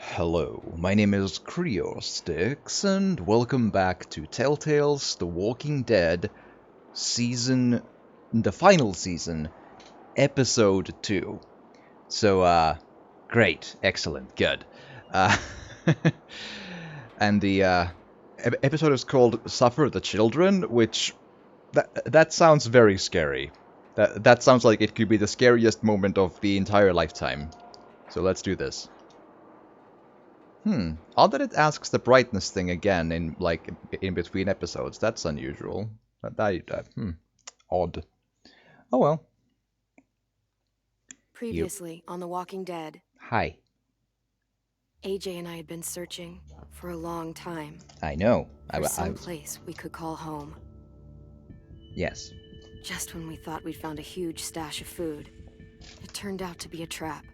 Hello, my name is Creostix, and welcome back to Telltale's The Walking Dead the final season, episode 2. So, great, excellent, good. Uh, and the episode is called Suffer the Children, which, that sounds very scary. That sounds like it could be the scariest moment of the entire lifetime. So let's do this. Odd that it asks the brightness thing again in between episodes. That's unusual. Odd. Oh well. Previously on The Walking Dead, Hi. AJ and I had been searching for a long time I know. for some place we could call home. Yes. Just when we thought we'd found a huge stash of food, it turned out to be a trap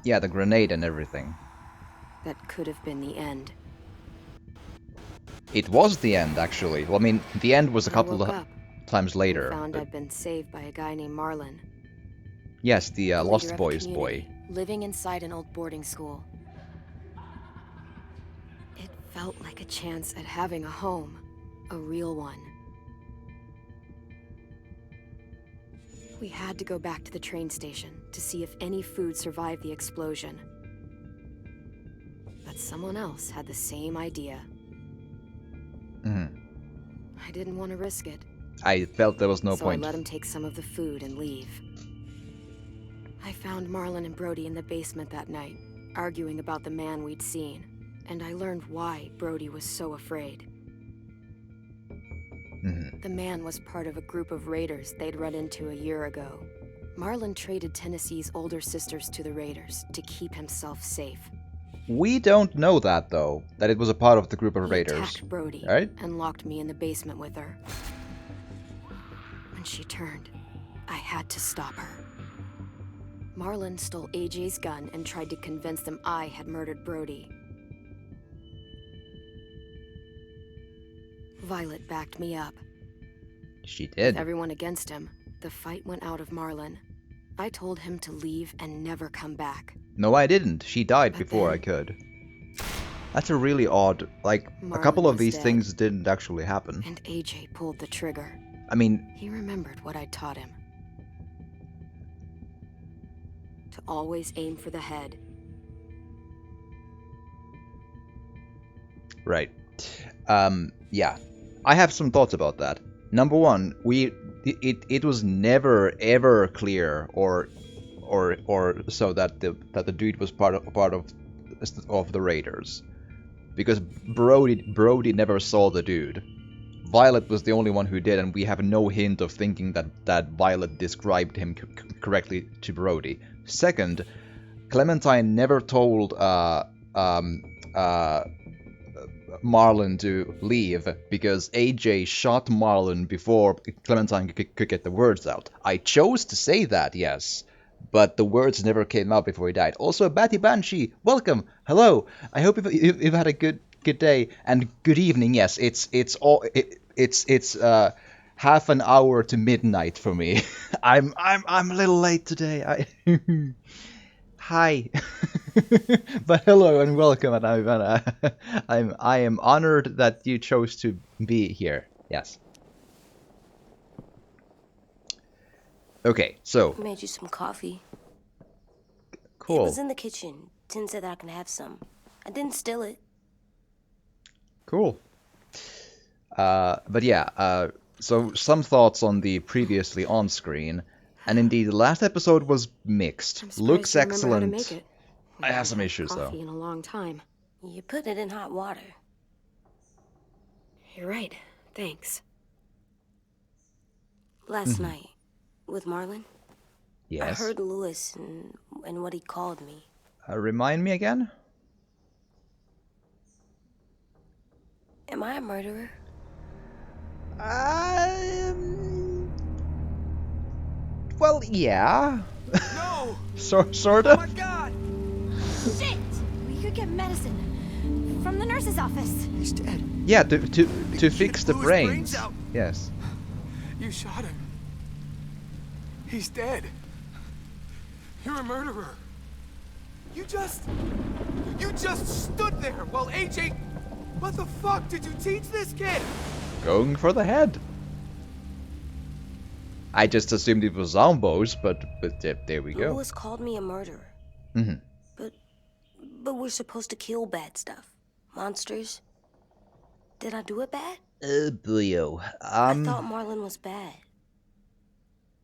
Yeah, the grenade and everything. that could have been the end. It was the end, actually. Well, I mean, the end was a When I couple woke of up, times later. I found I'd been saved by a guy named Marlon. Yes, the the Lost leader of a Boys community, boy. living inside an old boarding school. It felt like a chance at having a home, a real one. We had to go back to the train station to see if any food survived the explosion. But someone else had the same idea. I didn't want to risk it. I felt there was no So point. I let him take some of the food and leave. I found Marlon and Brody in the basement that night, arguing about the man we'd seen, and I learned why Brody was so afraid. The man was part of a group of raiders they'd run into a year ago. Marlon traded Tennessee's older sisters to the raiders to keep himself safe. We don't know that, though, that it was a part of the group of He raiders. attacked Brody Right? and locked me in the basement with her. When she turned, I had to stop her. Marlon stole AJ's gun and tried to convince them I had murdered Brody. Violet backed me up. She With did. everyone against him, the fight went out of Marlon. I told him to leave and never come back. No, I didn't. She died But before I then- could. That's a really odd... Like, a Marlon couple of was these dead. things didn't actually happen. And AJ pulled the trigger. I mean, He remembered what I taught him. To always aim for the head. right. Yeah. I have some thoughts about that. Number one, it was never ever clear or so that the dude was part of the raiders, because Brody never saw the dude. Violet was the only one who did, and we have no hint of thinking that Violet described him correctly to Brody. Second, Clementine never told Marlon to leave because AJ shot Marlon before Clementine could get the words out. I chose to say that, yes, but the words never came out before he died. Also, Batty Banshee, welcome, hello. I hope you've had a good day and good evening. Yes, it's half an hour to midnight for me. I'm a little late today. Hi, but hello and welcome, and I am honored that you chose to be here. Yes. Okay, so I made you some coffee. It cool. was in the kitchen. Tin said that I can have some. I didn't steal it. Cool. But yeah, so some thoughts on the previously on screen, and indeed the last episode was mixed. I'm surprised Looks you remember how to excellent. make it. I have haven't some had issues coffee though. in a long time. You put it in hot water. You're right. Thanks. Last night, with Marlon, I Yes. heard Lewis and what he called me. Remind me again? Am I a murderer? Well, yeah. No! Sort Oh of. my god! Shit! We could get medicine from the nurse's office. He's dead. Yeah, to fix the blew his brains. brains out. Yes. You shot him. He's dead. You're a murderer. You just... You just stood there while AJ... What the fuck did you teach this kid? Going for the head. I just assumed it was Zombos, but there we go. Lewis called me a murderer. Mm-hmm. But we're supposed to kill bad stuff. Monsters. Did I do it bad? Boyo. I thought Marlon was bad.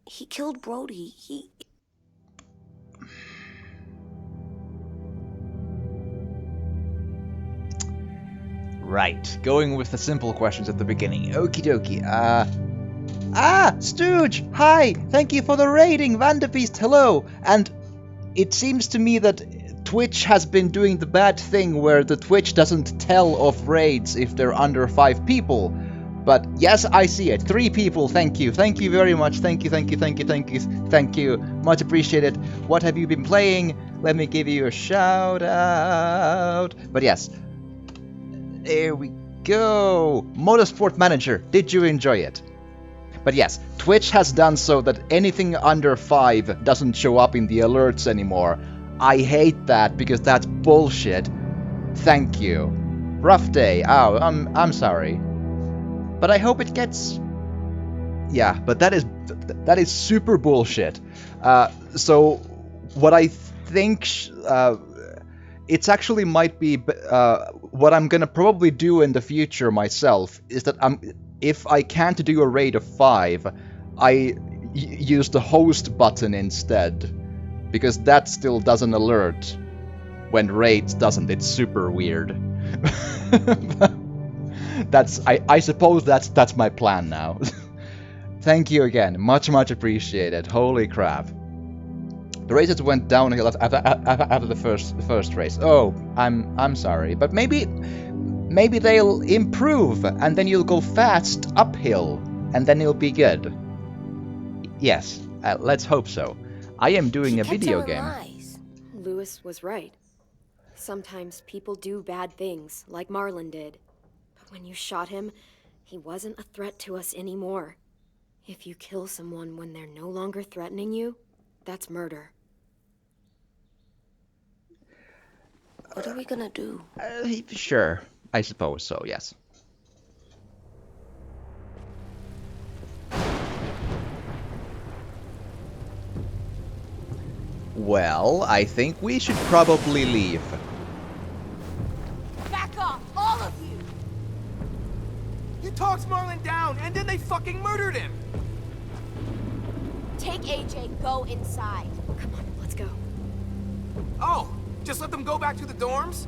He killed Brody. Right. Going with the simple questions at the beginning. Okie dokie. Stooge! Hi! Thank you for the rating, Vanderbeest, hello! And it seems to me that Twitch has been doing the bad thing where the Twitch doesn't tell of raids if they're under 5 people. But yes, I see it. 3 people, thank you. Thank you very much. Thank you. Thank you. Much appreciated. What have you been playing? Let me give you a shout out. But yes. There we go. Motorsport Manager. Did you enjoy it? But yes, Twitch has done so that anything under 5 doesn't show up in the alerts anymore. I hate that because that's bullshit. Thank you. Rough day. Oh, I'm sorry. But I hope it gets... Yeah, but that is super bullshit. So what I think it's actually might be what I'm gonna probably do in the future myself is that if I can't do a raid of 5, I use the host button instead. Because that still doesn't alert when raids doesn't. It's super weird. I suppose that's my plan now. Thank you again. Much appreciated. Holy crap. The races went downhill after the first race. Oh, I'm sorry. But maybe they'll improve and then you'll go fast uphill and then it'll be good. Yes, let's hope so. I am doing a video game. Lies. Lewis was right. Sometimes people do bad things, like Marlon did. But when you shot him, he wasn't a threat to us anymore. If you kill someone when they're no longer threatening you, that's murder. What are we gonna do? Sure, I suppose so, yes. Well, I think we should probably leave. Back off, all of you! You talked Marlon down, and then they fucking murdered him! Take AJ, go inside. Come on, let's go. Oh, just let them go back to the dorms?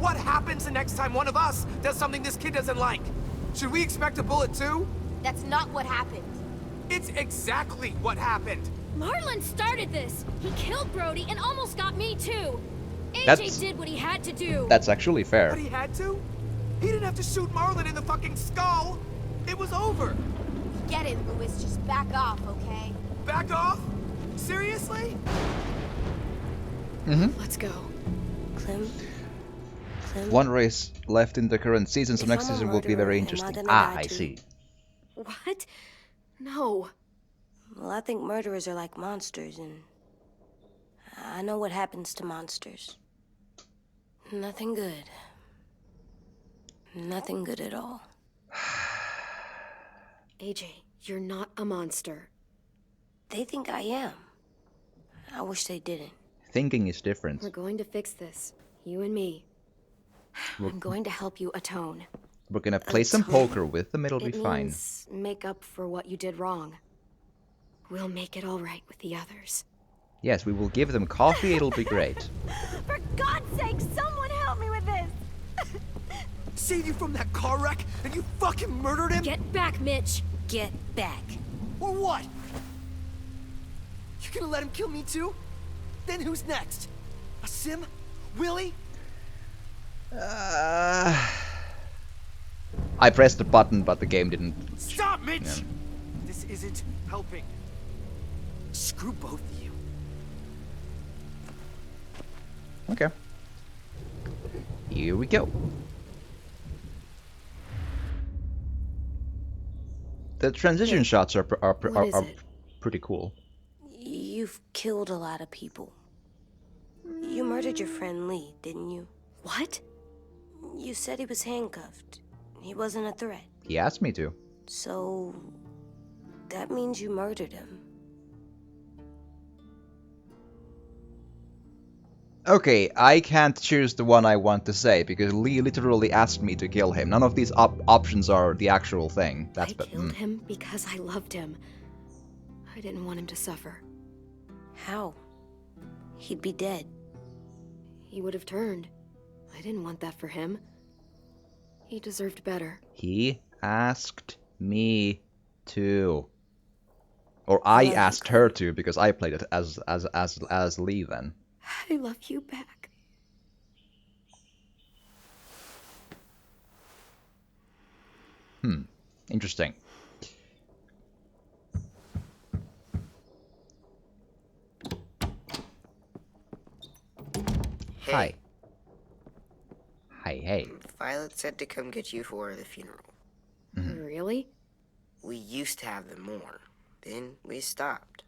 What happens the next time one of us does something this kid doesn't like? Should we expect a bullet too? That's not what happened. It's exactly what happened! Marlon started this! He killed Brody and almost got me too! That's- did what he had to do! That's actually fair. But he had to? He didn't have to shoot Marlon in the fucking skull! It was over! Get it, Lewis, just back off, okay? Back off? Seriously? Let's go. Clem? One race left in the current season, so If next I'm a season will be murderer, very am I interesting. gonna Ah, die I too? see. What? No. Well, I think murderers are like monsters, and I know what happens to monsters. Nothing good. Nothing good at all. AJ, you're not a monster. They think I am. I wish they didn't. Thinking is different. We're going to fix this. You and me. I'm going to help you atone. We're gonna play some poker with them, it'll be It fine. means make up for what you did wrong. We'll make it all right with the others. Yes, we will give them coffee, it'll be great. For God's sake, someone help me with this! Saved you from that car wreck, and you fucking murdered him? Get back, Mitch! Get back. Or what? You gonna let him kill me too? Then who's next? A Sim? Willie? I pressed the button, but the game didn't. Stop, Mitch! Yeah. This isn't helping. Screw both of you. Okay. Here we go. The transition shots are What is it? pretty cool. You've killed a lot of people. You murdered your friend Lee, didn't you? What? You said he was handcuffed. He wasn't a threat. He asked me to. So... that means you murdered him. Okay, I can't choose the one I want to say because Lee literally asked me to kill him. None of these options are the actual thing. I killed him because I loved him. I didn't want him to suffer. How? He'd be dead. He would have turned. I didn't want that for him. He deserved better. He asked me to. Or I asked her to because I played it as Lee then. I love you back. Interesting. Hey, Hi. Hi, hey. Violet said to come get you for the funeral. Really? We used to have them more. Then we stopped.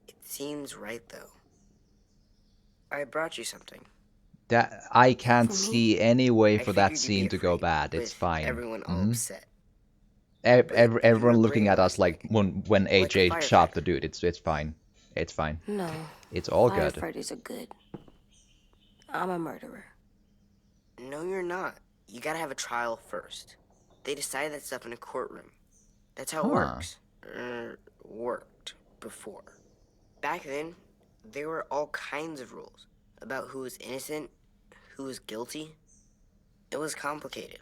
It seems right, though. I brought you something. That I can't For me? see any way I for that figured you'd be scene to go afraid, bad. It's with fine. Everyone all Mhm. upset. Everyone you were looking at us brainwashed like when a AJ shot firefighter. the dude. It's fine. It's fine. No. It's all good. Firefighters are good. I'm a murderer. No, you're not. You gotta have a trial first. They decide that stuff in a courtroom. That's how it Huh. works. Worked before. Back then, there were all kinds of rules about who was innocent, who was guilty. It was complicated.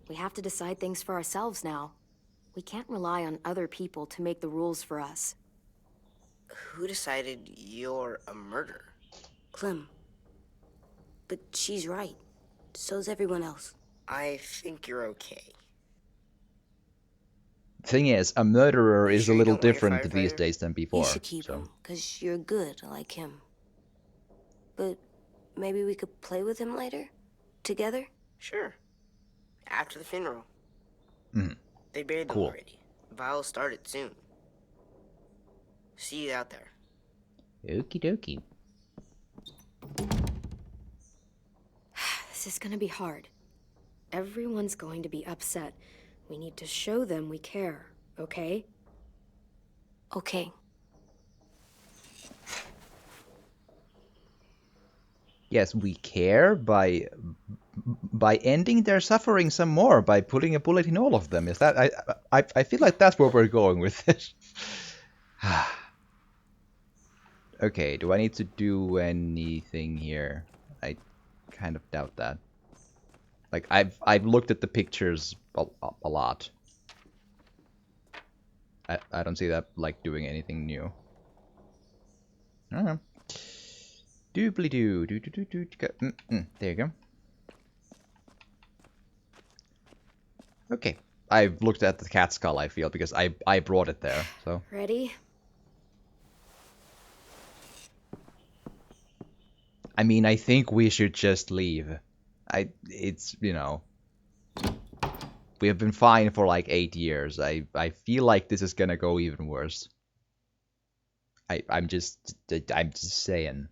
We have to decide things for ourselves now. We can't rely on other people to make the rules for us. Who decided you're a murderer? Clem. But she's right. So's everyone else. I think you're okay. Thing is, a murderer You is a sure you little don't want your different these firefighter? days than before. You should keep so. him, because you're good like him. But maybe we could play with him later? Together? Sure. After the funeral. Mhm. They buried them Cool. already. Vile started soon. See you out there. Okie dokie. This is gonna be hard. Everyone's going to be upset. We need to show them we care, okay? Okay. Yes, we care by ending their suffering some more by putting a bullet in all of them. Is that I feel like that's where we're going with this. Okay, do I need to do anything here? I kind of doubt that. Like I've looked at the pictures a lot. I don't see that like doing anything new. I don't know. Doobly doo doo doo doo doo. There you go. Okay, I've looked at the cat skull. I feel because I brought it there. So Ready? I mean, I think we should just leave. It's you know. We have been fine for like 8 years. I feel like this is gonna go even worse. I'm just saying.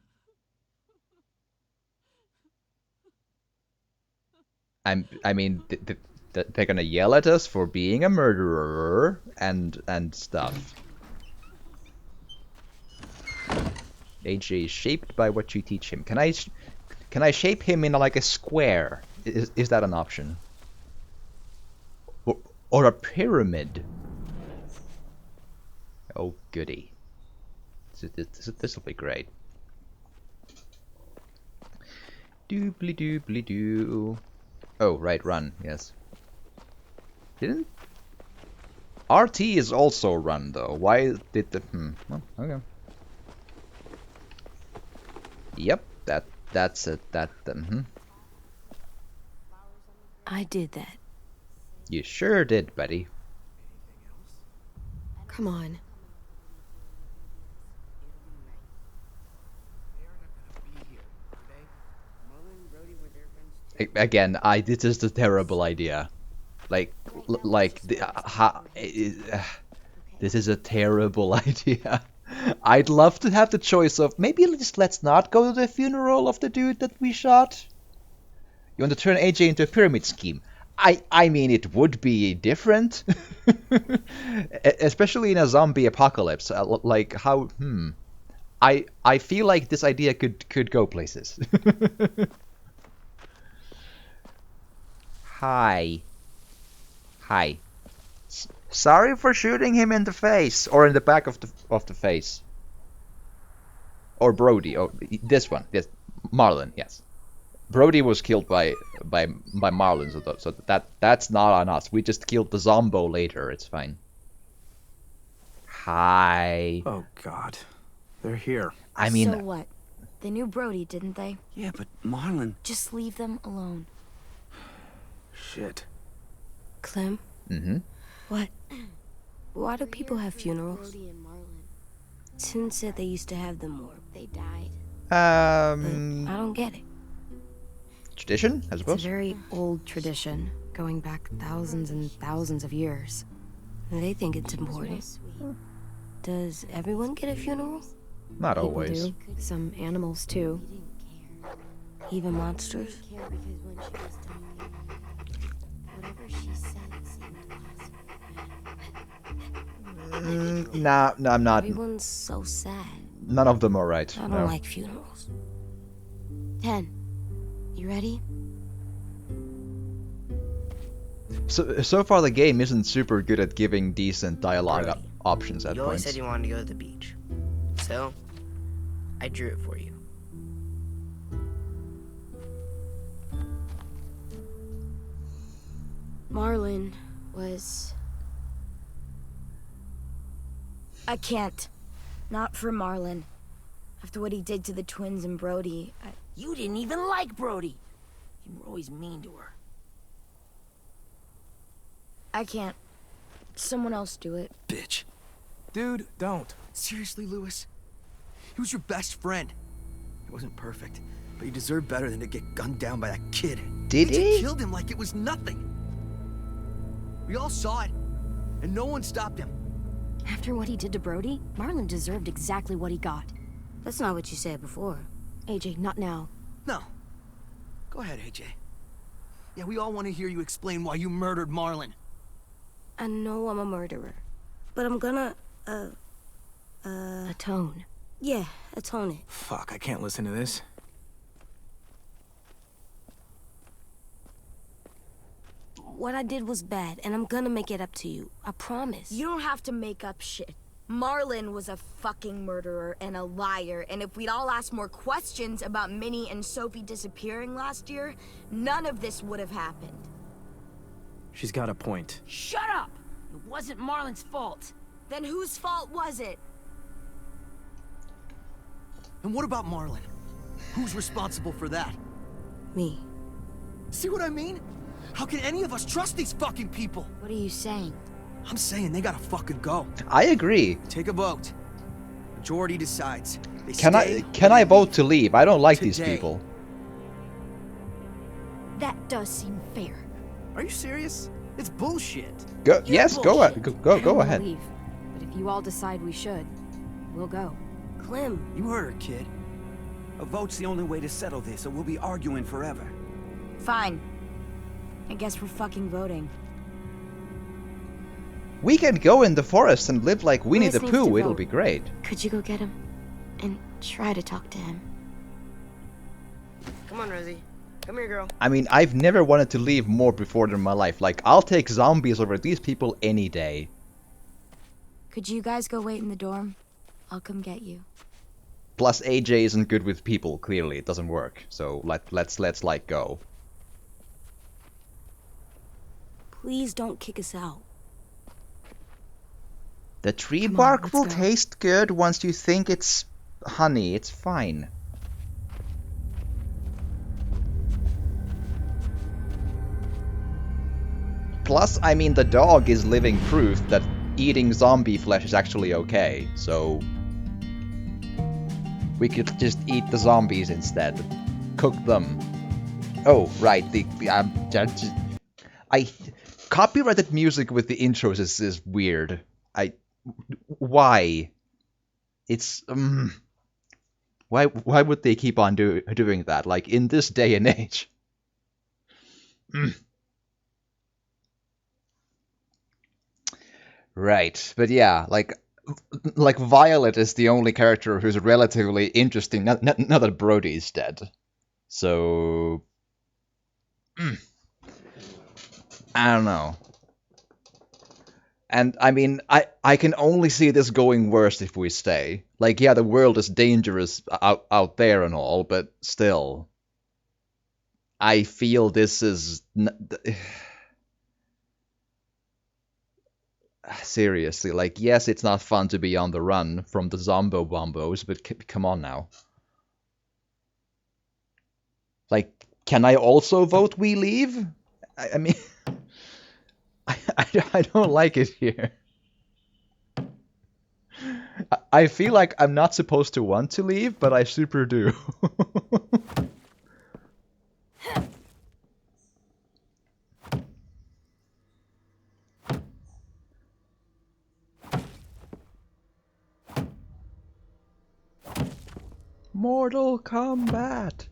I mean, they're gonna yell at us for being a murderer and stuff. AJ is shaped by what you teach him. Can I shape him in like a square? Is that an option? Or a pyramid? Oh goody! This will be great. Doobly doobly doo. Oh right, run. Yes. Didn't RT is also run though? Why did the Oh, okay. Yep, that's it. I did that. You sure did, buddy. Come on. Again, this is a terrible idea. Like, this is a terrible idea. I'd love to have the choice of maybe just let's not go to the funeral of the dude that we shot. You want to turn AJ into a pyramid scheme? I mean, it would be different, especially in a zombie apocalypse. Like how? I feel like this idea could go places. Hi. Hi. Sorry for shooting him in the face or in the back of the face. Or Brody. Oh, this one. Yes, Marlon. Yes. Brody was killed by Marlon, so that's not on us. We just killed the Zombo later. It's fine. Hi. Oh God, they're here. I mean, So what? They knew Brody, didn't they? Yeah, but Marlon... Just leave them alone. Shit. Clem, mm-hmm. what? Why do people have funerals? Brody and Marlon. Tin said they used to have them more. They died. I don't get it. Tradition, I It's a suppose. very old tradition, going back thousands and thousands of years. They think it's important. Does everyone get a funeral? Not People always. do. Some animals too. Even monsters? Nah, I'm not. Everyone's so sad. None of them are right. I don't No. like funerals. 10. You ready? So far the game isn't super good at giving decent dialogue Brody, options at You always points. said you wanted to go to the beach. So, I drew it for you. Marlon was... I can't. Not for Marlon. After what he did to the twins and Brody, You didn't even like Brody. You were always mean to her. I can't. Someone else do it. Bitch. Dude, don't. Seriously, Lewis? He was your best friend. He wasn't perfect, but he deserved better than to get gunned down by that kid. Did You he? killed him like it was nothing. We all saw it, and no one stopped him. After what he did to Brody, Marlon deserved exactly what he got. That's not what you said before. AJ, not now. No. Go ahead, AJ. Yeah, we all want to hear you explain why you murdered Marlon. I know I'm a murderer. But I'm gonna, Atone. yeah, atone it. Fuck, I can't listen to this. What I did was bad, and I'm gonna make it up to you. I promise. You don't have to make up shit. Marlon was a fucking murderer and a liar, and if we'd all asked more questions about Minnie and Sophie disappearing last year, none of this would have happened. She's got a point. Shut up! It wasn't Marlon's fault. Then whose fault was it? And what about Marlon? Who's responsible for that? Me. See what I mean? How can any of us trust these fucking people? What are you saying? I'm saying they gotta fucking go. I agree. Take a vote. Majority decides. They Can stay I vote to leave? I don't like these Today. people. That does seem fair. Are you serious? It's bullshit. Go. Yes, go ahead. Go I don't wanna ahead. leave, but if you all decide we should, we'll go. Clem, You heard her, kid. A vote's the only way to settle this, or we'll be arguing forever. Fine. I guess we're fucking voting. We can go in the forest and live like Winnie the Lewis needs to Pooh. It'll vote. be great. Could you go get him? And try to talk to him. Come on, Rosie. Come here, girl. I mean, I've never wanted to leave more before in my life. Like, I'll take zombies over these people any day. Could you guys go wait in the dorm? I'll come get you. Plus, AJ isn't good with people. Clearly, it doesn't work. So let's like go. please don't kick us out. The tree Come on, bark let's will go. taste good once you think it's honey. It's fine. Plus, I mean, the dog is living proof that eating zombie flesh is actually okay, so... we could just eat the zombies instead. Cook them. Oh, right, I... Copyrighted music with the intros is weird. Why? it's why would they keep on doing that? Like in this day and age. Right, but yeah, like Violet is the only character who's relatively interesting. Now that Brody's dead, so I don't know. And I mean, I can only see this going worse if we stay. Like, yeah, the world is dangerous out there and all, but still, I feel this is seriously, like, yes, it's not fun to be on the run from the Zombo Bombos, but come on now. Like, can I also vote we leave? I mean, I don't like it here. I feel like I'm not supposed to want to leave, but I super do. Mortal Kombat!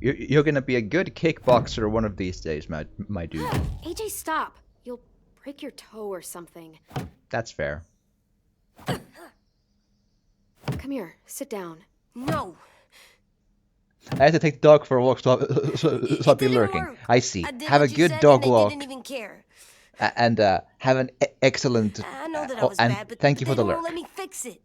You're gonna be a good kickboxer one of these days, my dude. AJ, stop. You'll break your toe or something. That's fair. Come here, sit down. No. I had to take the dog for a walk, so I'll be didn't lurking. work. I see. I did Have a what you good said, dog and walk. They didn't even care. And have an excellent... I know that I was and bad, but thank you they for the won't lurk. let me fix it.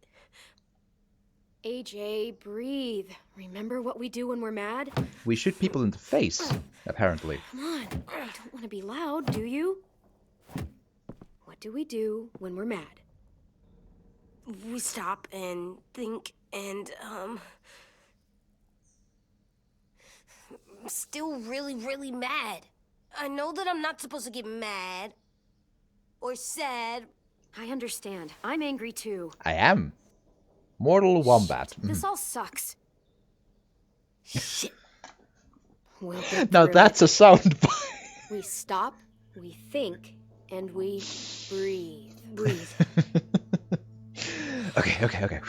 AJ, breathe. Remember what we do when we're mad? We shoot people in the face, apparently. Come on, you don't want to be loud, do you? What do we do when we're mad? We stop and think and, I'm still really, really mad. I know that I'm not supposed to get mad or sad. I understand. I'm angry too. I am. Mortal Wombat. This all sucks. Shit. We'll get Now through that's it. a sound bite. We stop, we think, and we breathe. Breathe. Okay.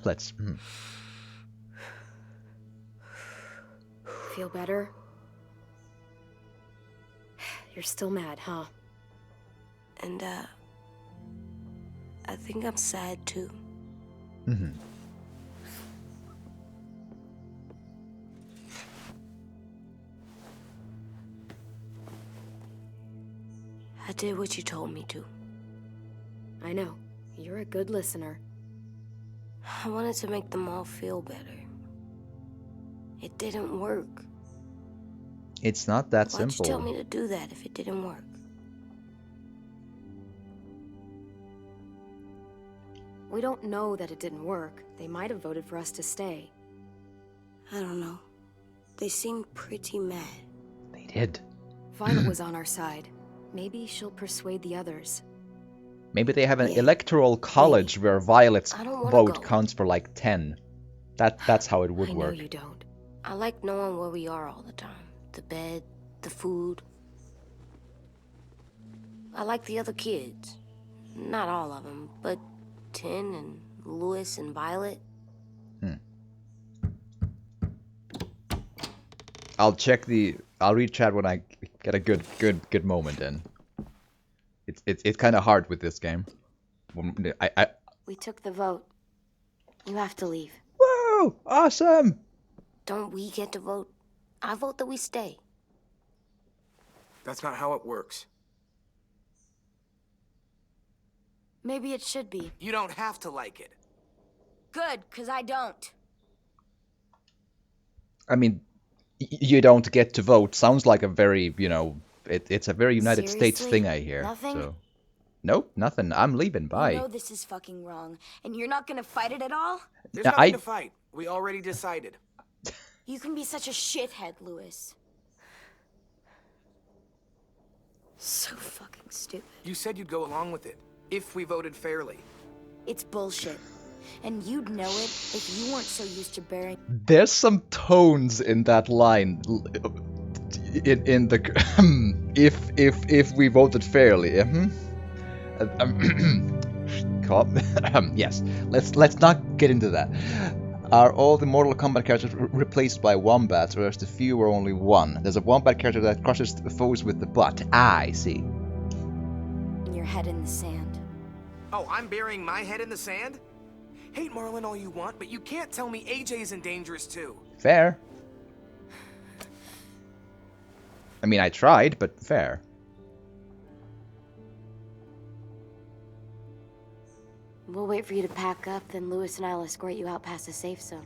Let's... Feel better? You're still mad, huh? And, I think I'm sad too. Mm-hmm. I did what you told me to. I know. You're a good listener. I wanted to make them all feel better. It didn't work. It's not that Why'd simple. you tell me to do that if it didn't work? We don't know that it didn't work. They might have voted for us to stay. I don't know. They seemed pretty mad. They did. Violet was on our side. Maybe she'll persuade the others. Maybe they have an Yeah. electoral college where Violet's I don't wanna vote go. counts for like 10. That's how it would I know work. you don't. I like knowing where we are all the time. The bed, the food. I like the other kids. Not all of them, but Tin and Louis and Violet. I'll read chat when I get a good moment in. It's kind of hard with this game. We took the vote. You have to leave. Whoa! Awesome! Don't we get to vote? I vote that we stay. That's not how it works. Maybe it should be. You don't have to like it. Good, because I don't. I mean, you don't get to vote. Sounds like a very, it's a very United States Seriously? thing I hear. Nothing? So. Nope, nothing. I'm leaving. Bye. You know this is fucking wrong, and you're not gonna fight it at all? There's Now, nothing to fight. We already decided. You can be such a shithead, Louis. So fucking stupid. You said you'd go along with it, if we voted fairly. It's bullshit. And you'd know it if you weren't so used to bearing... There's some tones in that line. In the if we voted fairly. Yes, let's not get into that. Are all the Mortal Kombat characters replaced by wombats, or is the few or only one? There's a wombat character that crushes foes with the butt. Ah, I see. Your head in the sand. Oh, I'm burying my head in the sand? Hate Marlin all you want, but you can't tell me AJ isn't dangerous too. Fair. I mean, I tried, but fair. We'll wait for you to pack up, then Lewis and I'll escort you out past the safe zone.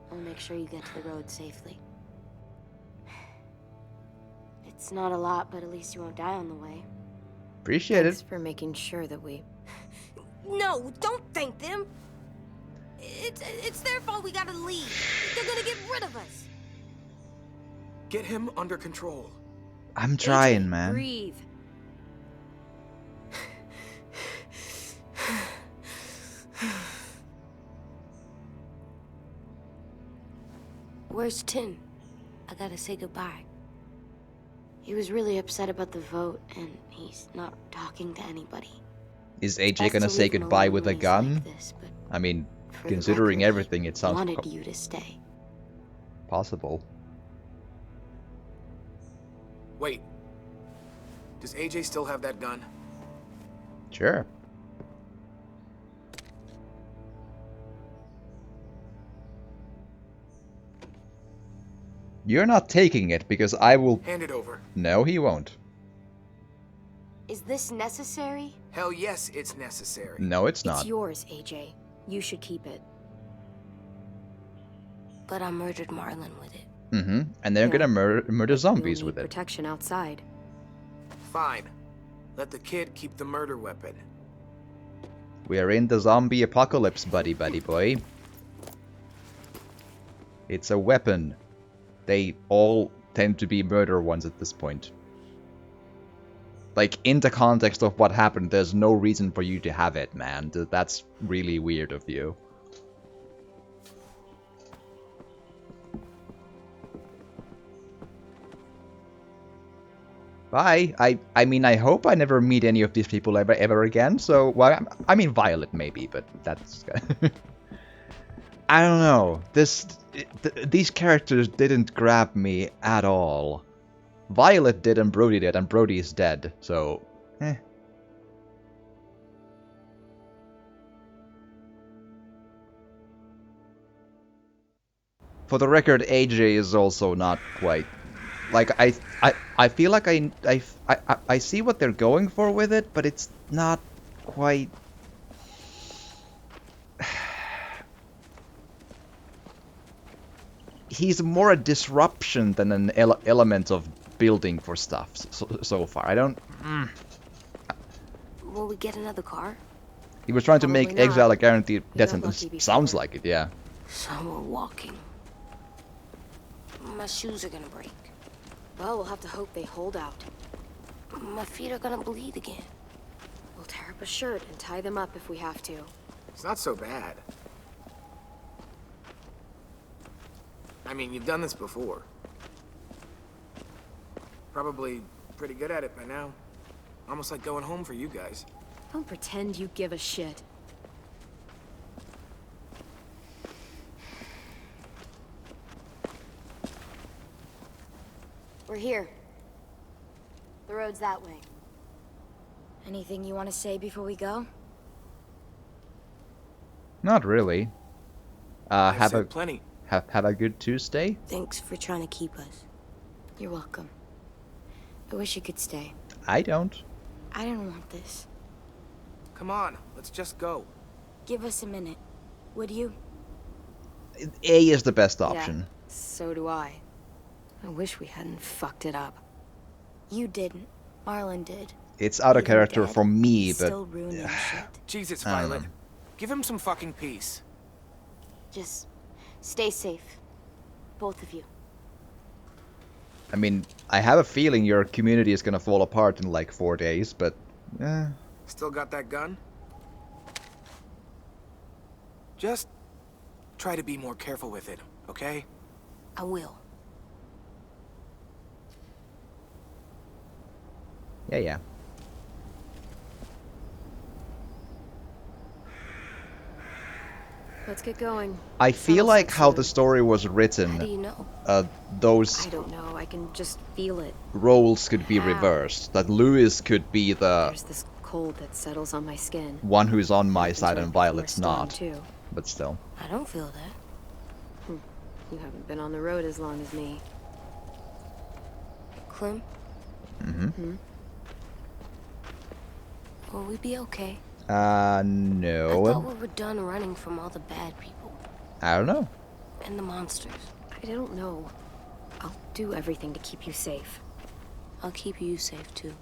We'll make sure you get to the road safely. It's not a lot, but at least you won't die on the way. Appreciate Thanks it. for making sure that we... No, don't thank them. It's their fault we gotta leave. They're gonna get rid of us. Get him under control. I'm trying, AJ, man. Breathe. Where's Tin? I gotta say goodbye. He was really upset about the vote, and he's not talking to anybody. Is AJ Best gonna to say leave him goodbye alone with a when he's gun? like this, but I mean, for the considering record, everything, it he sounds wanted you to stay. possible. Wait. Does AJ still have that gun? Sure. You're not taking it because I will. Hand it over. No, he won't. Is this necessary? Hell yes, it's necessary. No, it's It's not. yours, AJ. You should keep it. But I murdered Marlin with it. Mm-hmm. And they're Yeah. gonna murder zombies You'll with need it. protection outside. Fine. Let the kid keep the murder weapon. We are in the zombie apocalypse, buddy boy. It's a weapon. They all tend to be murder ones at this point. Like, in the context of what happened, there's no reason for you to have it, man. That's really weird of you. Bye. I mean, I hope I never meet any of these people ever again. So, well, I mean, Violet maybe, but that's. I don't know. These characters didn't grab me at all. Violet did, and Brody did, and Brody is dead. So, eh. For the record, AJ is also not quite. Like, I feel like I see what they're going for with it, but it's not quite. He's more a disruption than an element of building for stuff so far. I don't. Will we get another car? He was trying to Probably make not. Exile a guaranteed We death got lucky sentence. before. Sounds like it, yeah. So we're walking. My shoes are gonna break. Well, we'll have to hope they hold out. My feet are gonna bleed again. We'll tear up a shirt and tie them up if we have to. It's not so bad. I mean, you've done this before. Probably pretty good at it by now. Almost like going home for you guys. Don't pretend you give a shit. We're here. The road's that way. Anything you want to say before we go? Not really. I've Have said a plenty. have a good Tuesday. Thanks for trying to keep us. You're welcome. I wish you could stay. I don't. I didn't want this. Come on, let's just go. Give us a minute, would you? A is the best option. Yeah, so do I. I wish we hadn't fucked it up. You didn't. Marlin did. It's out of Even character dead, for me, he's but still ruining shit. Jesus, I don't Violet. know. Give him some fucking peace. Just stay safe. Both of you. I mean, I have a feeling your community is gonna fall apart in like 4 days, but Still got that gun? Just try to be more careful with it, okay? I will. yeah. Let's get going. I feel Settle like some how soon. the story was How do written, you know? those I don't know. I can just feel it. roles could be How? reversed. That Lewis could be the There's this cold that settles on my skin. one who's on my Happens side right and before a Violet's storm, not. too. But still. I don't feel that. You haven't been on the road as long as me. Clem, Mm-hmm. will we be okay? No. I thought we were done running from all the bad people I don't know. and the monsters. I don't know. I'll do everything to keep you safe. I'll keep you safe too.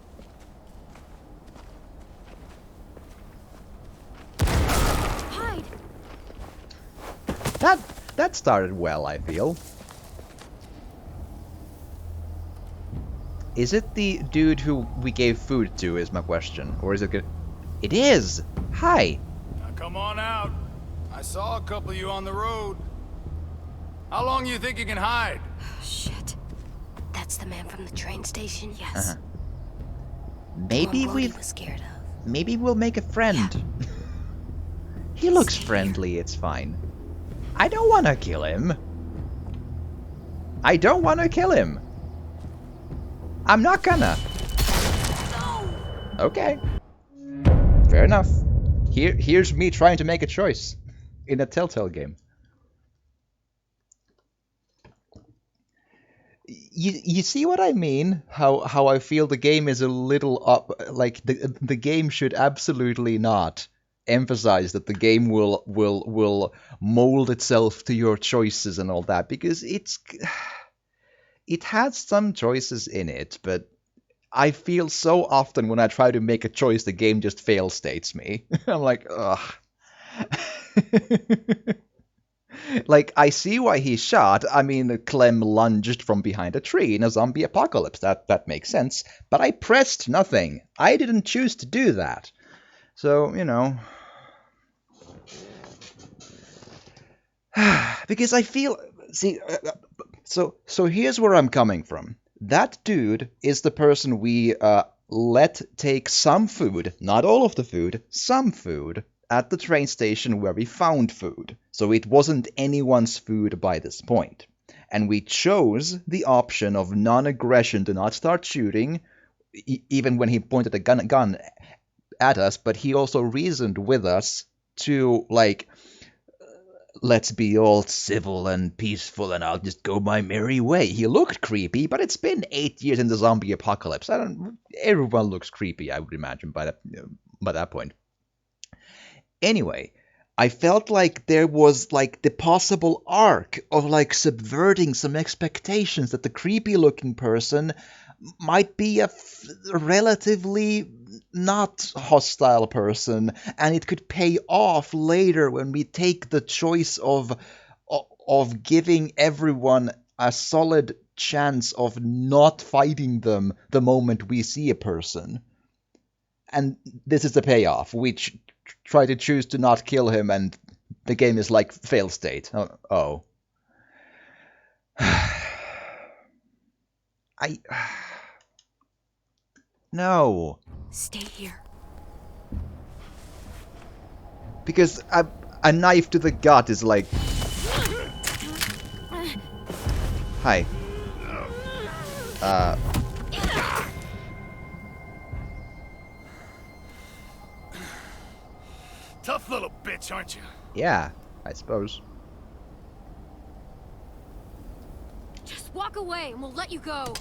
Hide! That started well, I feel. Is it the dude who we gave food to, is my question. Or is it good? It is! Hi! Now come on out. I saw a couple of you on the road. How long you think you can hide? Shit. That's the man from the train station? Yes. Maybe The one Brody we've... was scared of. Maybe we'll make a friend. He looks friendly, it's fine. I don't want to kill him. I don't want to kill him. I'm not gonna. Okay. Fair enough. Here's me trying to make a choice in a Telltale game. You see what I mean? How I feel the game is a little up, like the game should absolutely not emphasize that the game will mold itself to your choices and all that, because it has some choices in it, but I feel so often when I try to make a choice, the game just fail states me. I'm like, ugh. Like, I see why he shot. I mean, Clem lunged from behind a tree in a zombie apocalypse. That makes sense. But I pressed nothing. I didn't choose to do that. So, you know. Because I feel... See, so here's where I'm coming from. That dude is the person we let take some food, not all of the food, some food, at the train station where we found food. So it wasn't anyone's food by this point. And we chose the option of non-aggression, to not start shooting, even when he pointed a gun at us, but he also reasoned with us to, like, let's be all civil and peaceful and I'll just go my merry way. He looked creepy, but it's been 8 years in the zombie apocalypse. Everyone looks creepy, I would imagine, by that point. Anyway, I felt like there was, like, the possible arc of, like, subverting some expectations that the creepy-looking person might be a relatively not hostile person, and it could pay off later when we take the choice of giving everyone a solid chance of not fighting them the moment we see a person. And this is the payoff. We try to choose to not kill him, and the game is like fail state. Oh. No. Stay here. Because a knife to the gut is like... Hi. Tough little bitch, aren't you? Yeah, I suppose. Just walk away and we'll let you go.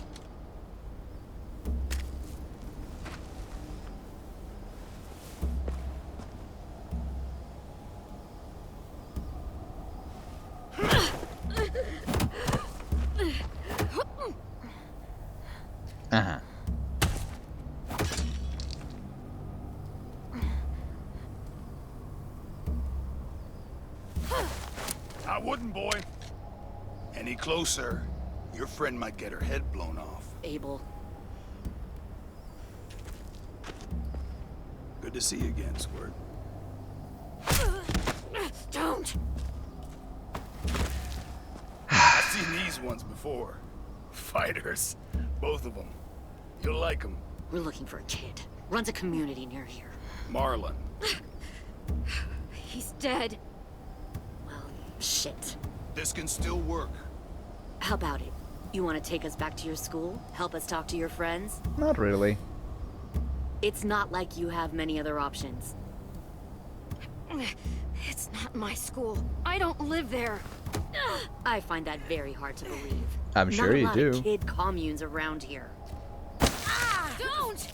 Uh-huh. I wouldn't, boy. Any closer, your friend might get her head blown off. Abel. Good to see you again, Squirt. Don't! I've seen these ones before. Fighters. Both of them. You'll like them. We're looking for a kid. Runs a community near here. Marlon. He's dead. shit. This can still work. How about it? You want to take us back to your school? Help us talk to your friends? Not really. It's not like you have many other options. It's not my school. I don't live there. I find that very hard to believe. I'm sure you Not a lot do. of kid communes around here. Don't!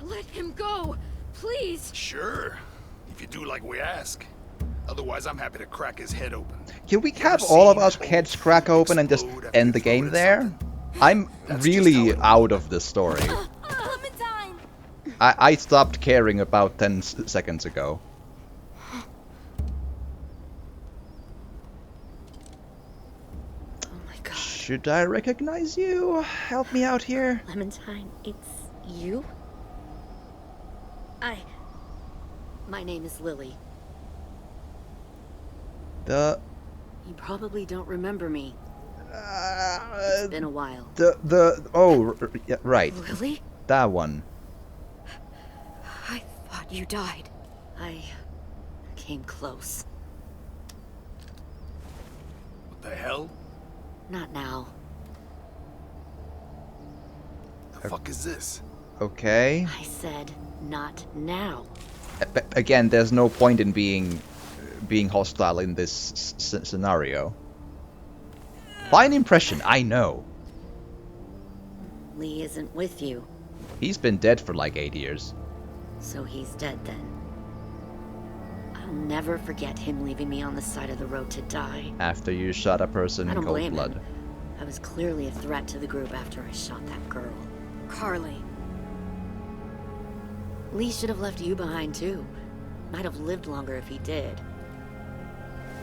Let him go, please. Sure. If you do like we ask. Otherwise, I'm happy to crack his head open. Can we have all of us heads crack open and just end the game there? I'm really out of this story. Clementine! I stopped caring about 10 seconds ago. Oh my god. Should I recognize you? Help me out here. Clementine, it's you? My name is Lily. The... You probably don't remember me. It's been a while. Oh, yeah, right. Lily? That one. I thought you died. I came close. What the hell? Not now. The fuck is this? Okay. I said, not now. Again, there's no point in being hostile in this scenario. Fine impression, I know. Lee isn't with you, He's been dead for like 8 years. so he's dead then. I'll never forget him leaving me on the side of the road to die. After you shot a person I in don't cold blame blood. him. I was clearly a threat to the group after I shot that girl. Carly. Lee should have left you behind too. Might have lived longer if he did.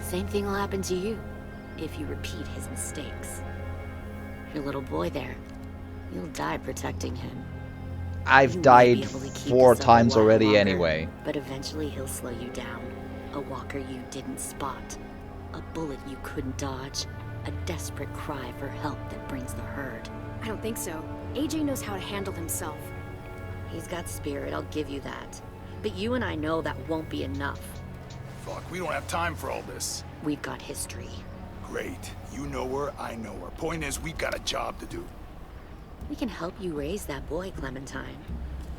Same thing will happen to you if you repeat his mistakes. Your little boy there, you'll die protecting him. I've You may died be able to keep 4 this up a times while already longer, anyway. But eventually he'll slow you down. A walker you didn't spot. A bullet you couldn't dodge. A desperate cry for help that brings the herd. I don't think so. AJ knows how to handle himself. He's got spirit, I'll give you that. But you and I know that won't be enough. Fuck, we don't have time for all this. We've got history. Great. You know her, I know her. Point is, we've got a job to do. We can help you raise that boy, Clementine.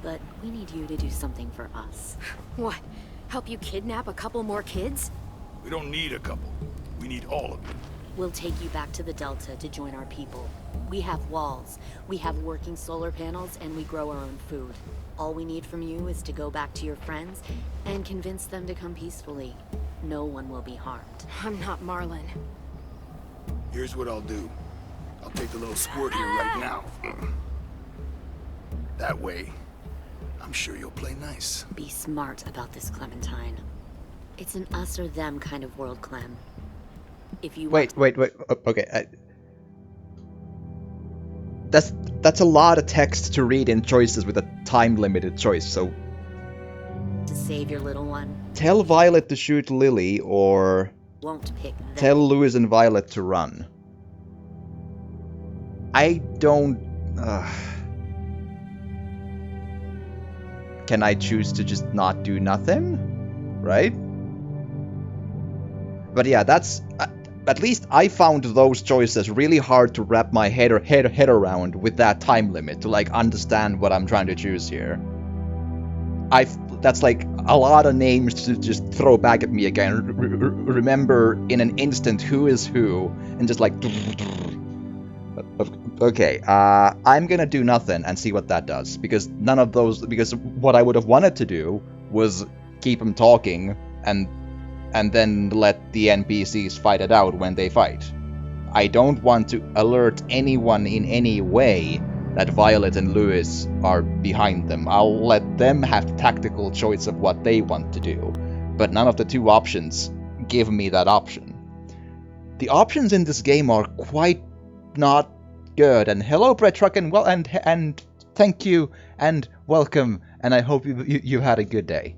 But we need you to do something for us. What? Help you kidnap a couple more kids? We don't need a couple. We need all of them. We'll take you back to the Delta to join our people. We have walls, we have working solar panels, and we grow our own food. All we need from you is to go back to your friends and convince them to come peacefully. No one will be harmed. I'm not Marlin. Here's what I'll do. I'll take a little squirt here right now. That way, I'm sure you'll play nice. Be smart about this, Clementine. It's an us or them kind of world, Clem. If you Wait. Okay. That's a lot of text to read in choices with a time-limited choice, so... to save your little one, Tell Violet to shoot Lily, or... won't pick them. tell Louis and Violet to run. I don't... Can I choose to just not do nothing? Right? But yeah, that's... at least I found those choices really hard to wrap my head around with that time limit to like understand what I'm trying to choose here. That's like a lot of names to just throw back at me again. Remember in an instant who is who, and just like. Okay, I'm gonna do nothing and see what that does, because none of those. Because what I would have wanted to do was keep him talking and then let the NPCs fight it out when they fight. I don't want to alert anyone in any way that Violet and Louis are behind them. I'll let them have the tactical choice of what they want to do, but none of the two options give me that option. The options in this game are quite not good, and hello Brett Truck, and well, and thank you and welcome, and I hope you had a good day.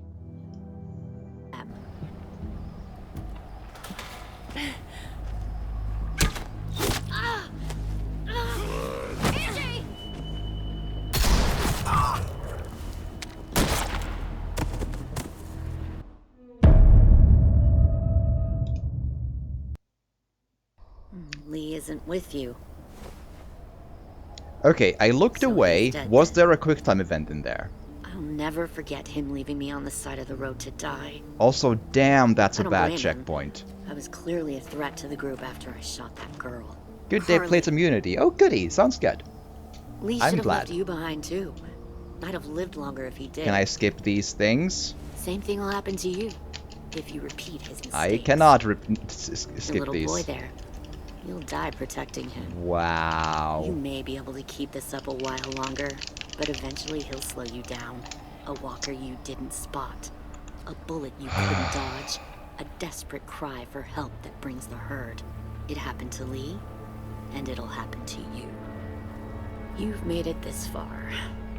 Lee isn't with you. Okay, I looked So away. he's dead Was then. there a QuickTime event in there? I'll never forget him leaving me on the side of the road to die. Also, damn, that's I a don't bad blame him. checkpoint. I was clearly a threat to the group after I shot that girl. Good day, Carly. plates immunity. Oh, goody. Sounds good. Lee I'm should have glad. left you behind too. Might have lived longer if he did. Can I skip these things? Same thing will happen to you if you repeat his mistakes. I cannot The skip little these. boy there. You'll die protecting him. You Wow. may be able to keep this up a while longer, but eventually he'll slow you down. A walker you didn't spot. A bullet you couldn't dodge. A desperate cry for help that brings the herd. It happened to Lee, and it'll happen to you. You've made it this far.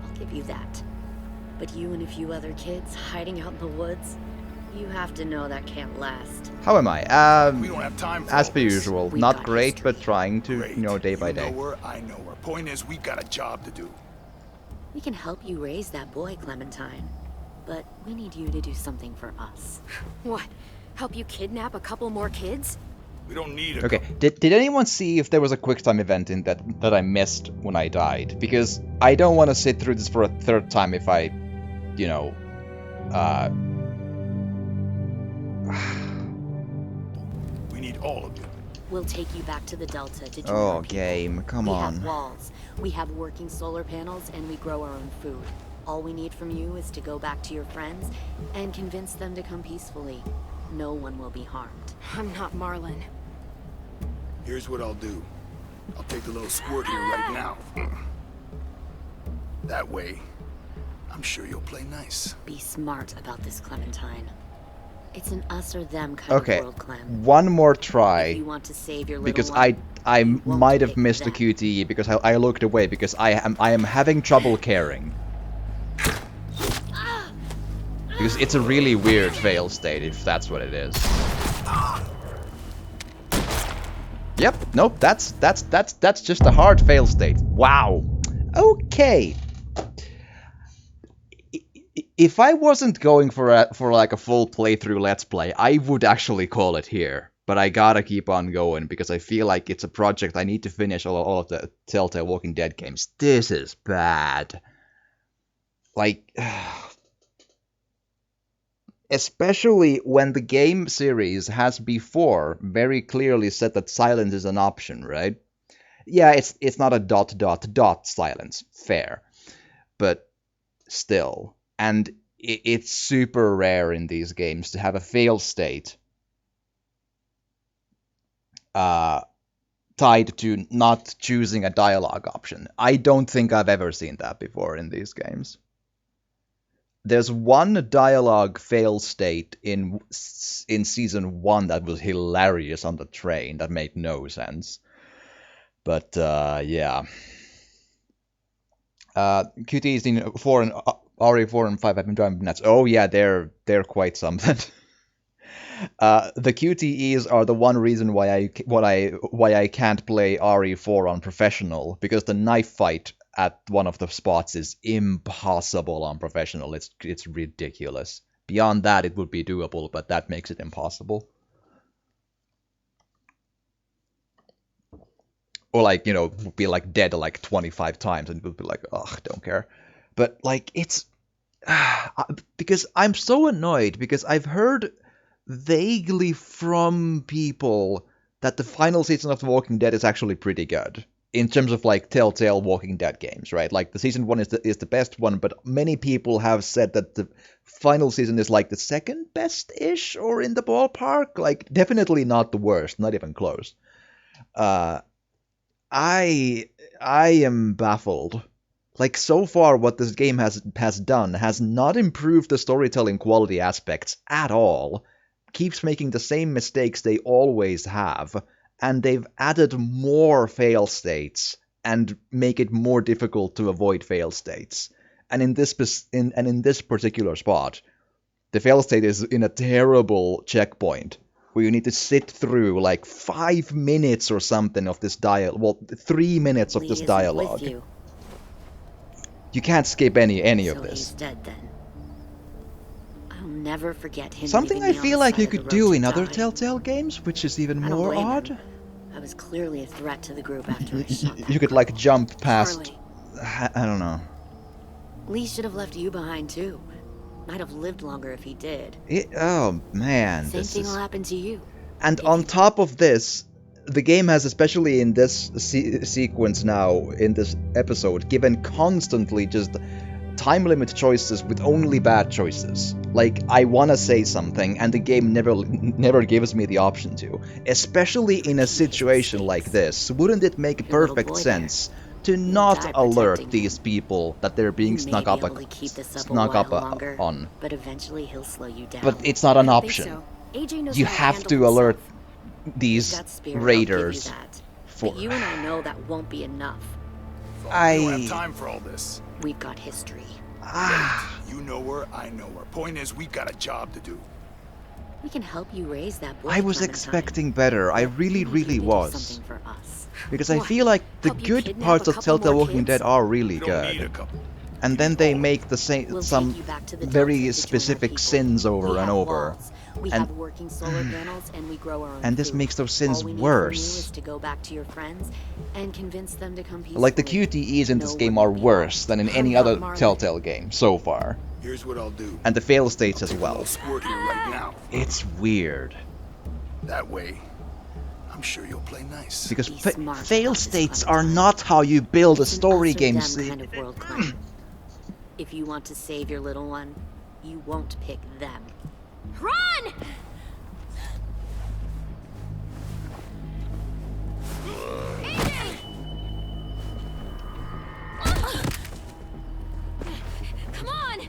I'll give you that. But you and a few other kids hiding out in the woods, you have to know that can't last. How am I? We don't have time for As all per this. usual. We've Not got great, history. but trying to, Great. you know, day by You day. know her, I know her. Point is, we've got a job to do. We can help you raise that boy, Clementine. But we need you to do something for us. What? Help you kidnap a couple more kids? We don't need a Okay, did anyone see if there was a QuickTime event in that I missed when I died? Because I don't want to sit through this for a third time if I, you know, We need all of you. We'll take you back to the Delta to join Oh, our people. game, come We on. have walls, we have working solar panels, and we grow our own food. All we need from you is to go back to your friends and convince them to come peacefully. No one will be harmed. I'm not Marlin. Here's what I'll do. I'll take the little squirt here right now. That way, I'm sure you'll play nice. Be smart about this, Clementine. It's an us or them kind Okay, of world, Clem. one more If try. you want to save your little Because one, I you won't might have pick missed the them. QTE because I looked away because I am having trouble caring. Because it's a really weird fail state if that's what it is. Yep, nope, that's just a hard fail state. Wow. Okay. If I wasn't going for like a full playthrough Let's Play, I would actually call it here. But I gotta keep on going because I feel like it's a project I need to finish all of the Telltale Walking Dead games. This is bad. Like, especially when the game series has before very clearly said that silence is an option, right? Yeah, it's not a ... silence, fair, but still. And it's super rare in these games to have a fail state tied to not choosing a dialogue option. I don't think I've ever seen that before in these games. There's one dialogue fail state in season 1 that was hilarious on the train that made no sense. But yeah. QTs in 4 and RE4 and 5 have been driving nuts. Oh yeah, they're quite something. The QTEs are the one reason why I can't play RE4 on professional, because the knife fight at one of the spots is impossible on professional. It's ridiculous. Beyond that, it would be doable, but that makes it impossible. Or like, you know, would be like dead like 25 times and it would be like, ugh, don't care. But like, it's because I'm so annoyed because I've heard vaguely from people that the final season of The Walking Dead is actually pretty good in terms of like Telltale Walking Dead games, right? Like the season 1 is the best one, but many people have said that the final season is like the second best-ish or in the ballpark. Like definitely not the worst, not even close. I am baffled. Like, so far what this game has done has not improved the storytelling quality aspects at all, keeps making the same mistakes they always have, and they've added more fail states and make it more difficult to avoid fail states. And in this particular spot, the fail state is in a terrible checkpoint where you need to sit through like 5 minutes or something of this dialogue. Well, 3 minutes of Lee this isn't dialogue. with you, You can't skip any so of this. he's dead then. I'll never forget him. Something I leaving me on feel the like side you of the could road do to in other die. Telltale games, which is even I don't more blame him. odd. I was clearly a threat to the group after I shot that You could girl. like jump past. Harley. I don't know. Lee should have left you behind too. Might have lived longer if he did. Oh man, Same this thing is. will happen to you. And if on you- top of this, the game has, especially in this sequence now, in this episode, given constantly just time limit choices with only bad choices. Like, I wanna say something, and the game never gives me the option to. Especially in a situation like this, wouldn't it make Your little perfect boy sense to You'll not die alert protecting these people that they're being You may snuck be up, able to keep this up a snuck while up longer, on? but eventually he'll slow you down. But it's not an I don't think option. so. AJ knows You how have handle to himself. alert With these that spirit, I'll raiders. give you that. For But you and I know that won't be enough. We don't have time for all this. We've got history. You know her, I know her. Point is, we've got a job to do. We can help you raise that boy. I was Clementine. expecting better. I But really, we need you really to do was. something for us. Because I What? feel like the Help you good kidnap parts a of couple Telltale more Walking kids? Dead are really We don't need a good. couple. And then they make the same We'll some take you back to the very Delta to join our specific people. sins over We and have over. walls. We And- have working solar panels, and we grow our own And this food. makes those sins All we need worse. From you is to go back to your friends and convince them to come peacefully. Like the QTEs in this No game one are will be worse than in any about other Marlon? Telltale game so far. Here's what I'll do. And the fail states as Take a little well. squirt here right now. It's weird. That way, I'm sure you'll play nice. Because Be smart fail about this, states are Clementine. not how you build a It's an story us or game. them kind of world, Clem. If you want to save your little one, you won't pick them. Run! Come on!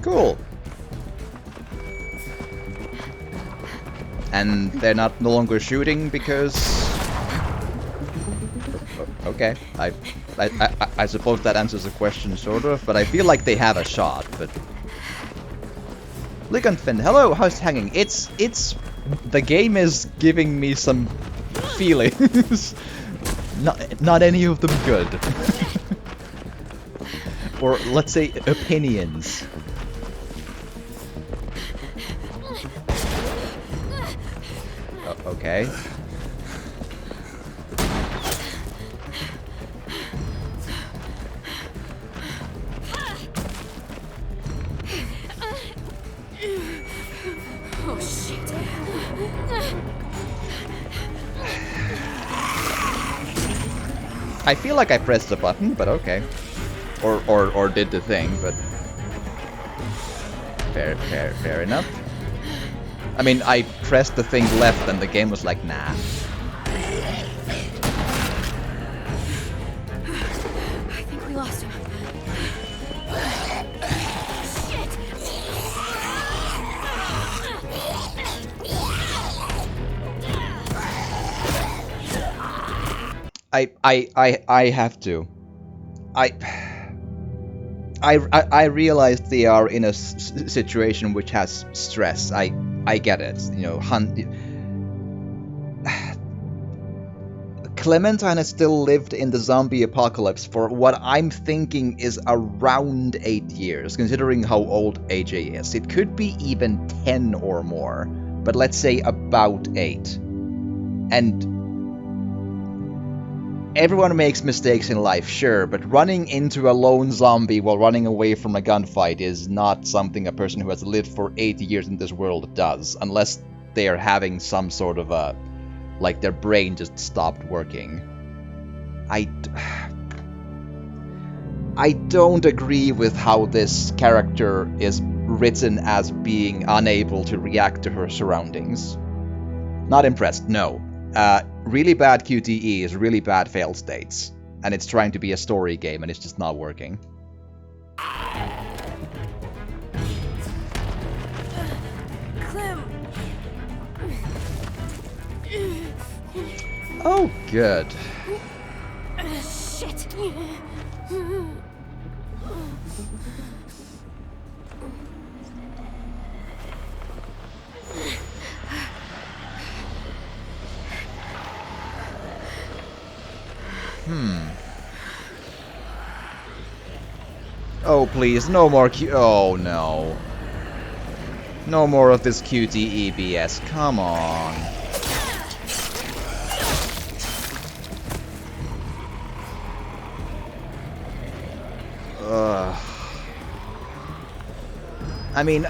Cool. And they're no longer shooting because. Okay, I suppose that answers the question sort of, but I feel like they have a shot. But Ligonfin, hello, how's it hanging? It's the game is giving me some feelings. Not any of them good. Or let's say opinions. Okay. Oh, shit. I feel like I pressed the button, but okay. Or did the thing, but fair enough. I mean, I pressed the thing left and the game was like, nah. I think we lost him. Shit! I have to. I realized they are in a situation which has stress. I get it. You know, Clementine has still lived in the zombie apocalypse for what I'm thinking is around 8 years, considering how old AJ is. It could be even 10 or more, but let's say about 8. And everyone makes mistakes in life, sure, but running into a lone zombie while running away from a gunfight is not something a person who has lived for 8 years in this world does, unless they are having some sort of a... like their brain just stopped working. I don't agree with how this character is written as being unable to react to her surroundings. Not impressed, no. Really bad QTE is really bad fail states, and it's trying to be a story game and it's just not working. Clem! Oh, good. Shit! Oh, please, no more oh, no. No more of this QTE BS, come on. Ugh. I mean,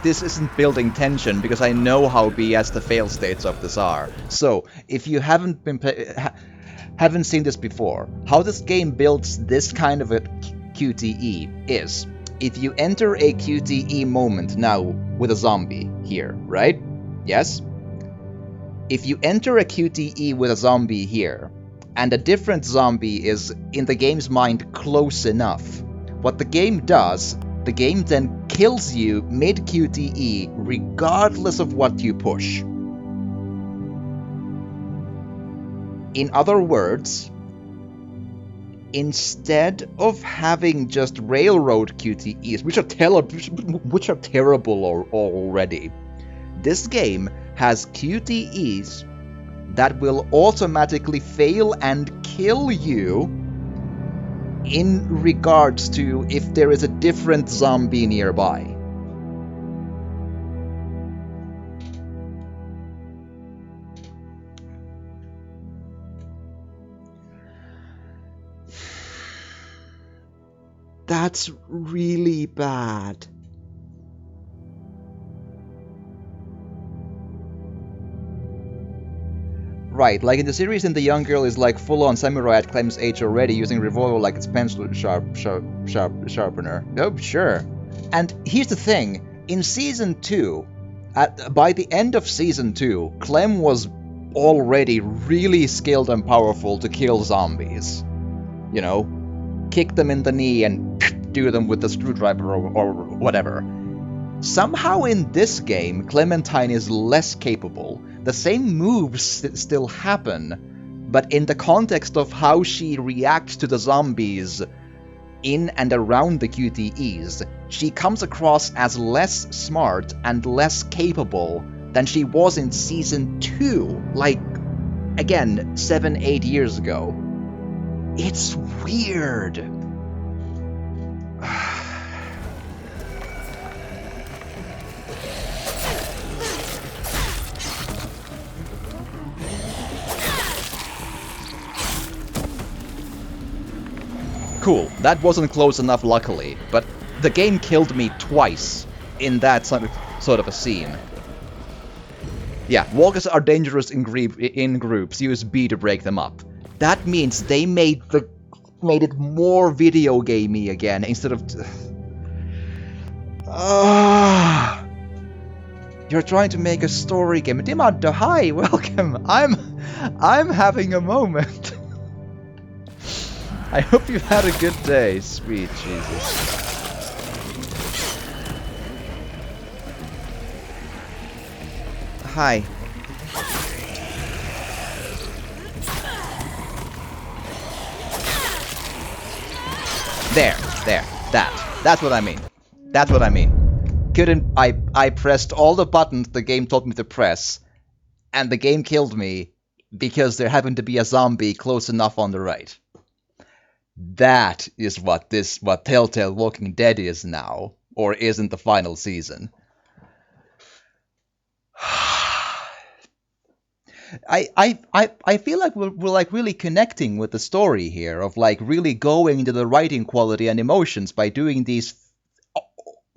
this isn't building tension because I know how BS the fail states of this are. So, if you haven't haven't seen this before, how this game builds this kind of a QTE is, if you enter a QTE moment now with a zombie here, right? Yes? If you enter a QTE with a zombie here, and a different zombie is, in the game's mind, close enough, what the game does, the game then kills you mid-QTE regardless of what you push. In other words, instead of having just railroad QTEs, which are terrible already, this game has QTEs that will automatically fail and kill you in regards to if there is a different zombie nearby. That's really bad. Right, like in the series, the young girl is like full-on samurai at Clem's age already, using revolver like it's pencil sharpener. Oh, sure. And here's the thing, in Season 2, by the end of Season 2, Clem was already really skilled and powerful to kill zombies. You know, kick them in the knee and do them with the screwdriver or whatever. Somehow in this game, Clementine is less capable. The same moves still happen, but in the context of how she reacts to the zombies in and around the QTEs, she comes across as less smart and less capable than she was in Season 2, like, again, 7-8 years ago. It's weird. Cool, that wasn't close enough luckily, but the game killed me twice in that sort of a scene. Yeah, walkers are dangerous in groups, use B to break them up. That means they made it more video gamey again instead of... You're trying to make a story game. Dimanda, hi, welcome. I'm having a moment. I hope you've had a good day, sweet Jesus. Hi. There. That's what I mean. That's what I mean. I pressed all the buttons the game told me to press, and the game killed me because there happened to be a zombie close enough on the right. That is what Telltale Walking Dead is now, or is in the final season. I feel like we're like really connecting with the story here, of like really going into the writing quality and emotions by doing these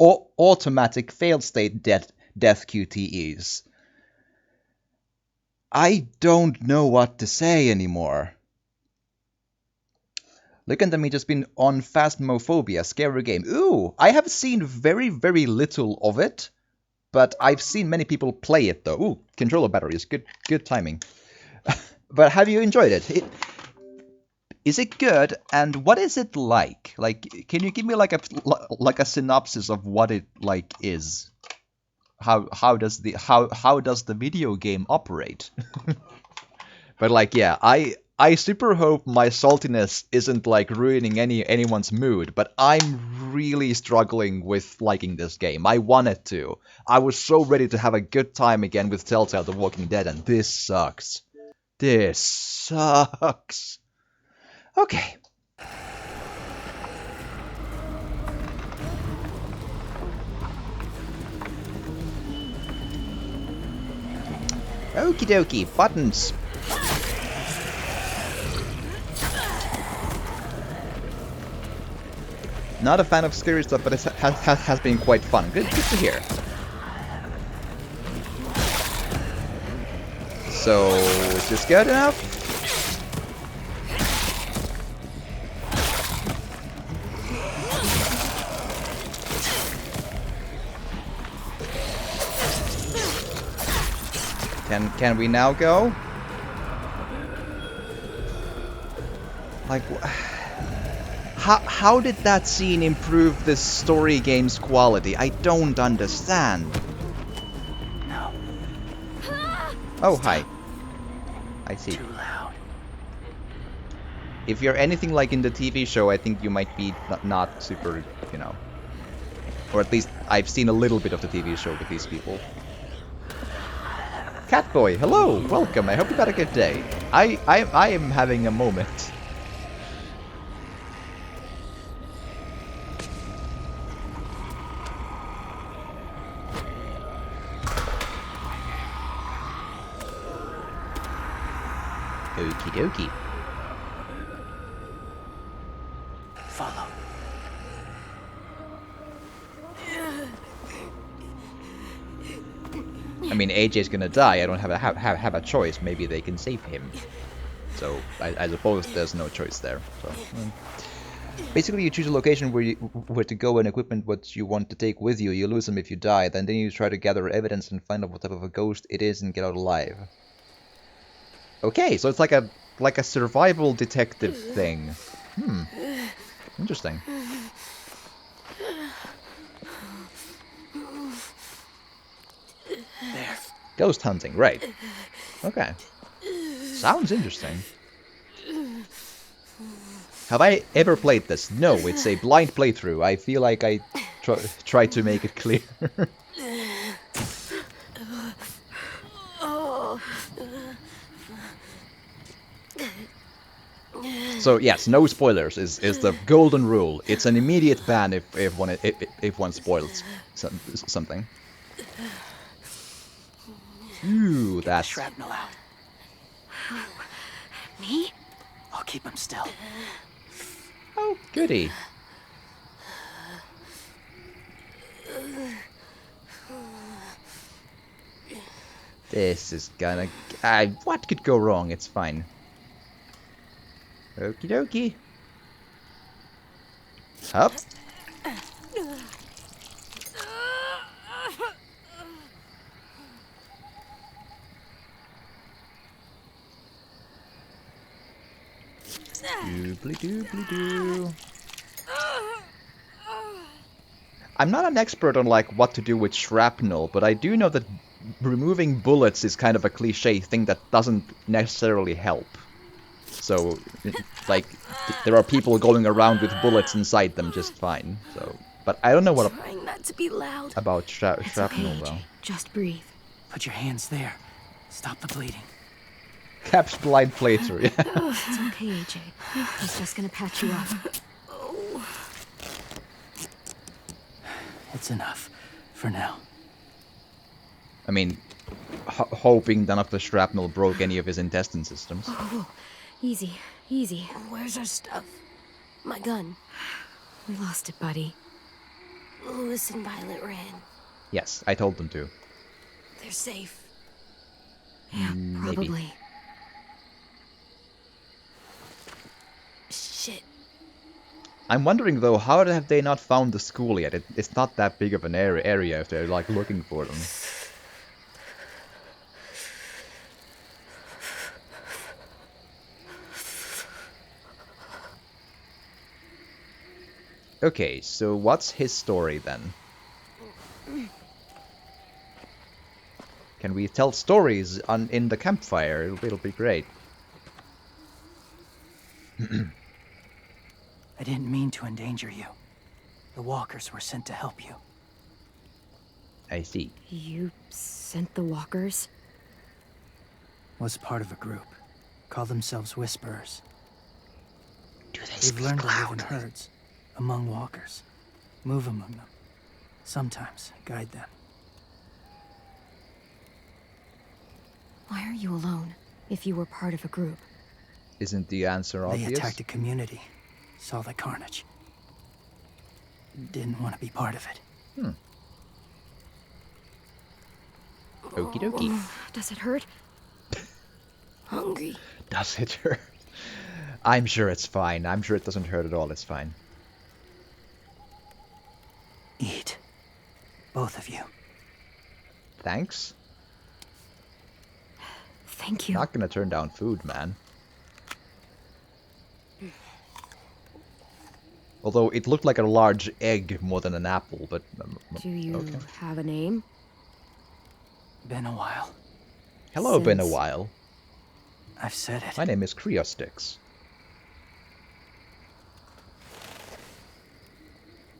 automatic failed state death QTEs. I don't know what to say anymore. Look at me just been on Phasmophobia, scary game. Ooh, I have seen very, very little of it, but I've seen many people play it though. Ooh, controller batteries, good timing. But have you enjoyed it? Is it good? And what is it like? Like, can you give me like a synopsis of what it like is? How does the video game operate? But like, yeah, I super hope my saltiness isn't like ruining anyone's mood, but I'm really struggling with liking this game. I wanted to. I was so ready to have a good time again with Telltale The Walking Dead, and this sucks. This sucks. Okay. Okie dokie, buttons. Not a fan of scary stuff, but it has been quite fun. Good to hear. So, is this good enough? Can we now go? Like, how did that scene improve this story game's quality? I don't understand. No. Oh, hi. I see. Too loud. If you're anything like in the TV show, I think you might be not super, you know. Or at least I've seen a little bit of the TV show with these people. Catboy, hello, welcome. I hope you've had a good day. I am having a moment. Okie dokie. Follow. I mean, AJ's gonna die. I don't have a choice. Maybe they can save him. So I suppose there's no choice there. So basically, you choose a location where to go and equipment what you want to take with you. You lose them if you die. Then you try to gather evidence and find out what type of a ghost it is and get out alive. Okay, so it's like a survival detective thing. Interesting. There. Ghost hunting, right. Okay. Sounds interesting. Have I ever played this? No, it's a blind playthrough. I feel like I tried to make it clear. So yes, no spoilers is the golden rule. It's an immediate ban if one spoils something. Ooh, that's Shrapnel out. Me? I'll keep him still. oh goody. This is gonna. What could go wrong? It's fine. Okie dokie. Up. Doobly doobly doo. I'm not an expert on like what to do with shrapnel, but I do know that removing bullets is kind of a cliche thing that doesn't necessarily help. So, like, there are people going around with bullets inside them just fine. So, but I don't know what Trying not to be loud. about shrapnel Okay, though. AJ. Just breathe. Put your hands there. Stop the bleeding. Cap's blind playthrough. It's okay, AJ. He's just gonna patch you up. It's enough. For now. I mean, hoping none of the shrapnel broke any of his intestine systems. Oh, easy, easy. Where's our stuff? My gun. We lost it, buddy. Louis and Violet ran. Yes, I told them to. They're safe. Yeah, Maybe. probably. Shit. I'm wondering though, how have they not found the school yet? It's not that big of an area if they're like looking for them. Okay, so what's his story then? Can we tell stories in the campfire? It'll be great. I didn't mean to endanger you. The walkers were sent to help you. I see. You sent the walkers? Was part of a group. Call themselves Whisperers. Do they They've learned to live in herds, among walkers. Move among them. Sometimes guide them. Why are you alone, if you were part of a group? Isn't the answer They obvious? attacked a community, saw the carnage. Didn't want to be part of it. Okie dokie. Does it hurt? Hungry. Does it hurt? I'm sure it's fine. I'm sure it doesn't hurt at all. It's fine. Eat. Both of you. Thanks. Thank you. Not gonna turn down food, man. Although it looked like a large egg more than an apple, but... Do you okay. have a name? Been a while. Hello, been a Since- while. I've said it. My name is Kriostix.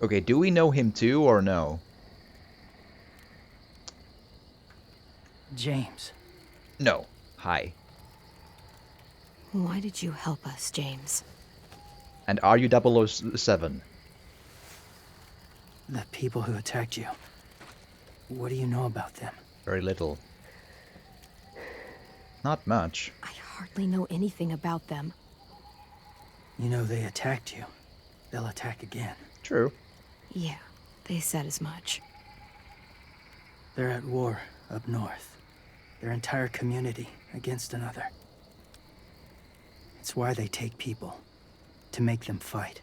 Okay, do we know him too, or no? James. No. Hi. Why did you help us, James? And are you 007? The people who attacked you. What do you know about them? Very little. Not much. I hardly know anything about them. You know they attacked you. They'll attack again. True. Yeah, they said as much. They're at war up north. Their entire community against another. It's why they take people. To make them fight.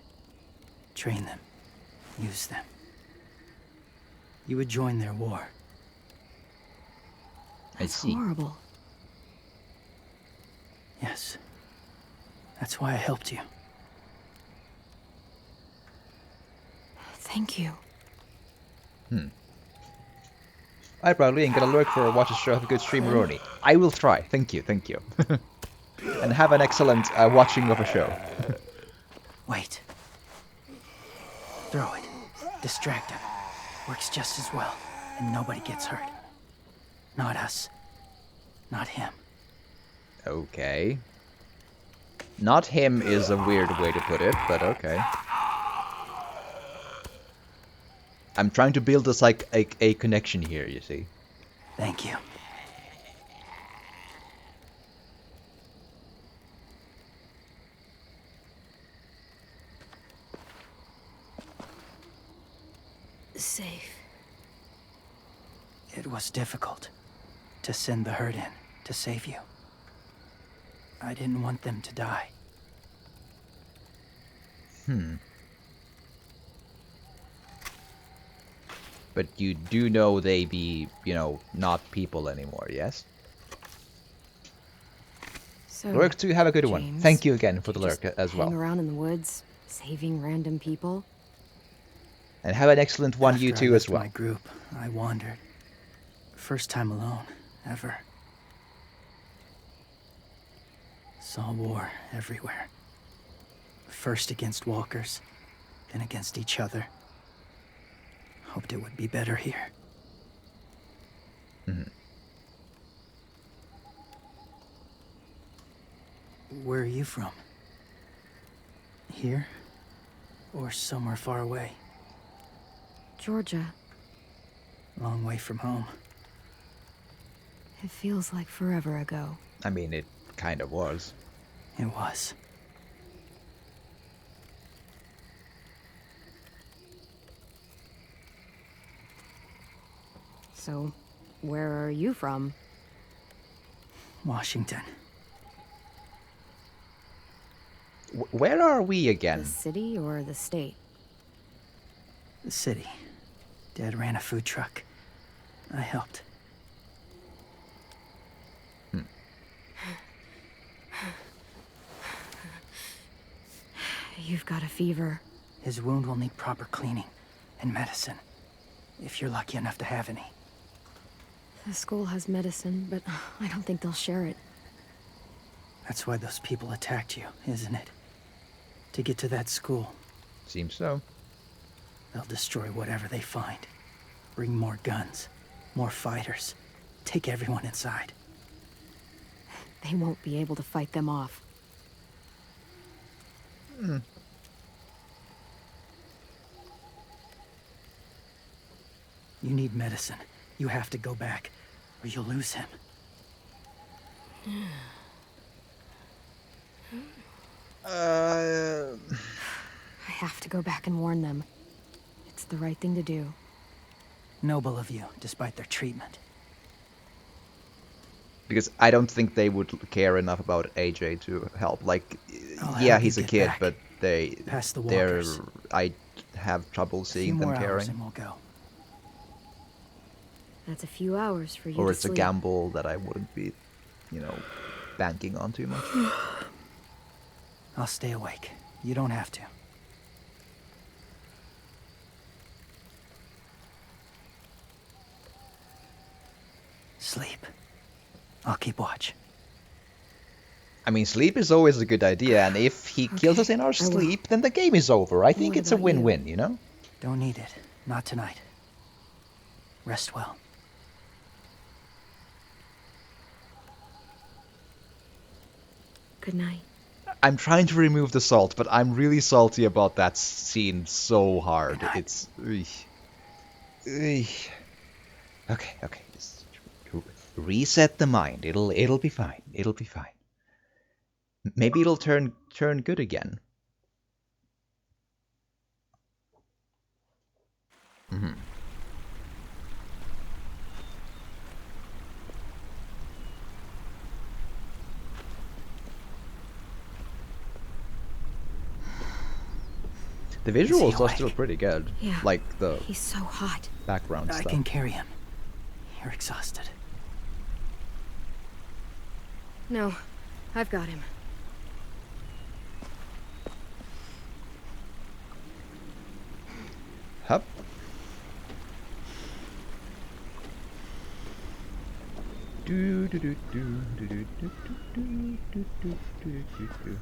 Train them. Use them. You would join their war. That's I see. horrible. Yes. That's why I helped you. Thank you. I probably ain't gonna look for a watch a show of a good streamer Roni. I will try. Thank you, thank you. And have an excellent watching of a show. Wait. Throw it. Distract him. Works just as well, and nobody gets hurt. Not us. Not him. Okay. Not him is a weird way to put it, but okay. I'm trying to build us like a connection here, you see. Thank you. Safe. It was difficult to send the herd in to save you. I didn't want them to die. But you do know they be, you know, not people anymore, yes? So, Lurk 2, have a good one. James, Thank you again for the you lurk just as well. hang around in the woods, saving random people? And have an excellent one, After you I too, left as well. my group, I wandered. First time alone, ever. Saw war everywhere. First against walkers, then against each other. Hoped it would be better here. Where are you from? Here? Or somewhere far away? Georgia. Long way from home. It feels like forever ago. I mean, it kind of was. It was. So, where are you from? Washington. Where are we again? The city or the state? The city. Dad ran a food truck. I helped. You've got a fever. His wound will need proper cleaning and medicine. If you're lucky enough to have any. The school has medicine, but I don't think they'll share it. That's why those people attacked you, isn't it? To get to that school, Seems so. they'll destroy whatever they find. Bring more guns, more fighters. Take everyone inside. They won't be able to fight them off. You need medicine. You have to go back, or you'll lose him. I have to go back and warn them. It's the right thing to do. Noble of you, despite their treatment. Because I don't think they would care enough about AJ to help. Like, I'll yeah, help he's you a get kid, back. but Past the they're, walkers. I have trouble A few seeing them more hours caring. and we'll go. That's a few hours for you Or to it's sleep. a gamble that I wouldn't be, banking on too much. I'll stay awake. You don't have to. Sleep. I'll keep watch. I mean, sleep is always a good idea, and if he kills us in our will. sleep, then the game is over. I think What it's a about you? win-win, you know? Don't need it. Not tonight. Rest well. Good night. I'm trying to remove the salt, but I'm really salty about that scene so hard. It's... Okay. Just reset the mind. It'll be fine. It'll be fine. Maybe it'll turn good again. The visuals are still pretty good. Yeah. Like the He's so hot. background I stuff. can carry him. You're exhausted. No, I've got him. Hup. Do do do do do do do do do do do do do.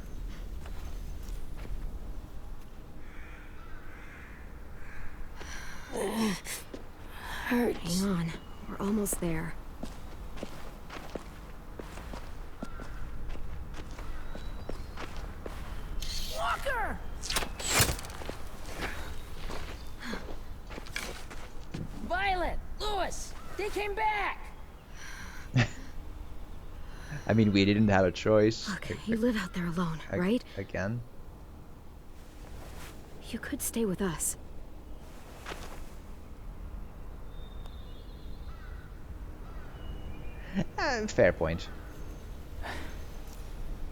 Hurts. Hang on. We're almost there. Walker! Violet! Lewis! They came back! I mean, we didn't have a choice. Look, you live out there alone, right? Again. You could stay with us. Fair point.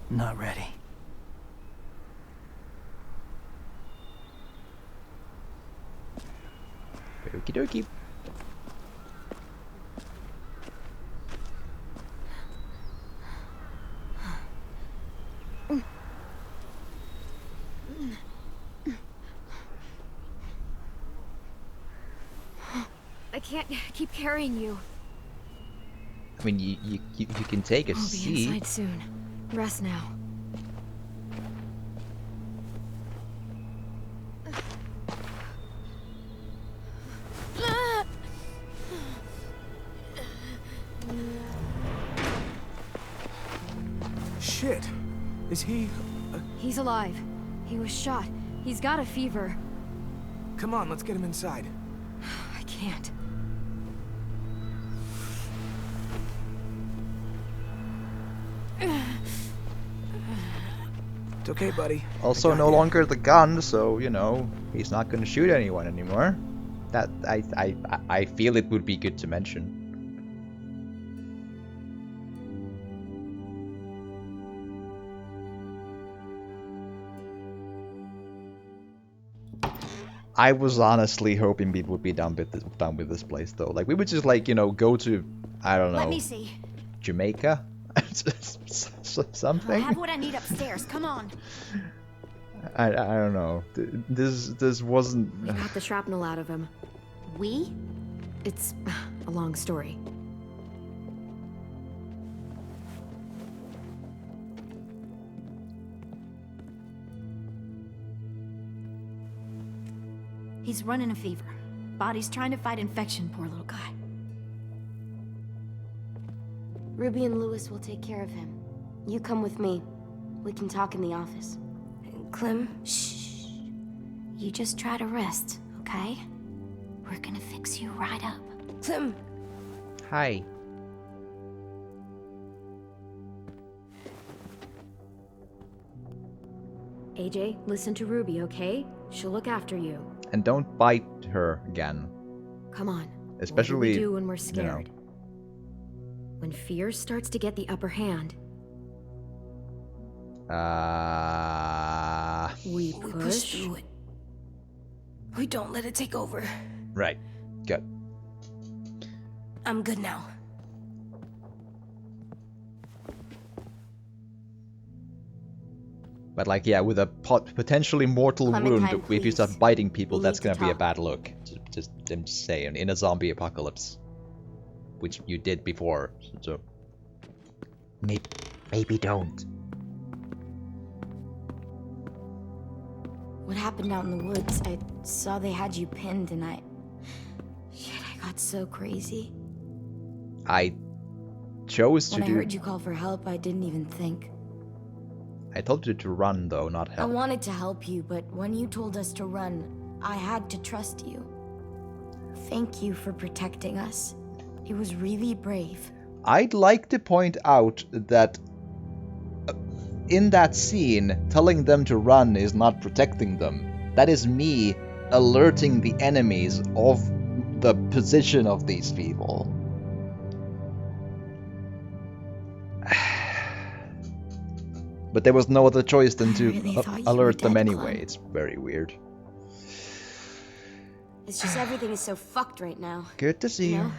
Not ready. Okie dokie. I can't keep carrying you. I mean, you can take a I'll be seat. inside soon. Rest now. Shit. Is he... He's alive. He was shot. He's got a fever. Come on, let's get him inside. I can't. It's okay, buddy. Also, I got no you. longer the gun, so he's not gonna shoot anyone anymore. That I feel it would be good to mention. I was honestly hoping we would be done with this place though. Like we would just go to I don't know. Let me see. Jamaica, something. I have what I need upstairs. Come on. I don't know. This wasn't. We got the shrapnel out of him. We? It's a long story. He's running a fever. Body's trying to fight infection, poor little guy. Ruby and Lewis will take care of him. You come with me. We can talk in the office. Clem, shh. You just try to rest, okay? We're gonna fix you right up. Clem! Hi. AJ, listen to Ruby, okay? She'll look after you. And don't bite her again. Come on. Especially, what do we do when we're you scared? know. When fear starts to get the upper hand. We push through it. We don't let it take over. Right. Good. I'm good now. But like, yeah, with a potentially mortal Clementine, wound, if you please. start biting people, We that's need to gonna be a talk. bad look. I'm just saying, in a zombie apocalypse, which you did before, so maybe don't. What happened out in the woods? I saw they had you pinned and Shit, I got so crazy. I chose to When I do. heard you call for help, I didn't even think. I told you to run, though, not I help. wanted to help you, but when you told us to run, I had to trust you. Thank you for protecting us. It was really brave. I'd like to point out that in that scene, telling them to run is not protecting them. That is me alerting the enemies of the position of these people. But there was no other choice than to really thought you were alert them dead, anyway. Clem. It's very weird. It's just everything is so fucked right now. Good to see you. know?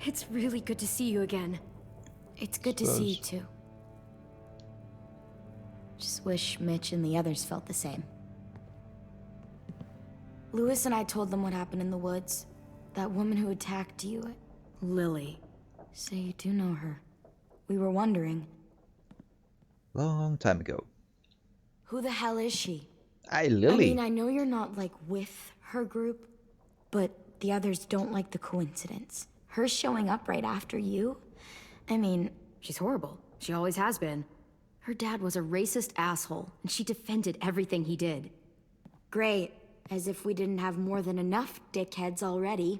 It's really good to see you again. It's good to see you too. Just wish Mitch and the others felt the same. Lewis and I told them what happened in the woods. That woman who attacked you. Lily. So you do know her. We were wondering, Long time ago. who the hell is she? Lily. I mean, I know you're not, like, with her group, but the others don't like the coincidence. Her showing up right after you? I mean, She's horrible. She always has been. Her dad was a racist asshole, and she defended everything he did. great. As if we didn't have more than enough dickheads already.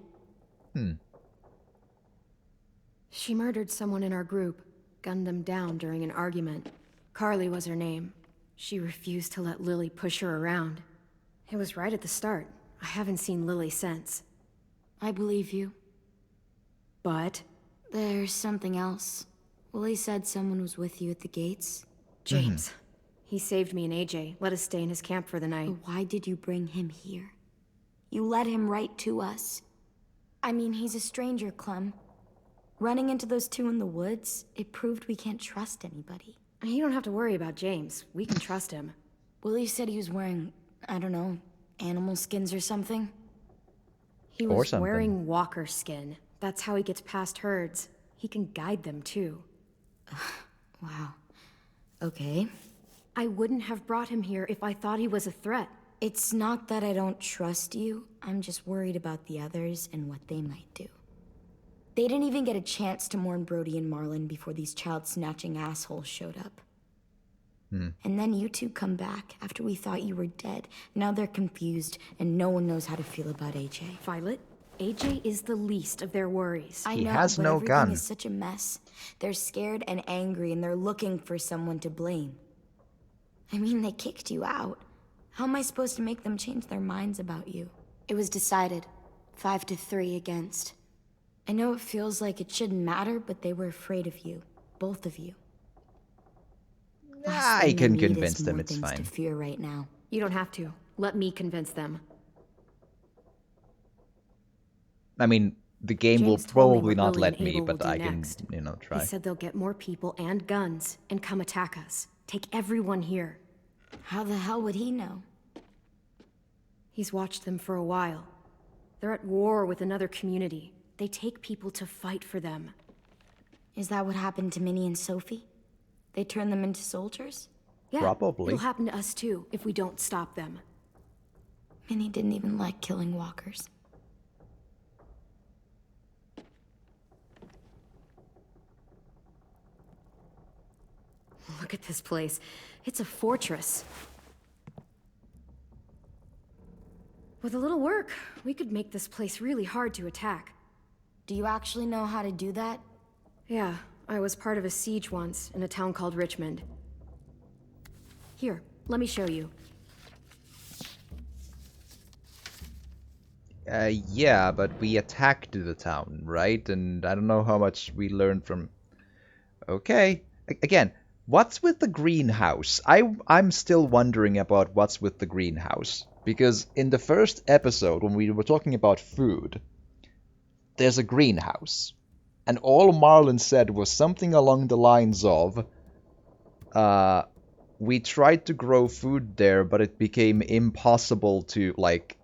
She murdered someone in our group, gunned them down during an argument. Carly was her name. She refused to let Lily push her around. It was right at the start. I haven't seen Lily since. I believe you. But There's something else. Willie said someone was with you at the gates. James. He saved me and AJ, let us stay in his camp for the night. But why did you bring him here? You led him right to us. I mean, he's a stranger, Clem. Running into those two in the woods, it proved we can't trust anybody. You don't have to worry about James. We can trust him. Willie said he was wearing, I don't know, animal skins or something. He Or was something. wearing walker skin. That's how he gets past herds. He can guide them, too. Wow. Okay. I wouldn't have brought him here if I thought he was a threat. It's not that I don't trust you. I'm just worried about the others and what they might do. They didn't even get a chance to mourn Brody and Marlon before these child-snatching assholes showed up. And then you two come back after we thought you were dead. Now they're confused, and no one knows how to feel about AJ. Violet, AJ is the least of their worries. I He know, has but no everything gun. is such a mess. They're scared and angry, and they're looking for someone to blame. I mean, they kicked you out. How am I supposed to make them change their minds about you? It was decided. 5-3 against. I know it feels like it shouldn't matter, but they were afraid of you. Both of you. Last I thing they can need is convince them, more it's things fine. to fear right now. You don't have to. Let me convince them. I mean, the game will James told me probably what not Lily let and me, Abel will but do I can, next. try. He said they'll get more people and guns and come attack us. Take everyone here. How the hell would he know? He's watched them for a while. They're at war with another community. They take people to fight for them. Is that what happened to Minnie and Sophie? They turned them into soldiers? Yeah, Probably. it'll happen to us too if we don't stop them. Minnie didn't even like killing walkers. Look at this place. It's a fortress. With a little work, we could make this place really hard to attack. Do you actually know how to do that? Yeah, I was part of a siege once in a town called Richmond. Here, Let me show you. Yeah, but we attacked the town, right? And I don't know how much we learned from... Okay. Again, what's with the greenhouse? I'm still wondering about what's with the greenhouse. Because in the first episode, when we were talking about food, there's a greenhouse. And all Marlon said was something along the lines of, we tried to grow food there, but it became impossible to, like,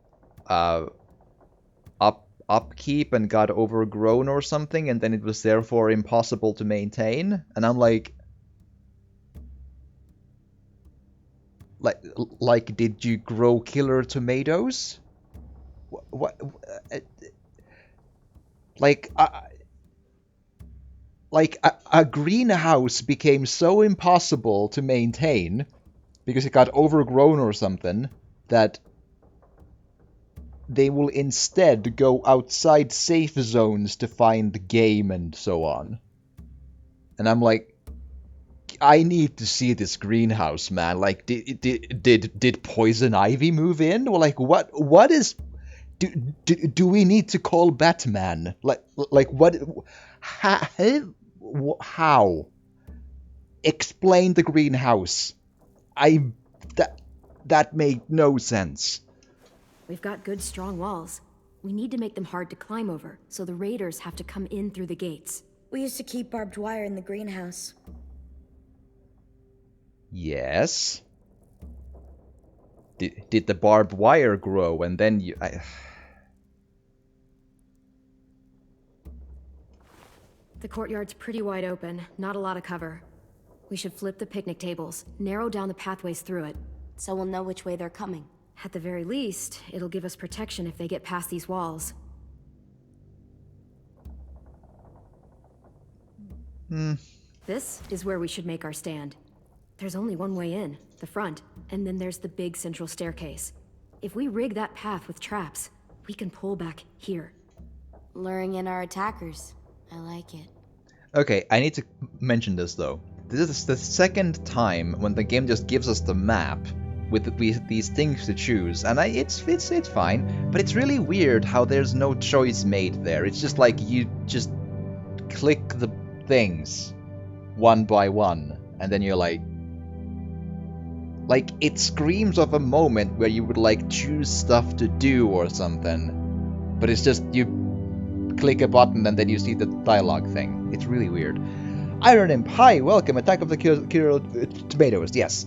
upkeep and got overgrown or something, and then it was therefore impossible to maintain. And I'm like, did you grow killer tomatoes? What? A greenhouse became so impossible to maintain because it got overgrown or something that they will instead go outside safe zones to find game and so on. And I'm like, I need to see this greenhouse, man. Like, did Poison Ivy move in? Or like, what is... Do we need to call Batman? Like what... How? Explain the greenhouse. That made no sense. We've got good, strong walls. We need to make them hard to climb over, so the raiders have to come in through the gates. We used to keep barbed wire in the greenhouse. Yes. Did the barbed wire grow and then you... The courtyard's pretty wide open, not a lot of cover. We should flip the picnic tables, narrow down the pathways through it. So we'll know which way they're coming. At the very least, it'll give us protection if they get past these walls. This is where we should make our stand. There's only one way in, the front, and then there's the big central staircase. If we rig that path with traps, we can pull back here. Luring in our attackers. I like it. Okay, I need to mention this though. This is the second time when the game just gives us the map with these things to choose, and it's fine, but it's really weird how there's no choice made there. It's just like you just click the things one by one, and then you're like it screams of a moment where you would like choose stuff to do or something, but it's just you click a button and then you see the dialogue thing. It's really weird. Iron Imp, hi, welcome, Attack of the Killer Tomatoes. Yes,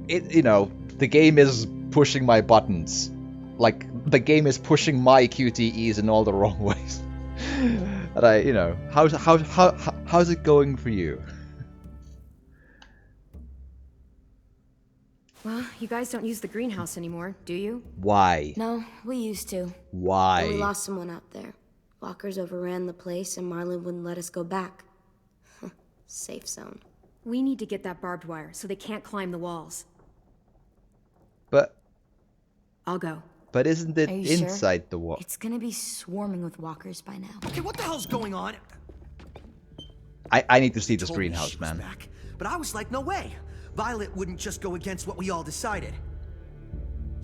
you know, the game is pushing my buttons. Like, the game is pushing my QTEs in all the wrong ways. And you know, how's it going for you? Well, you guys don't use the greenhouse anymore, do you? Why? No, we used to. Why? But we lost someone out there. Walkers overran the place and Marlon wouldn't let us go back. Safe zone. We need to get that barbed wire so they can't climb the walls. But... I'll go. But isn't it inside sure? the wall? It's gonna be swarming with walkers by now. Okay, what the hell's going on? I need to see this Told me greenhouse, she was man. back, but I was like, no way. Violet wouldn't just go against what we all decided.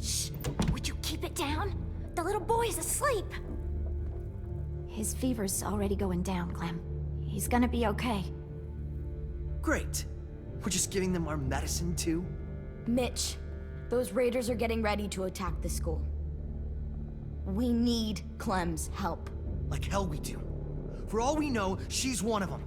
Shh! Would you keep it down? The little boy's asleep! His fever's already going down, Clem. He's gonna be okay. Great. We're just giving them our medicine, too? Mitch, those raiders are getting ready to attack the school. We need Clem's help. Like hell we do. For all we know, she's one of them.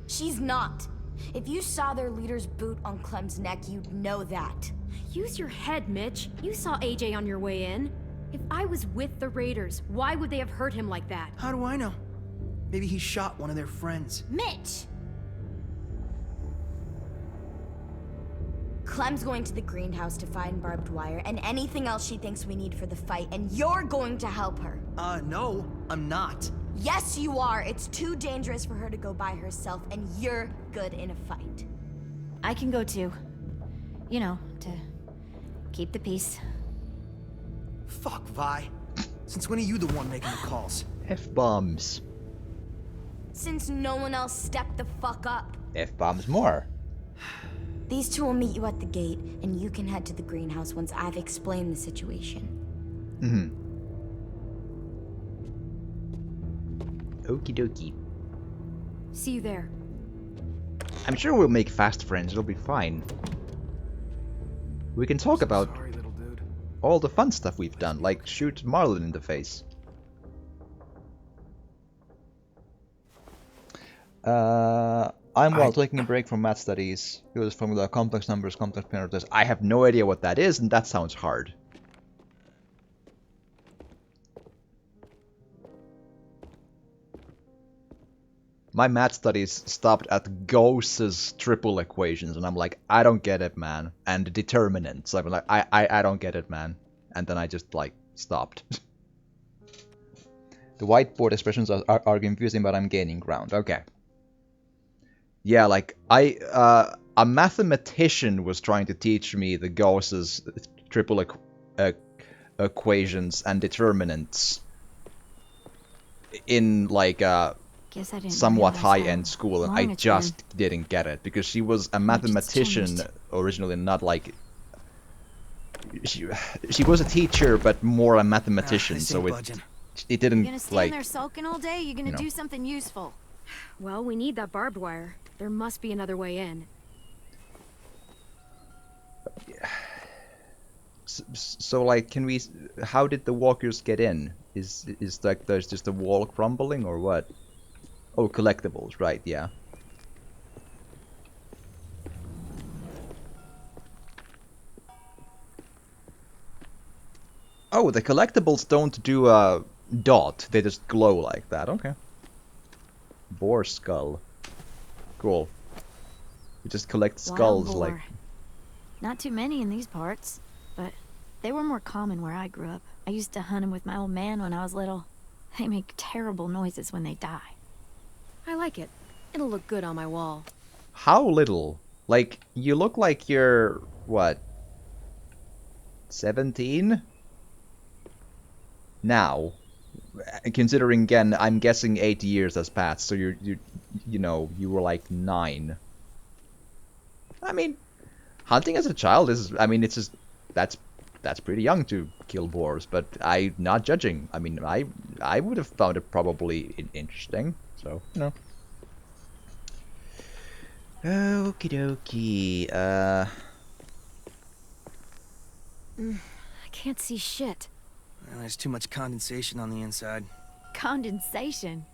She's not. If you saw their leader's boot on Clem's neck, you'd know that. Use your head, Mitch. You saw AJ on your way in. If I was with the raiders, why would they have hurt him like that? How do I know? Maybe he shot one of their friends. Mitch! Clem's going to the greenhouse to find barbed wire and anything else she thinks we need for the fight, and you're going to help her. No, I'm not. Yes, you are. It's too dangerous for her to go by herself, and you're good in a fight. I can go too. You know, to keep the peace. Fuck, Vi. Since when are you the one making the calls? F-bombs. Since no one else stepped the fuck up. F-bombs more. These two will meet you at the gate, and you can head to the greenhouse once I've explained the situation. Okie dokie. See you there. I'm sure we'll make fast friends. It'll be fine. We can talk about Sorry, little dude. all the fun stuff we've done, like shoot Marlon in the face. While taking a break from math studies. Use formula complex numbers, complex parameters. I have no idea what that is, and that sounds hard. My math studies stopped at Gauss's triple equations, and I'm like, I don't get it, man. And determinants. I'm like, I don't get it, man. And then I just, like, stopped. The whiteboard expressions are confusing, but I'm gaining ground. Okay. Yeah, like, a mathematician was trying to teach me the Gauss's triple equations and determinants in, like, somewhat high-end school, and I just didn't get it, because she was a mathematician originally, not like... She was a teacher, but more a mathematician, so it didn't, You gonna stand there sulking all day? You gonna do something useful? Well, we need that barbed wire. There must be another way in. So, like, can we... How did the walkers get in? Is like there's just a wall crumbling, or what? Oh, collectibles, right, yeah. Oh, the collectibles don't do a dot, they just glow like that, okay. Boar skull. Cool. We just collect skulls like... Not too many in these parts, but they were more common where I grew up. I used to hunt them with my old man when I was little. They make terrible noises when they die. I like it. It'll look good on my wall. How little? Like, you look like you're... what? 17? Now. Considering, again, I'm guessing 8 years has passed, so you were like 9. I mean, hunting as a child is, I mean, it's just, that's pretty young to kill boars, but I'm not judging. I mean, I would have found it probably interesting, so, you know. Okie dokie, I can't see shit. Well, there's too much condensation on the inside. Condensation?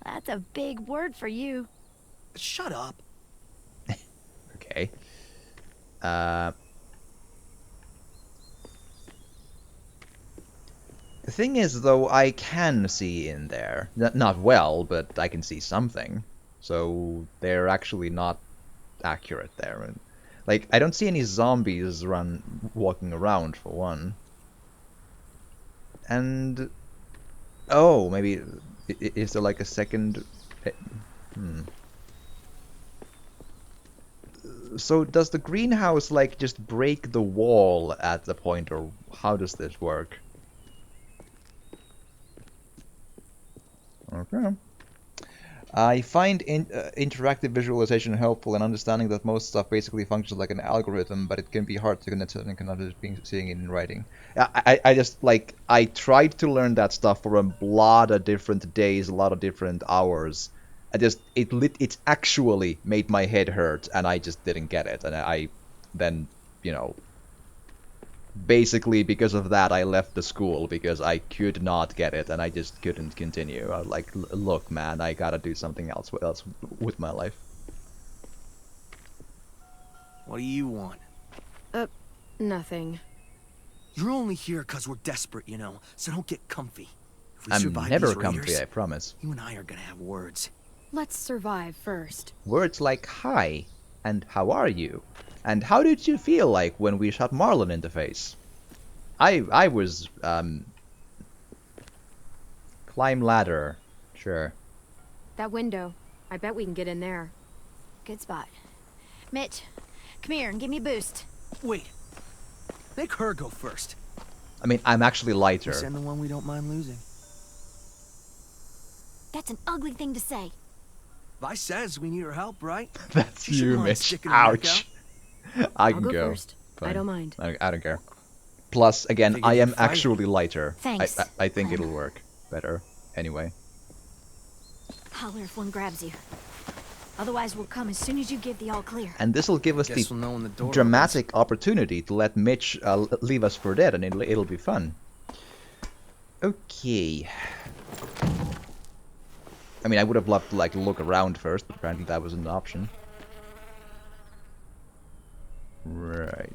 That's a big word for you. Shut up. Okay. The thing is, though, I can see in there. Not well, but I can see something. So they're actually not accurate there. And, like, I don't see any zombies walking around, for one. And... oh, maybe... is there, like, a second... So does the greenhouse, like, just break the wall at the point, or how does this work? Okay. I find interactive visualization helpful in understanding that most stuff basically functions like an algorithm, but it can be hard to connect and seeing it in writing. I just, like, I tried to learn that stuff for a lot of different days, a lot of different hours. It actually made my head hurt, and I just didn't get it. And I then, you know, basically because of that I left the school, because I could not get it, and I just couldn't continue. I was like, look, man, I gotta do something else with my life. What do you want? Nothing. You're only here because we're desperate, you know, so don't get comfy. If we I'm survive never these comfy, raiders, I promise. you and I are gonna have words. Let's survive first. Words like hi, and how are you? And how did you feel like when we shot Marlon in the face? I was, climb ladder, sure. That window. I bet we can get in there. Good spot. Mitch, come here and give me a boost. Wait. Make her go first. I mean, I'm actually lighter. Send the one we don't mind losing. That's an ugly thing to say. Vi says we need her help, right? That's She shouldn't you, mind Mitch. sticking her neck Ouch. out. I I'll can go go. first. Fine. I don't mind. I don't care. Plus, again, Figured I you'd am fight. actually lighter. Thanks, I think Clem. it'll work better. Anyway. Holler if one grabs you. Otherwise, we'll come as soon as you give the all clear. And this will give us Guess the we'll know when the door dramatic opportunity to let Mitch leave us for dead, and it'll be fun. Okay. I mean, I would have loved to like look around first, but apparently that wasn't an option. Right.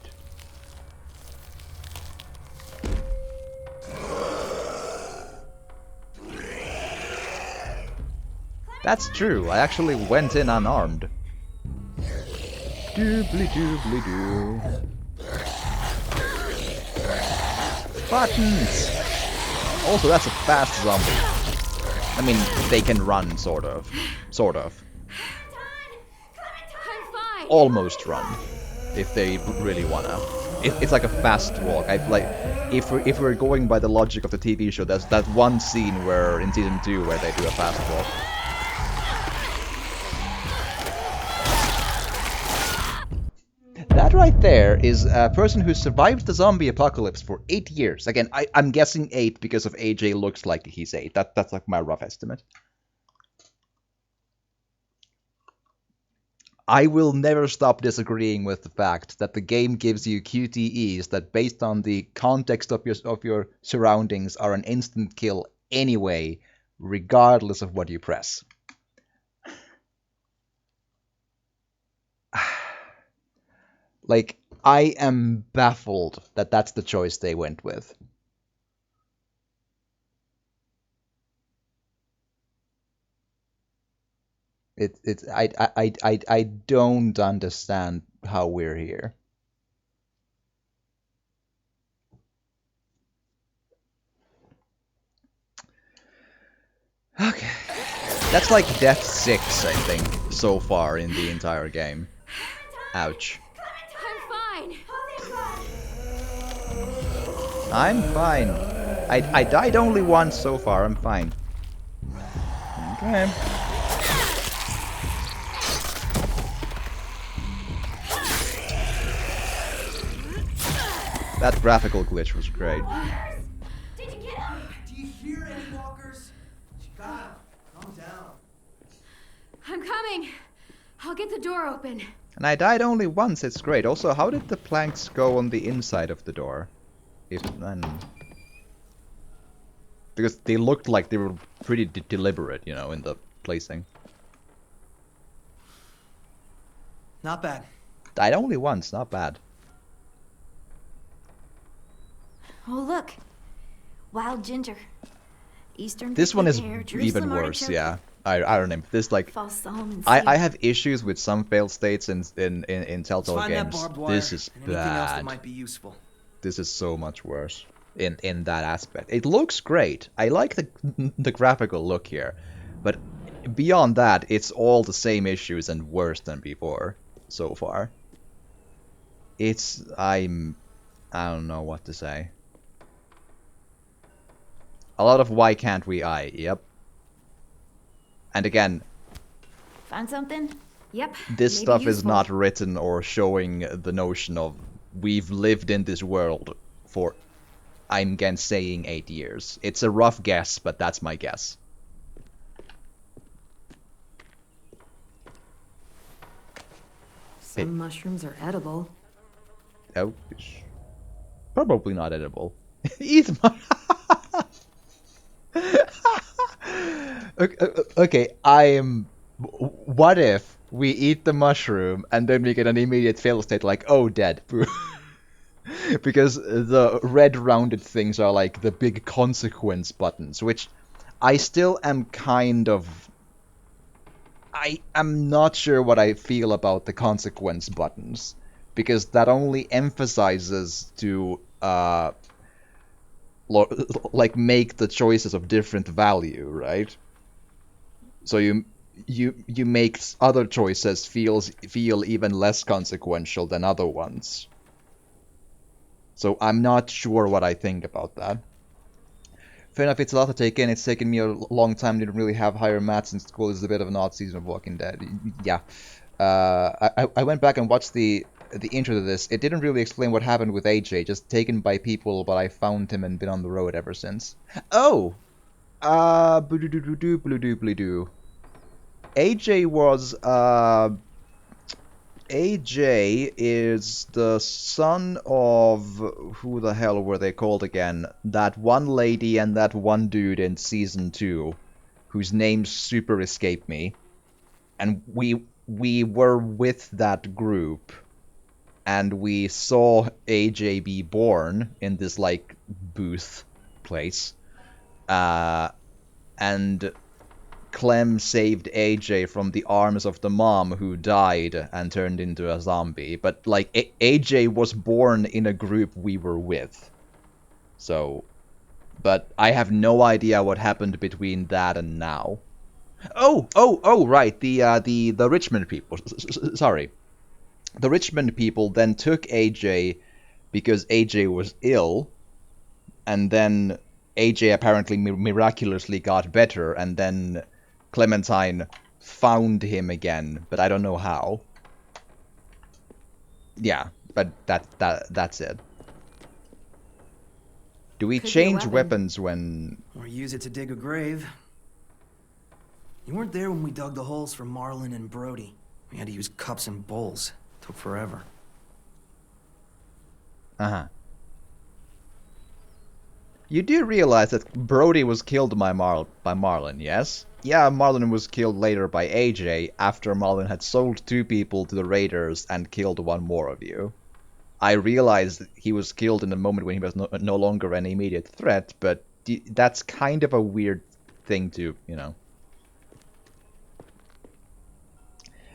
That's true. I actually went in unarmed. Doobly doobly doo. Buttons! Also, that's a fast zombie. I mean, they can run, sort of. Sort of. I'm fine. Almost run. If they really wanna. It's like a fast walk. If we're going by the logic of the TV show, there's that one scene where in season 2 where they do a fast walk. That right there is a person who survived the zombie apocalypse for 8 years. Again, I'm guessing 8 because of AJ looks like he's 8. That's like my rough estimate. I will never stop disagreeing with the fact that the game gives you QTEs that, based on the context of your surroundings, are an instant kill anyway, regardless of what you press. Like, I am baffled that that's the choice they went with. I don't understand how we're here. Okay. That's like death 6, I think, so far in the entire game. Ouch. I'm fine. I'm fine. I died only once so far, I'm fine. Okay. That graphical glitch was great. Did you get him? Do you hear any walkers? God, calm down. I'm coming. I'll get the door open. And I died only once, it's great. Also, how did the planks go on the inside of the door? Because they looked like they were pretty deliberate, you know, in the placing. Not bad. Died only once, not bad. Oh, look. Wild ginger. Eastern This one is pear, even Jerusalem worse, artichoke, yeah. I don't know. This, like, false almond I seed. have issues with some failed states in Let's Telltale find that games. barbed wire This is and anything else that bad. might be useful. This is so much worse in that aspect. It looks great. I like the graphical look here, but beyond that, it's all the same issues and worse than before so far. I don't know what to say. A lot of why can't we yep. And again, Find something? Yep. this maybe stuff is useful. not written or showing the notion of we've lived in this world for, I'm again saying 8 years. It's a rough guess, but that's my guess. Some mushrooms are edible. Oh, probably not edible. Eat okay, what if we eat the mushroom and then we get an immediate fail state like, oh, dead. Because the red rounded things are like the big consequence buttons, which I still am kind of... I am not sure what I feel about the consequence buttons, because that only emphasizes to like make the choices of different value, right? So you make other choices feel even less consequential than other ones. So I'm not sure what I think about that. Fair enough, it's a lot to take in. It's taken me a long time. Didn't really have higher maths in school. This is a bit of an odd season of Walking Dead. Yeah. I went back and watched the the intro to this, it didn't really explain what happened with AJ. Just taken by people, but I found him and been on the road ever since. Oh, blue-doo-doo-doo-doo. AJ was AJ is the son of who the hell were they called again? That one lady and that one dude in season 2, whose names super escape me. And we were with that group, and we saw AJ be born in this like booth place, and Clem saved AJ from the arms of the mom who died and turned into a zombie. But like AJ was born in a group we were with, so. But I have no idea what happened between that and now. Oh, right. The Richmond people. Sorry. The Richmond people then took AJ because AJ was ill, and then AJ apparently miraculously got better, and then Clementine found him again, but I don't know how. Yeah, but that's it. Do we change weapons when... Or use it to dig a grave. You weren't there when we dug the holes for Marlin and Brody. We had to use cups and bowls. Took forever. Uh-huh. You do realize that Brody was killed by Marlin, yes? Yeah, Marlin was killed later by AJ after Marlin had sold 2 people to the Raiders and killed 1 more of you. I realized he was killed in the moment when he was no longer an immediate threat, but that's kind of a weird thing to, you know.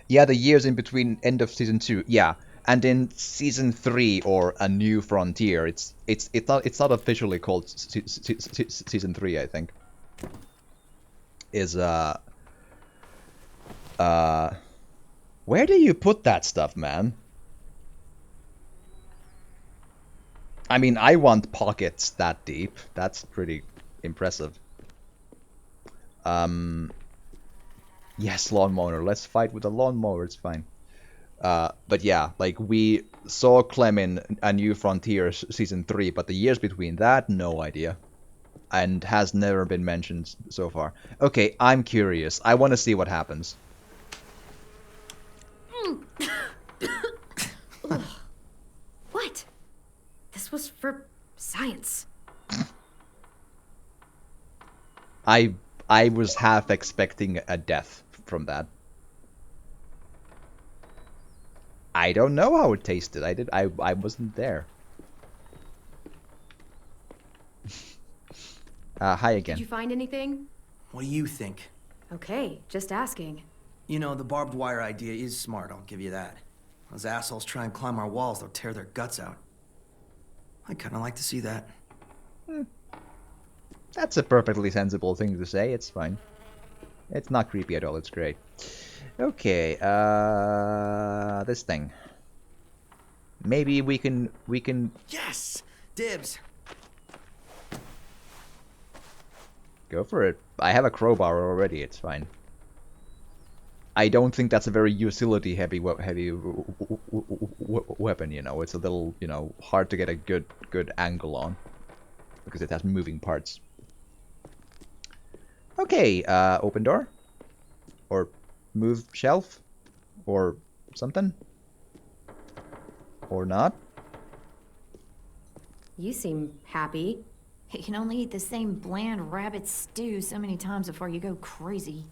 Yeah, the years in between end of season 2, yeah. And in season 3 or A New Frontier, it's not officially called season 3, I think. Is where do you put that stuff, man? I mean, I want pockets that deep. That's pretty impressive. Yes, lawnmower. Let's fight with a lawnmower. It's fine. But yeah, like we saw Clem in A New Frontier season 3, but the years between that, no idea. And has never been mentioned so far. Okay, I'm curious. I want to see what happens. What? This was for science. I was half expecting a death from that. I don't know how it tasted. I wasn't there. Hi again. Did you find anything? What do you think? Okay, just asking. You know, the barbed wire idea is smart, I'll give you that. Those assholes try and climb our walls, they'll tear their guts out. I'd kinda like to see that. That's a perfectly sensible thing to say, it's fine. It's not creepy at all, it's great. Okay, this thing. Maybe we can... Yes! Dibs! Go for it. I have a crowbar already, it's fine. I don't think that's a very utility-heavy weapon, you know. It's a little, you know, hard to get a good angle on. Because it has moving parts. Okay, open door? Or move shelf? Or something? Or not? You seem happy. You can only eat the same bland rabbit stew so many times before you go crazy.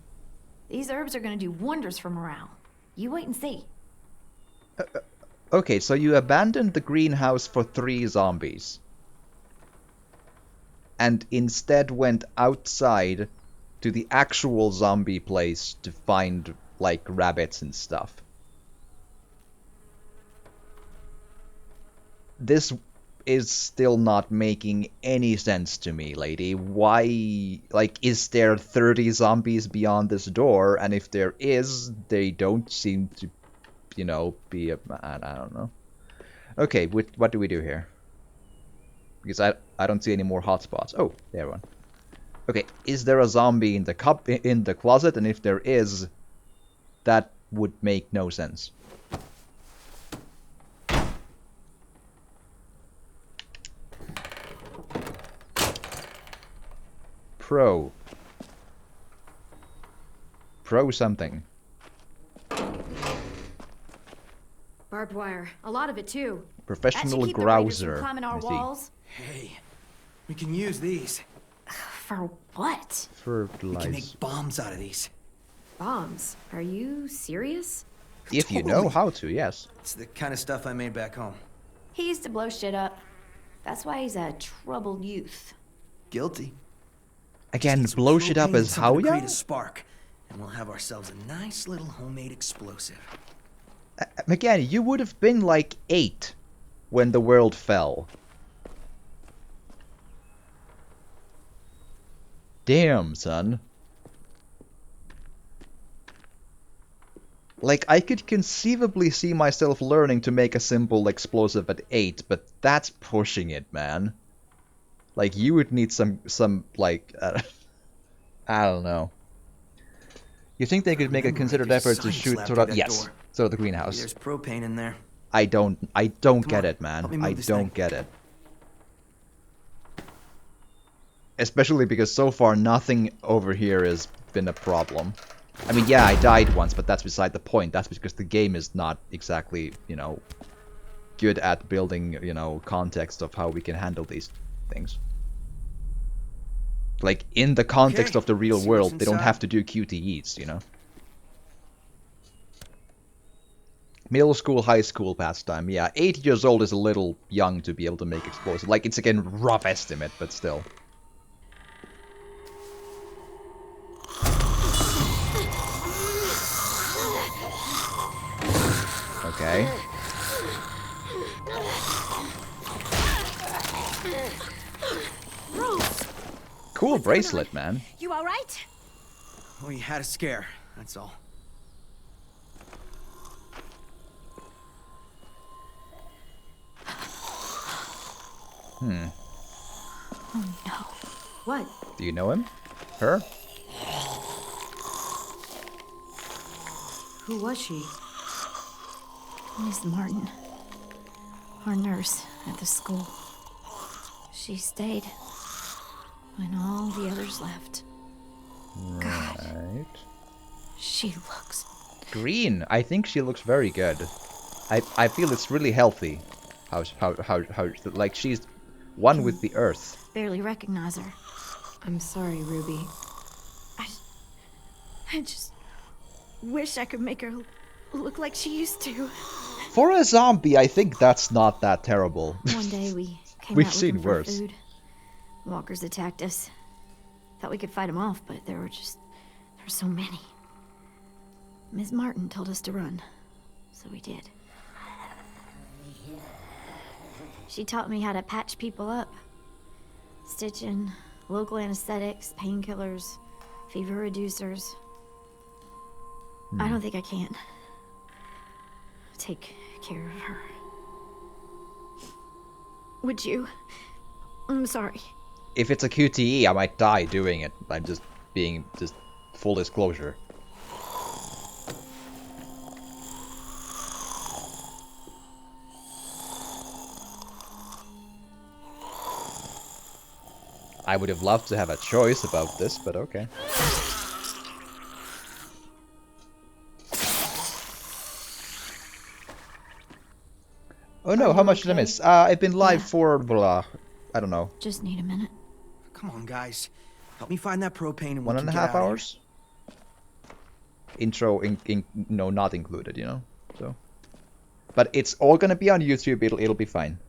These herbs are gonna do wonders for morale. You wait and see. Okay, so you abandoned the greenhouse for 3 zombies. And instead went outside to the actual zombie place to find, like, rabbits and stuff. This is still not making any sense to me, lady. Why, like, is there 30 zombies beyond this door? And if there is, they don't seem to, you know, be a... I don't know. Okay, what do we do here? Because I don't see any more hotspots. Oh, there one. Okay, is there a zombie in the closet? And if there is, that would make no sense. Pro. Pro something. Barbed wire. A lot of it, too. Professional That should keep the raiders from grouser. climbing our I see. walls. Hey, we can use these. For what? We Fertilize. can make bombs out of these. Bombs. Are you serious? If you know how to, yes. It's the kind of stuff I made back home. He used to blow shit up. That's why he's a troubled youth. Guilty. Again, Need some blow shit up propane as and something how to create young? a spark, and we'll have ourselves a nice little homemade explosive. Again, you would have been like 8 when the world fell. Damn, son. Like, I could conceivably see myself learning to make a simple explosive at 8, but that's pushing it, man. Like, you would need some like, I don't know. You think they could make a considered effort to shoot through the... Yes, through the greenhouse. There's propane in there. I don't get it, man. help me move I this don't thing. get it. Especially because so far nothing over here has been a problem. I mean, yeah, I died once, but that's beside the point. That's because the game is not exactly, you know, good at building, you know, context of how we can handle these things. Like, in the context Okay, of the real see world, what's they don't inside. have to do QTEs, you know? Middle school, high school pastime, yeah. 8 years old is a little young to be able to make explosives. Like, it's again rough estimate, but still. Okay. Cool bracelet, man. You alright? We had a scare, that's all. Hmm. Oh no. What? Do you know him? Her? Who was she? Miss Martin. Our nurse at the school. She stayed when all the others left. Right. She looks... Green. I think she looks very good. I feel it's really healthy. How like she's one with the earth. barely recognize her. I'm sorry, Ruby. I just wish I could make her look like she used to. For a zombie, I think that's not that terrible. One day we came We've out seen looking for worse. food. Walkers attacked us. Thought we could fight them off, but there were so many. Miss Martin told us to run, so we did. She taught me how to patch people up. Stitching, local anesthetics, painkillers, fever reducers. I don't think I can take care of her. Would you? I'm sorry. If it's a QTE, I might die doing it. I'm just being full disclosure. I would have loved to have a choice about this, but okay. Oh no, how much did I miss? I've been live for blah, I don't know, Just need a minute. Come on, guys. Help me find that propane and we one can and a get half out of here. hours. Intro, no, not included, you know. So, but it's all gonna be on YouTube. It'll be fine.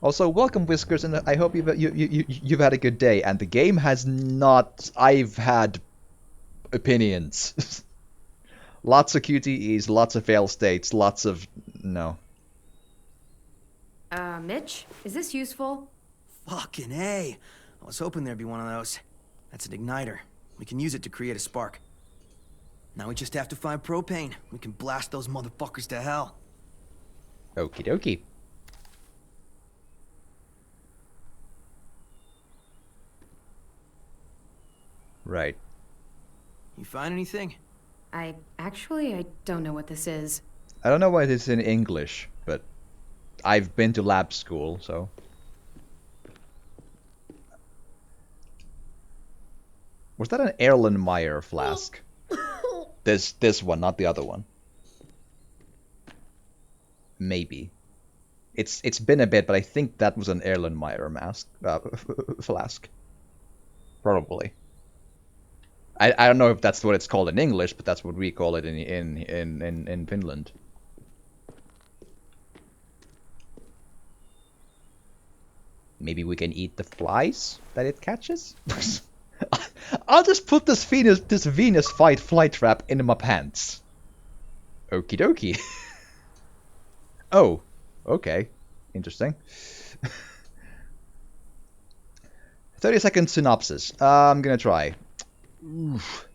Also, welcome Whiskers, and I hope you've had a good day. And the game has not. I've had opinions. Lots of QTEs, lots of fail states, lots of no. Mitch? Is this useful? Fucking A. I was hoping there'd be one of those. That's an igniter. We can use it to create a spark. Now we just have to find propane. We can blast those motherfuckers to hell. Okie dokie. Right. You find anything? I don't know what this is. I don't know why it's in English, but I've been to lab school, so. Was that an Erlenmeyer flask? This one, not the other one. Maybe. It's been a bit, but I think that was an Erlenmeyer flask. Probably. I don't know if that's what it's called in English, but that's what we call it in Finland. Maybe we can eat the flies that it catches? I'll just put this Venus fly trap in my pants. Okie dokie. Oh, okay. Interesting. 30-second synopsis. I'm gonna try. Oof.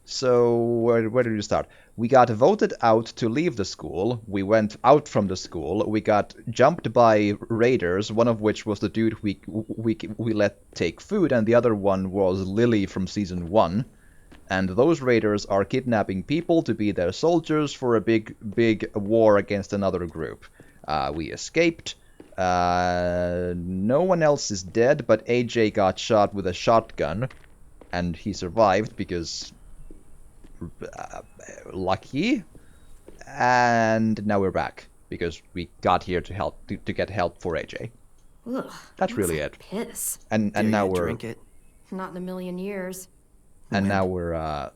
So, where did we start? We got voted out to leave the school. We went out from the school. We got jumped by raiders, one of which was the dude we let take food, and the other one was Lily from season 1. And those raiders are kidnapping people to be their soldiers for a big war against another group. We escaped. No one else is dead, but AJ got shot with a shotgun, and he survived because lucky. And now we're back because we got here to help to get help for AJ. Ugh, That's really it. Piss. And now we're drink it. Not in a million years. And now we're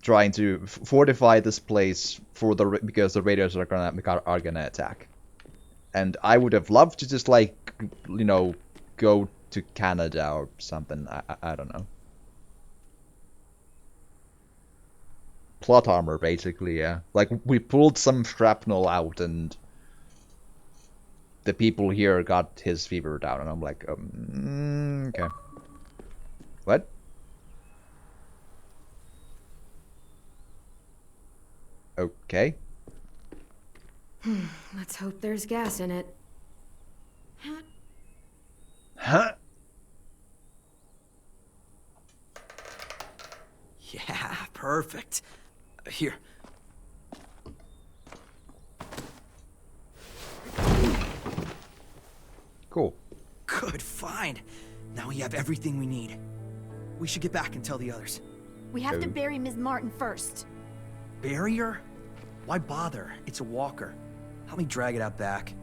trying to fortify this place for because the raiders are gonna attack. And I would have loved to just like, you know, go to Canada or something. I don't know. Plot armor, basically, yeah. Like, we pulled some shrapnel out and the people here got his fever down, and I'm like, okay. What? Okay. Let's hope there's gas in it. Huh? Yeah, perfect. Here. Cool. Good find. Now we have everything we need. We should get back and tell the others. We have to bury Ms. Martin first. Bury her? Why bother? It's a walker. Help me drag it out back.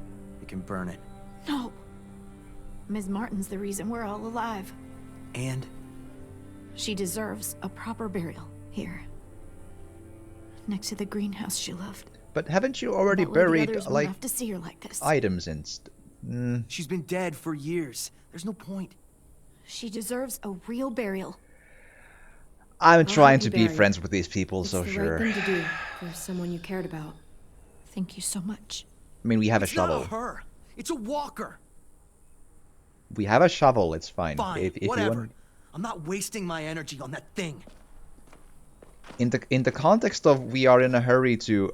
We can burn it. No. Ms. Martin's the reason we're all alive. And? She deserves a proper burial here. Next to the greenhouse she loved. But haven't you already That way the buried, others won't like, have to see her like this. items in... She's been dead for years. There's no point. She deserves a real burial. I'm trying help you to be bury friends with these people, It's so the sure. right thing to do for someone you cared about. Thank you so much. I mean, we have a It's shovel. not her. It's a walker. We have a shovel, it's fine. Fine, If you whatever. want... I'm not wasting my energy on that thing. In the context of we are in a hurry to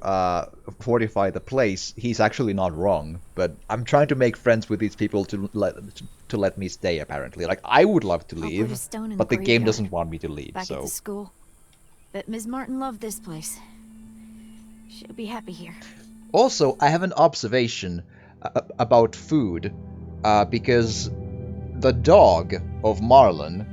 fortify the place, he's actually not wrong. But I'm trying to make friends with these people to let me stay. Apparently, like I would love to I'll put leave, a stone in but the the game graveyard. doesn't want me to leave. Back So at the school. But Ms. Martin loved this place. She'll be happy here. also, I have an observation about food, because the dog of Marlon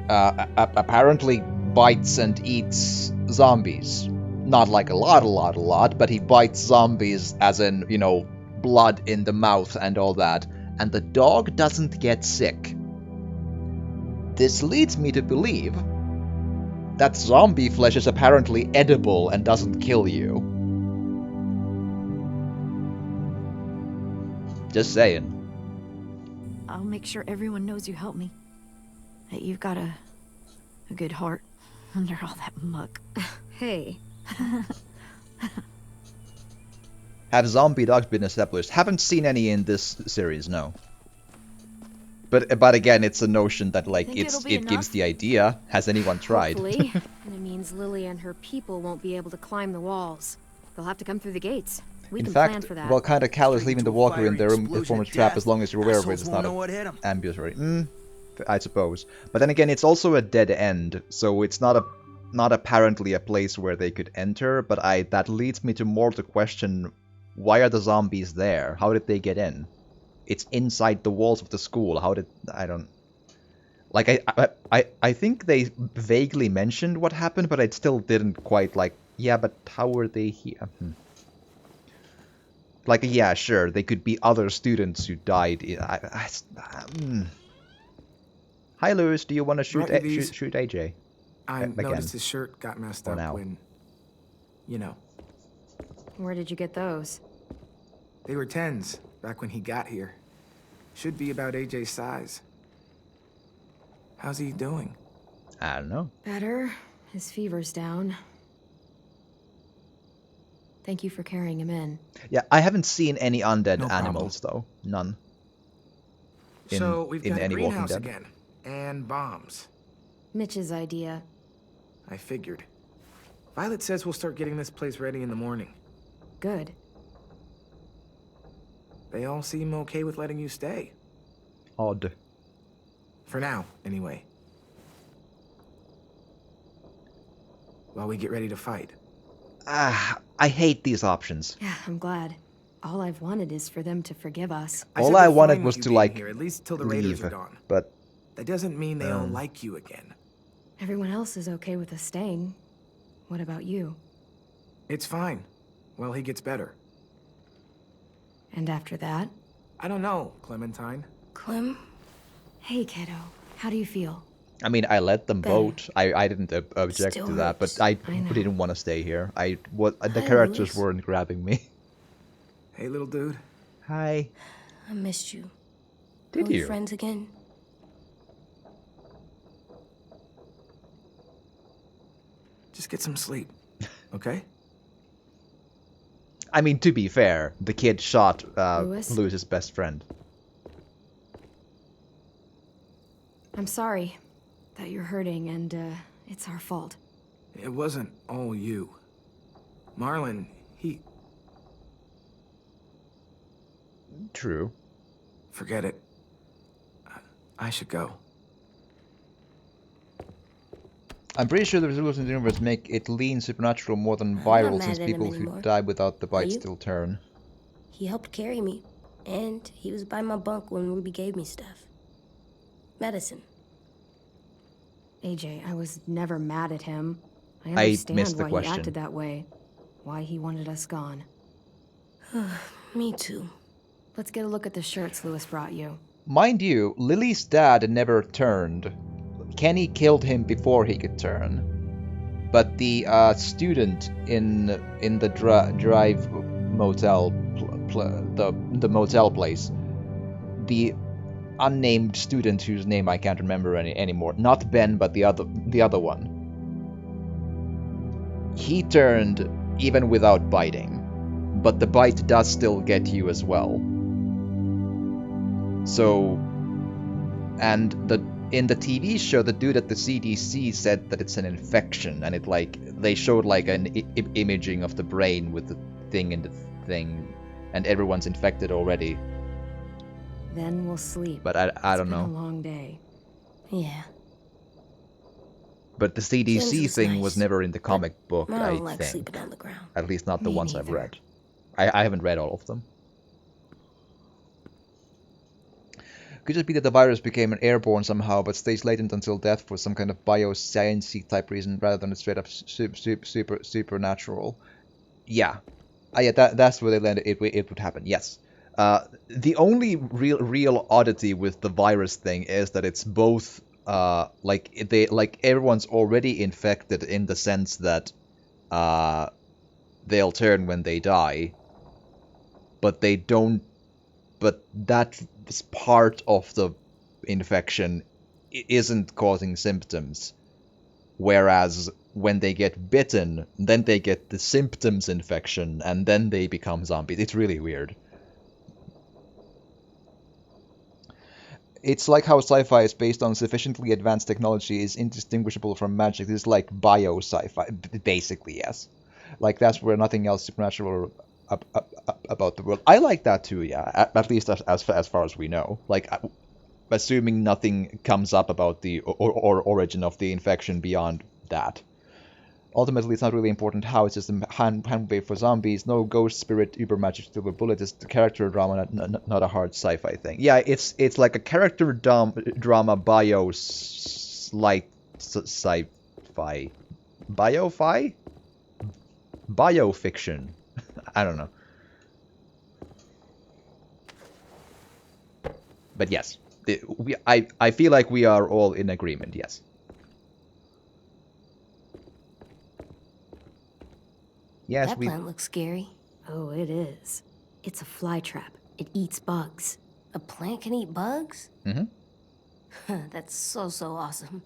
apparently bites and eats zombies. Not like a lot, but he bites zombies as in, you know, blood in the mouth and all that. And the dog doesn't get sick. This leads me to believe that zombie flesh is apparently edible and doesn't kill you. Just saying. I'll make sure everyone knows you helped me. That you've got a good heart under all that muck. Hey, Have zombie dogs been established? Haven't seen any in this series, no. But again, it's a notion that like Think it'll it be gives enough? the idea. Has anyone tried? hopefully. And it means Lily and her people won't be able to climb the walls. They'll have to come through the gates. We In can fact, plan for that. well, kind of callous leaving the walker in their Explosion form of of trap death. as long as you're aware of it. Assholes It's won't not know what hit 'em. ambulatory. I suppose. But then again, it's also a dead end, so it's not apparently a place where they could enter. But that leads me to more to question: why are the zombies there? How did they get in? It's inside the walls of the school. How did Like I think they vaguely mentioned what happened, but I still didn't quite like. Yeah, but how were they here? Like, yeah, sure, they could be other students who died. Hi, Lewis. Do you want to Brought you these. shoot AJ? I Again. noticed his shirt got messed Or up now. when, you know, Where did you get those? they were 10s back when he got here. Should be about AJ's size. How's he doing? I don't know. Better. His fever's down. Thank you for carrying him in. Yeah, I haven't seen any undead No problem. animals though. None. So we've got a any Walking greenhouse Dead. again. And bombs. Mitch's idea. I figured. Violet says we'll start getting this place ready in the morning. Good. They all seem okay with letting you stay. Odd. For now, anyway. While we get ready to fight. I hate these options. Yeah, I'm glad. All I've wanted is for them to forgive us. All said I they're wanted fine was with to you being like here, at least till the raiders leave, are gone. but That doesn't mean they all like you again. Everyone else is okay with us staying. What about you? It's fine. Well, he gets better. And after that? I don't know, Clementine. Clem? Hey, kiddo. How do you feel? I mean, I let them Better. vote. I didn't object Still to that, but hurts. I know. didn't want to stay here. The Hi, characters Lewis. weren't grabbing me. Hey, little dude. Hi. I missed you. Did Are we you? friends again? Just get some sleep, okay? I mean, to be fair, the kid shot Lewis? Lewis's best friend. I'm sorry that you're hurting, and it's our fault. It wasn't all you. Marlon, he... True. Forget it. I should go. I'm pretty sure the rules in the universe make it lean supernatural more than not viral, mad since at him people who anymore. die without the bite you? still turn. He helped carry me, and he was by my bunk when Ruby gave me stuff. Medicine. AJ, I was never mad at him. I I understand missed the why question. he acted that way. Why he wanted us gone. Me too. Let's get a look at the shirts Lewis brought you. Mind you, Lily's dad never turned. Kenny killed him before he could turn. But the student in the drive motel, the motel place, the unnamed student whose name I can't remember anymore, not Ben, but the other one. He turned even without biting, but the bite does still get you as well. So, and in the TV show, the dude at the CDC said that it's an infection, and they showed like an imaging of the brain with the thing in the thing, and everyone's infected already. Then we'll sleep. But I don't It's been know. a long day. Yeah. But the CDC James was thing was nice, never in the comic book, I I don't like think. sleeping on the ground. At least not the Me ones I've neither. read. I haven't read all of them. Could just be that the virus became an airborne somehow, but stays latent until death for some kind of bioscience type reason, rather than a straight up supernatural. Yeah, yeah, that's where they landed. It would happen. Yes. The only real oddity with the virus thing is that it's both like everyone's already infected in the sense that they'll turn when they die, but they don't. But that part of the infection isn't causing symptoms, whereas when they get bitten, then they get the symptoms infection, and then they become zombies. It's really weird. It's like how sci-fi is based on sufficiently advanced technology is indistinguishable from magic. This is like bio-sci-fi, basically, yes. Like, that's where nothing else supernatural about the world. I like that too, yeah, at least as far as we know. Like, assuming nothing comes up about the or origin of the infection beyond that. Ultimately, it's not really important how. It's just a handwave for zombies. No ghost spirit, uber magic, silver bullet. It's the character drama, not a hard sci-fi thing. Yeah, it's like a character drama bio like sci-fi, bio-fi, bio-fiction. I don't know. But yes, I feel like we are all in agreement. Yes. Yes, That plant looks scary. Oh, it is. It's a fly trap. It eats bugs. A plant can eat bugs? Mm-hmm. That's so awesome.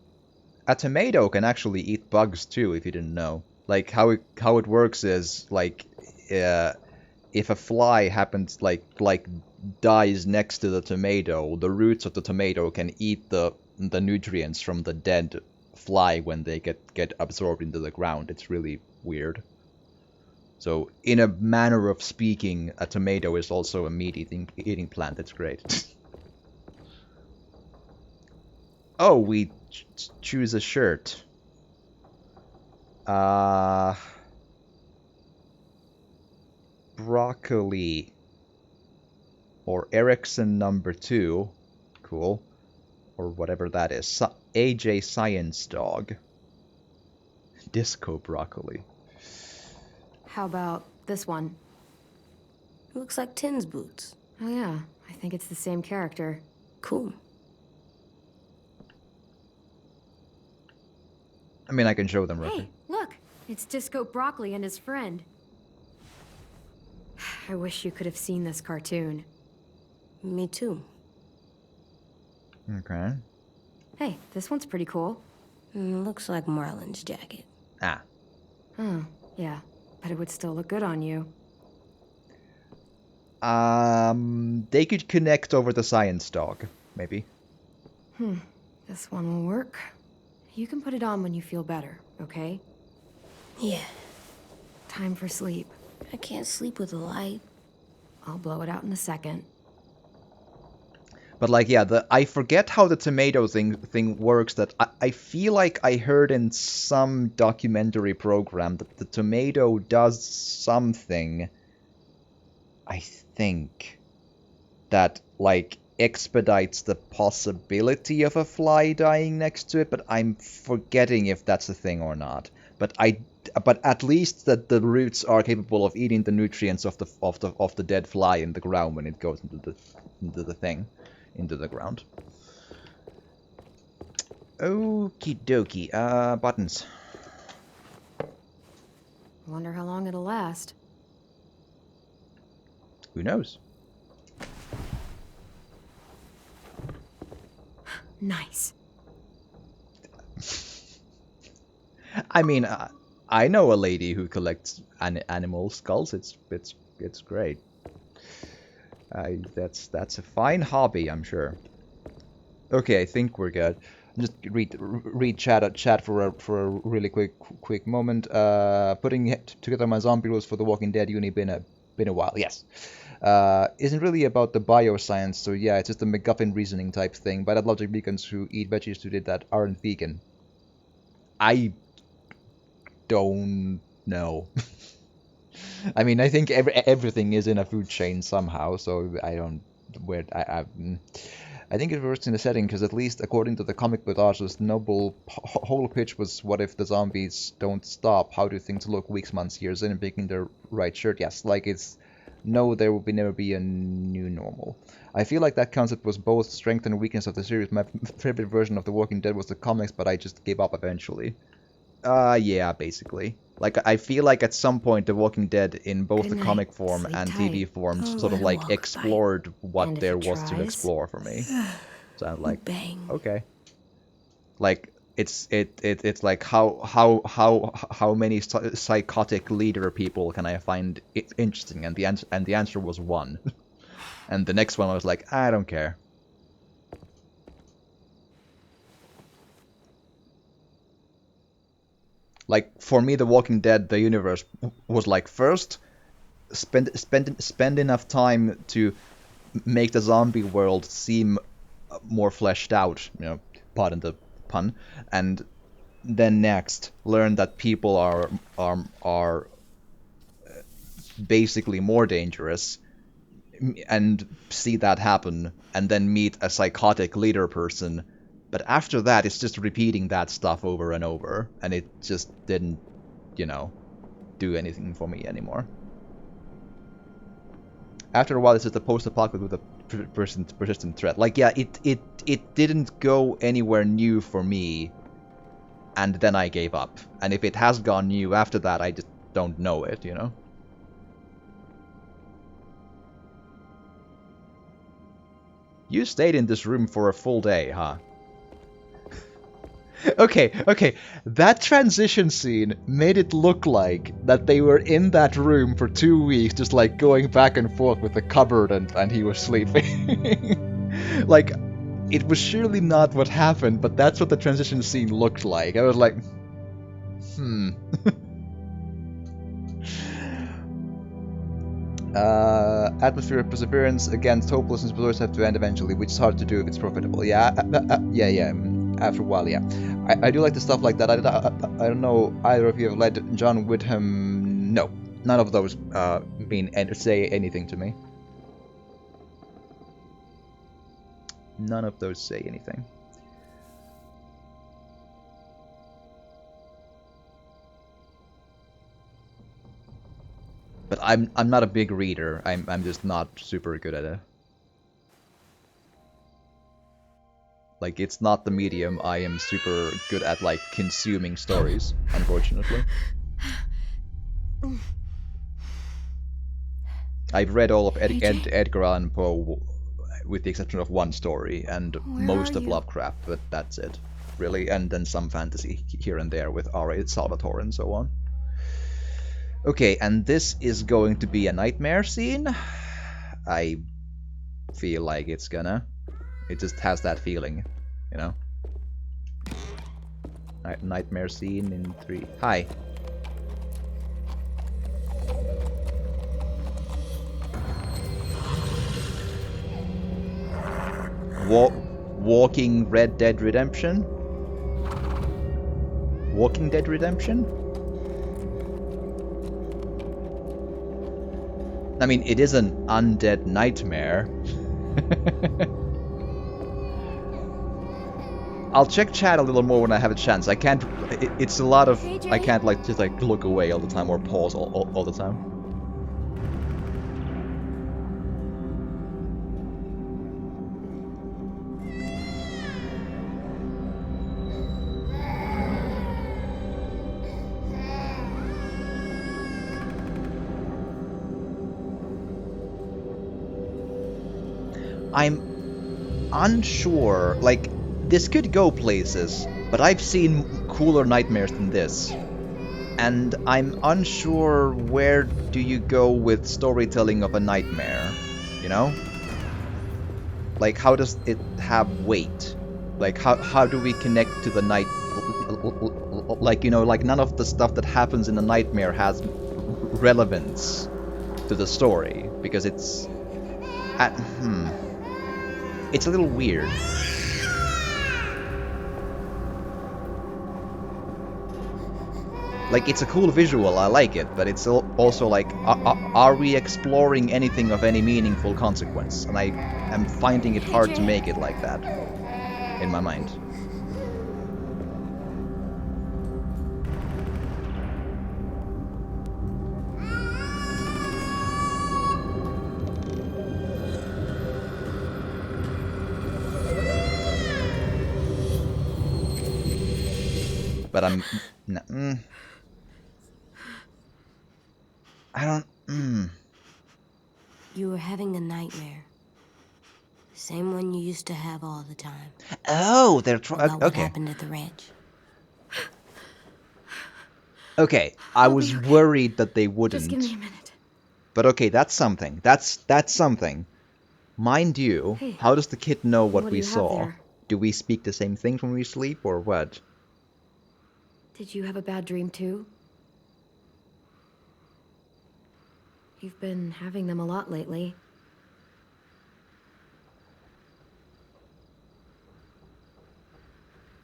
A tomato can actually eat bugs too, if you didn't know. Like how it works is like if a fly happens like dies next to the tomato, the roots of the tomato can eat the nutrients from the dead fly when they get absorbed into the ground. It's really weird. So, in a manner of speaking, a tomato is also a meat-eating plant. It's great. Oh, we choose a shirt. Broccoli. Or Ericsson number 2. Cool. Or whatever that is. AJ Science Dog. Disco Broccoli. How about this one? It looks like Tin's boots. Oh yeah, I think it's the same character. Cool. I mean, I can show them, right? Hey, look! It's Disco Broccoli and his friend. I wish you could have seen this cartoon. Me too. Okay. Hey, this one's pretty cool. Looks like Marlin's jacket. Ah. Oh, yeah. But it would still look good on you. They could connect over the science dog, maybe. This one will work. You can put it on when you feel better, okay? Yeah. Time for sleep. I can't sleep with a light. I'll blow it out in a second. But like, yeah, I forget how the tomato thing works. That I feel like I heard in some documentary program that the tomato does something. I think that like expedites the possibility of a fly dying next to it, but I'm forgetting if that's a thing or not. But at least that the roots are capable of eating the nutrients of the dead fly in the ground when it goes into the ground. Okie dokie. Buttons. Wonder how long it'll last. Who knows? Nice. I mean, I know a lady who collects animal skulls. It's great. That's a fine hobby, I'm sure. Okay, I think we're good. Just read chat for a really quick moment. Putting together my zombie rules for the Walking Dead uni been a while. Yes. Isn't really about the bioscience, so yeah, it's just a MacGuffin reasoning type thing. But I'd logic vegans who eat veggies who did that aren't vegan. I don't know. I mean, I think everything is in a food chain somehow, so I don't. I think it works in the setting because at least according to the comic book artist, Noble whole pitch was, what if the zombies don't stop? How do things look weeks, months, years in, and picking the right shirt? Yes, like it's no, there will never be a new normal. I feel like that concept was both strength and weakness of the series. My favorite version of The Walking Dead was the comics, but I just gave up eventually. Yeah, basically. Like, I feel like at some point The Walking Dead in both the comic form and TV form sort of like explored what there was to explore for me. So I'm like, okay. Like, it's like how many psychotic leader people can I find interesting? And the answer was one. And the next one I was like, I don't care. Like, for me, The Walking Dead, the universe was like, first, spend enough time to make the zombie world seem more fleshed out, pardon the pun, and then next learn that people are basically more dangerous, and see that happen, and then meet a psychotic leader person. But after that, it's just repeating that stuff over and over, and it just didn't, do anything for me anymore. After a while, it's just a post-apocalyptic with a persistent threat. Like, yeah, it didn't go anywhere new for me, and then I gave up. And if it has gone new after that, I just don't know it, You stayed in this room for a full day, huh? Okay. That transition scene made it look like that they were in that room for 2 weeks, just like going back and forth with the cupboard and he was sleeping. Like, it was surely not what happened, but that's what the transition scene looked like. I was like, Atmosphere of perseverance against hopelessness, but always have to end eventually, which is hard to do if it's profitable. Yeah. After a while, yeah. I do like the stuff like that. I don't know either of you have led John Whitham. No, none of those say anything to me. None of those say anything. But I'm not a big reader. I'm just not super good at it. Like, it's not the medium I am super good at, like, consuming stories, unfortunately. I've read all of Edgar Allan Poe, with the exception of one story, and most of Lovecraft, but that's it, really. And then some fantasy here and there with R.A. Salvatore and so on. Okay, and this is going to be a nightmare scene? I feel like it's gonna. It just has that feeling, Nightmare scene in 3. Hi. Walking Red Dead Redemption? Walking Dead Redemption? I mean, it is an undead nightmare. I'll check chat a little more when I have a chance. I can't. It's a lot of. I can't just look away all the time or pause all the time. I'm unsure. Like, this could go places, but I've seen cooler nightmares than this. And I'm unsure where do you go with storytelling of a nightmare, Like, how does it have weight? Like, how do we connect to the night? Like, like none of the stuff that happens in a nightmare has relevance to the story, because it's... It's a little weird. Like, it's a cool visual, I like it, but it's also like, are we exploring anything of any meaningful consequence? And I am finding it hard to make it like that, in my mind. But I'm... I don't... You were having a nightmare. Same one you used to have all the time. Oh, they're trying... Okay. What happened at the ranch? Okay, I was worried that they wouldn't. Just give me a minute. But okay, that's something. That's something. Mind you, Hey, how does the kid know what do we you have saw? there? Do we speak the same things when we sleep, or what? Did you have a bad dream too? You've been having them a lot lately.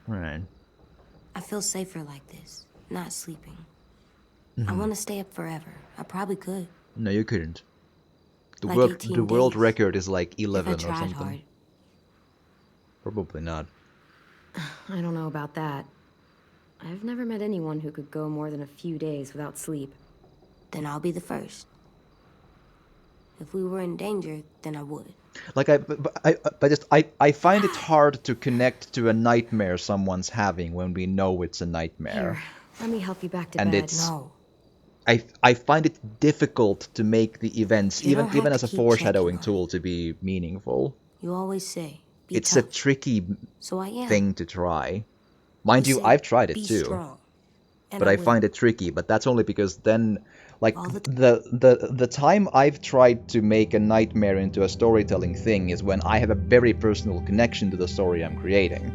Right. I feel safer like this, not sleeping. I Mhm. want to stay up forever. I probably could. No, you couldn't. The Like world 18 the world days, record is like if I 11 or tried something. hard. Probably not. I don't know about that. I've never met anyone who could go more than a few days without sleep. Then I'll be the first. If we were in danger, then I would. Like I find it hard to connect to a nightmare someone's having when we know it's a nightmare. Here, let me help you back to And bed. it's No. I find it difficult to make the events, You don't even have as to a keep foreshadowing checking on tool, to be meaningful. You always say, be It's tough. a tricky So I am. thing to try. Mind You you, say, I've tried it be too, strong. And but I will. find it tricky. But that's only because then, like All the the time I've tried to make a nightmare into a storytelling thing is when I have a very personal connection to the story I'm creating.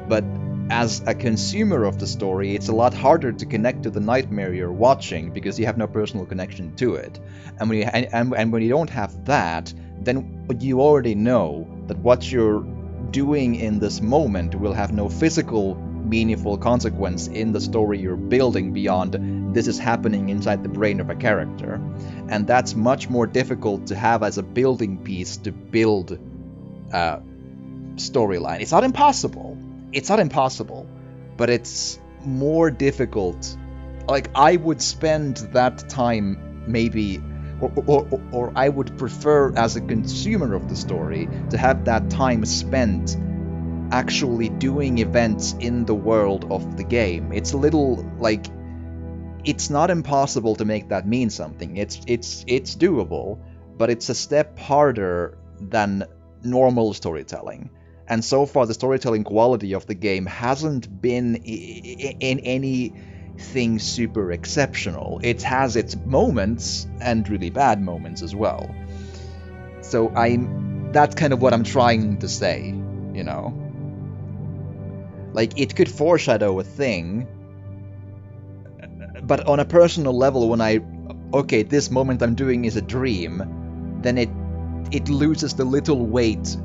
But as a consumer of the story, it's a lot harder to connect to the nightmare you're watching because you have no personal connection to it. And when you don't have that, then you already know that what you're doing in this moment will have no physical, meaningful consequence in the story you're building beyond this is happening inside the brain of a character. And that's much more difficult to have as a building piece to build a storyline. It's not impossible. It's not impossible, but it's more difficult. Like, I would spend that time maybe, or I would prefer as a consumer of the story to have that time spent actually doing events in the world of the game. It's a little like, it's not impossible to make that mean something. It's doable, but it's a step harder than normal storytelling. And so far, the storytelling quality of the game hasn't been in anything super exceptional. It has its moments, and really bad moments as well. So that's kind of what I'm trying to say, you know? Like, it could foreshadow a thing, but on a personal level, when okay, this moment I'm doing is a dream, then it loses the little weight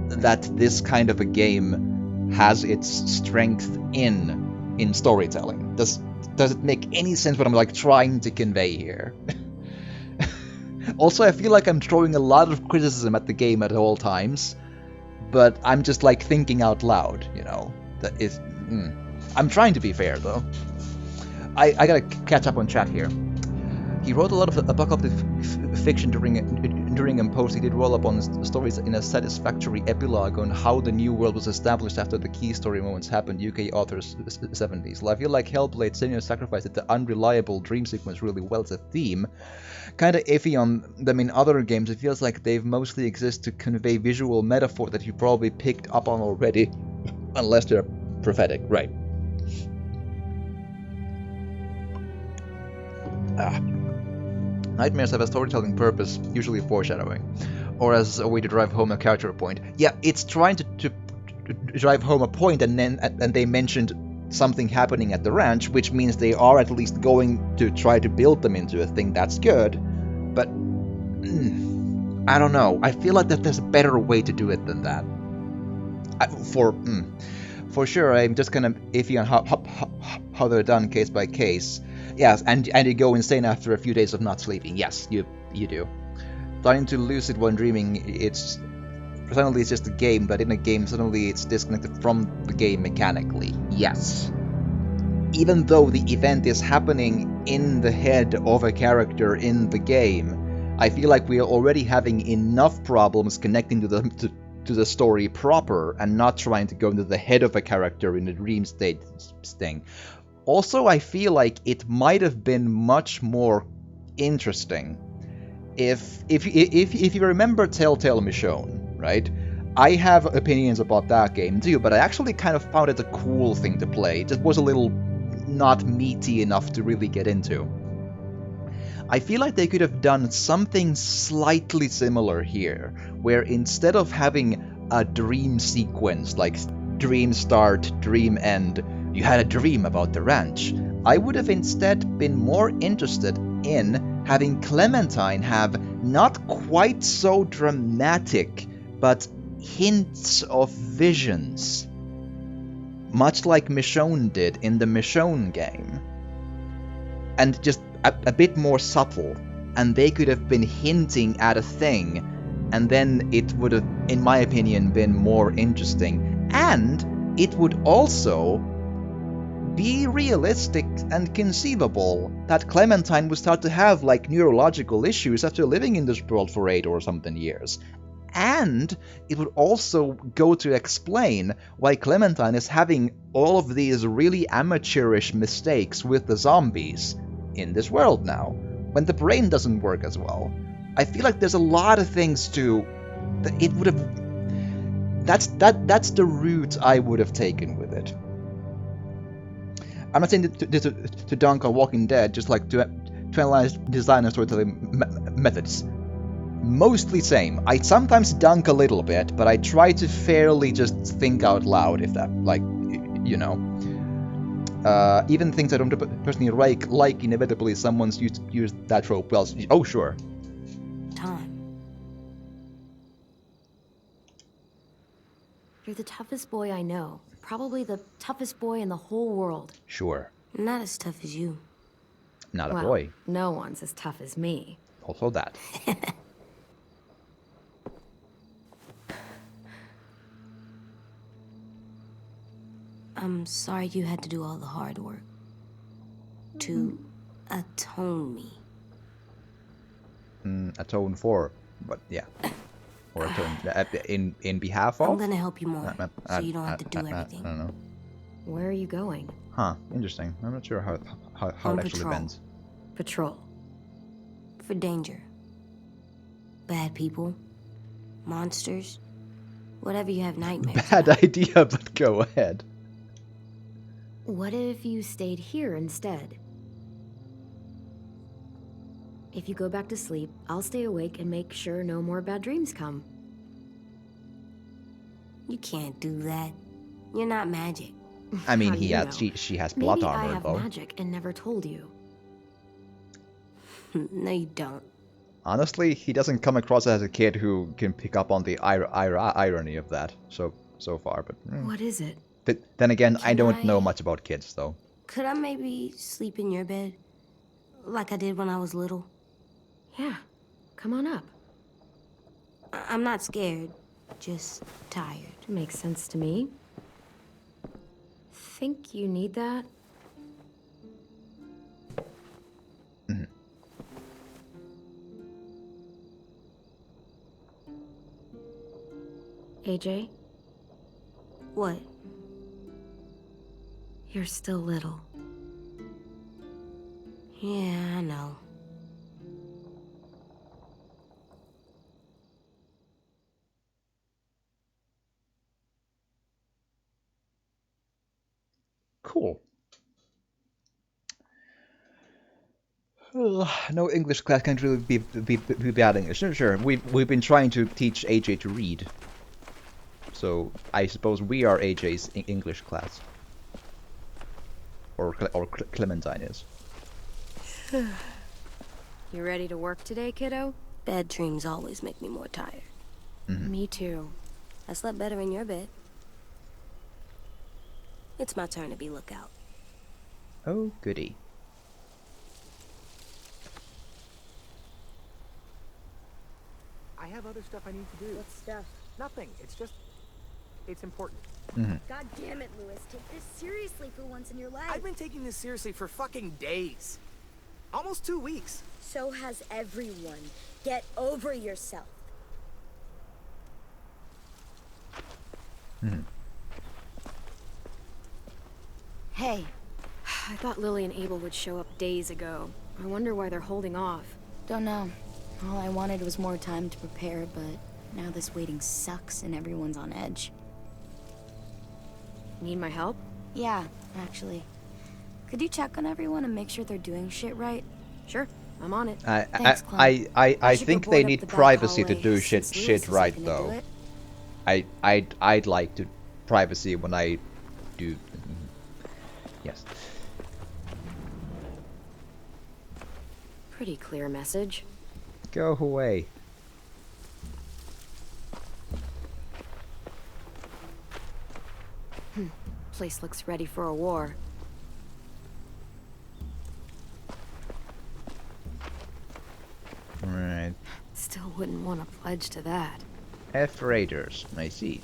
that this kind of a game has its strength in storytelling. Does it make any sense what I'm like trying to convey here? Also, I feel like I'm throwing a lot of criticism at the game at all times, but I'm just like thinking out loud, you know. That is, I'm trying to be fair though. I gotta catch up on chat here. He wrote a lot of apocalyptic fiction during and post. He did roll up on stories in a satisfactory epilogue on how the new world was established after the key story moments happened. UK authors 70s. Well, I feel like Hellblade: Senua's Sacrifice did the unreliable dream sequence really well as a theme. Kind of iffy on them in other games. It feels like they've mostly exist to convey visual metaphor that you probably picked up on already, unless they're prophetic, right? Nightmares have a storytelling purpose, usually foreshadowing, or as a way to drive home a character point. Yeah, it's trying to drive home a point, and they mentioned something happening at the ranch, which means they are at least going to try to build them into a thing that's good. But I don't know. I feel like that there's a better way to do it than that. For sure, I'm just kind of iffy on how they're done case by case. Yes, and you go insane after a few days of not sleeping. Yes, you do. Starting to lucid when dreaming, suddenly it's just a game, but in a game suddenly it's disconnected from the game mechanically. Yes. Even though the event is happening in the head of a character in the game, I feel like we are already having enough problems connecting to the story proper and not trying to go into the head of a character in a dream state thing. Also, I feel like it might have been much more interesting if you remember Telltale Michonne, right? I have opinions about that game too, but I actually kind of found it a cool thing to play. It just was a little not meaty enough to really get into. I feel like they could have done something slightly similar here, where instead of having a dream sequence, like dream start, dream end, you had a dream about the ranch, I would have instead been more interested in having Clementine have not quite so dramatic, but hints of visions. much like Michonne did in the Michonne game. And just a bit more subtle. And they could have been hinting at a thing, and then it would have, in my opinion, been more interesting. And it would also be realistic and conceivable that Clementine would start to have like neurological issues after living in this world for 8 or something years. And it would also go to explain why Clementine is having all of these really amateurish mistakes with the zombies in this world now, when the brain doesn't work as well. I feel like there's a lot of things to... It would have... That's the route I would have taken with it. I'm not saying to dunk on Walking Dead, just like to analyze design and storytelling methods. Mostly same. I sometimes dunk a little bit, but I try to fairly just think out loud, if that, like, you know. Even things I don't personally like inevitably someone's used that trope well. Oh, sure. Time. You're the toughest boy I know. Probably the toughest boy in the whole world. Sure. Not as tough as you. Not a Well, boy. no one's as tough as me. Also that. I'm sorry you had to do all the hard work. To atone me. Atone for, but yeah. Or atone in behalf of? I'm gonna help you more, so you don't have to do everything. I don't know. Where are you going? Huh, interesting. I'm not sure how On it actually patrol. bends. Patrol. For danger. Bad people. Monsters. Whatever you have nightmares Bad about. idea, but go ahead. What if you stayed here instead? If you go back to sleep, I'll stay awake and make sure no more bad dreams come. You can't do that. You're not magic. I mean, How do you know? she has plot Maybe armor I have though. magic and never told you. No, you don't. Honestly, he doesn't come across as a kid who can pick up on the irony of that so far. But What is it? But then again, I Can don't I- know much about kids though. Could I maybe sleep in your bed? Like I did when I was little? Yeah, come on up. I'm not scared. Just tired. Makes sense to me. Think you need that? AJ, What? you're still little. Yeah, I know. Cool. No English class can't really be bad English. Sure. We've been trying to teach AJ to read. So I suppose we are AJ's English class. Or Clementine is. You ready to work today, kiddo? Bad dreams always make me more tired. Me too. I slept better in your bed. It's my turn to be lookout. Oh, goody. I have other stuff I need to do. What stuff? Nothing. It's important. God damn it, Louis. Take this seriously for once in your life. I've been taking this seriously for fucking days. Almost 2 weeks. So has everyone. Get over yourself. Hey, I thought Lily and Abel would show up days ago. I wonder why they're holding off. don't know. All I wanted was more time to prepare, but now this waiting sucks and everyone's on edge. Need my help? Yeah, actually. Could you check on everyone and make sure they're doing shit right? Sure, I'm on it. Thanks, Clem. I should think go they board up need the back privacy to hallway, do since Louis shit isn't right gonna though. do it. I'd like to privacy when I do. Yes. Pretty clear message. Go away. place looks ready for a war. Right. Still wouldn't want to pledge to that. F Raiders, I see.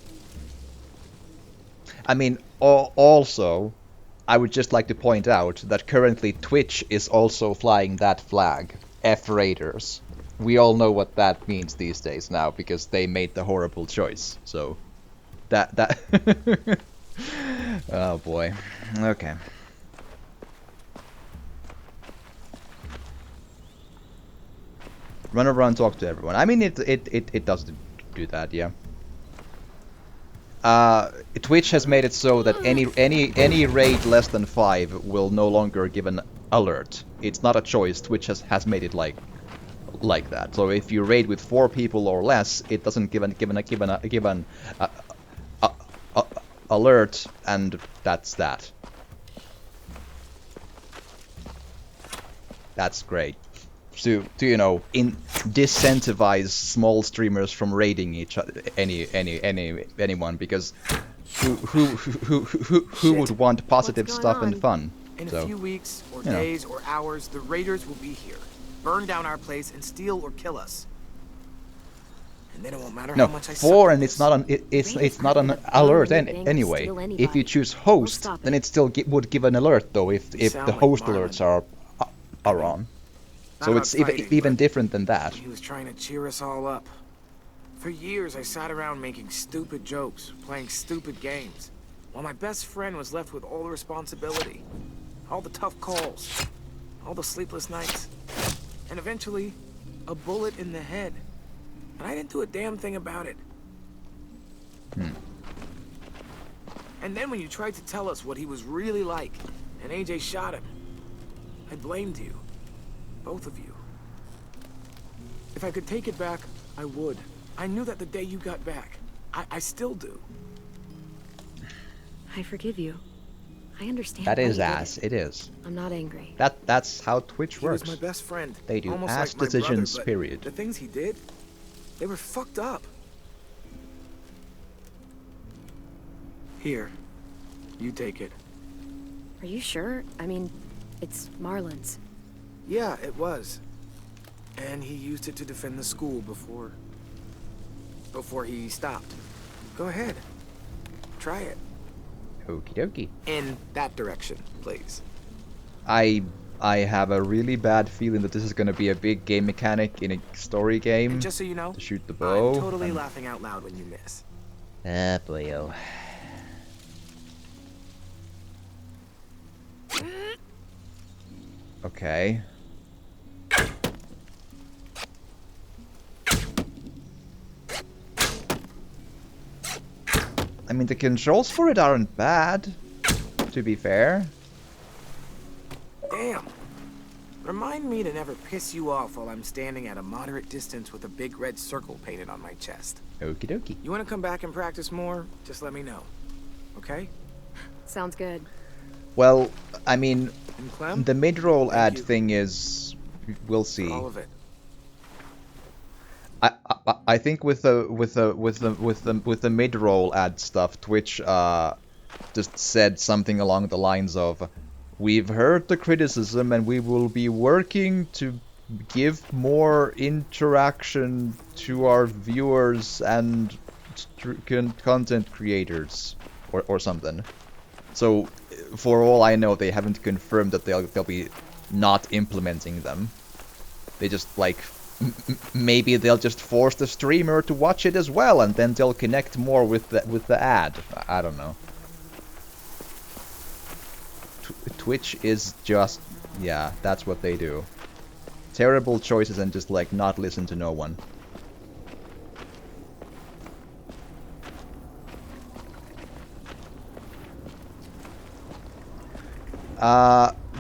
I mean, also, I would just like to point out that currently Twitch is also flying that flag, F Raiders. We all know what that means these days now because they made the horrible choice. So that oh boy. Okay. Run around, talk to everyone. I mean, it does do that, yeah. Twitch has made it so that any raid less than 5 will no longer give an alert. It's not a choice. Twitch has made it like that. So if you raid with 4 people or less, it doesn't give an alert, and that's that. That's great. To you know, disincentivize small streamers from raiding each other, anyone, because who would want positive stuff and fun? In So, a few weeks or you know. days or hours, the raiders will be here, burn down our place, and steal or kill us. And then it won't matter No, how much I 4, suck and at it's this. not an it's not an alert anyway. If you choose host, then it still would give an alert though if the sound like host Marlon. alerts are on. Not So about it's fighting, even but different than that. He was trying to cheer us all up. For years, I sat around making stupid jokes, playing stupid games, while my best friend was left with all the responsibility, all the tough calls, all the sleepless nights, and eventually, a bullet in the head. And I didn't do a damn thing about it. And then when you tried to tell us what he was really like, and AJ shot him, I blamed you. Both of you. If I could take it back, I would. I knew that the day you got back. I still do. I forgive you. I understand. That why is you did ass. It is. I'm not angry. That's how Twitch He works. was my best friend. They do almost ass like my decisions. brother, but Period. The things he did, they were fucked up. Here, you take it. Are you sure? I mean, it's Marlon's. Yeah, it was. And he used it to defend the school before he stopped. Go ahead. Try it. Okie dokie. In that direction, please. I have a really bad feeling that this is going to be a big game mechanic in a story game. And just so you know, to shoot the bow. I'm totally laughing out loud when you miss. Ah, boyo. Okay. I mean, the controls for it aren't bad, to be fair. Damn. Remind me to never piss you off while I'm standing at a moderate distance with a big red circle painted on my chest. Okie dokie. You want to come back and practice more? Just let me know. Okay? Sounds good. Well, I mean, And Clem? the mid-roll ad you. thing is, we'll see. All of it. I think with the mid-roll ad stuff, Twitch just said something along the lines of, "We've heard the criticism and we will be working to give more interaction to our viewers and content creators," or something. So, for all I know, they haven't confirmed that they'll be not implementing them. They just like. Maybe they'll just force the streamer to watch it as well, and then they'll connect more with the ad. I don't know. Twitch is just, yeah, that's what they do. Terrible choices and just like not listen to no one.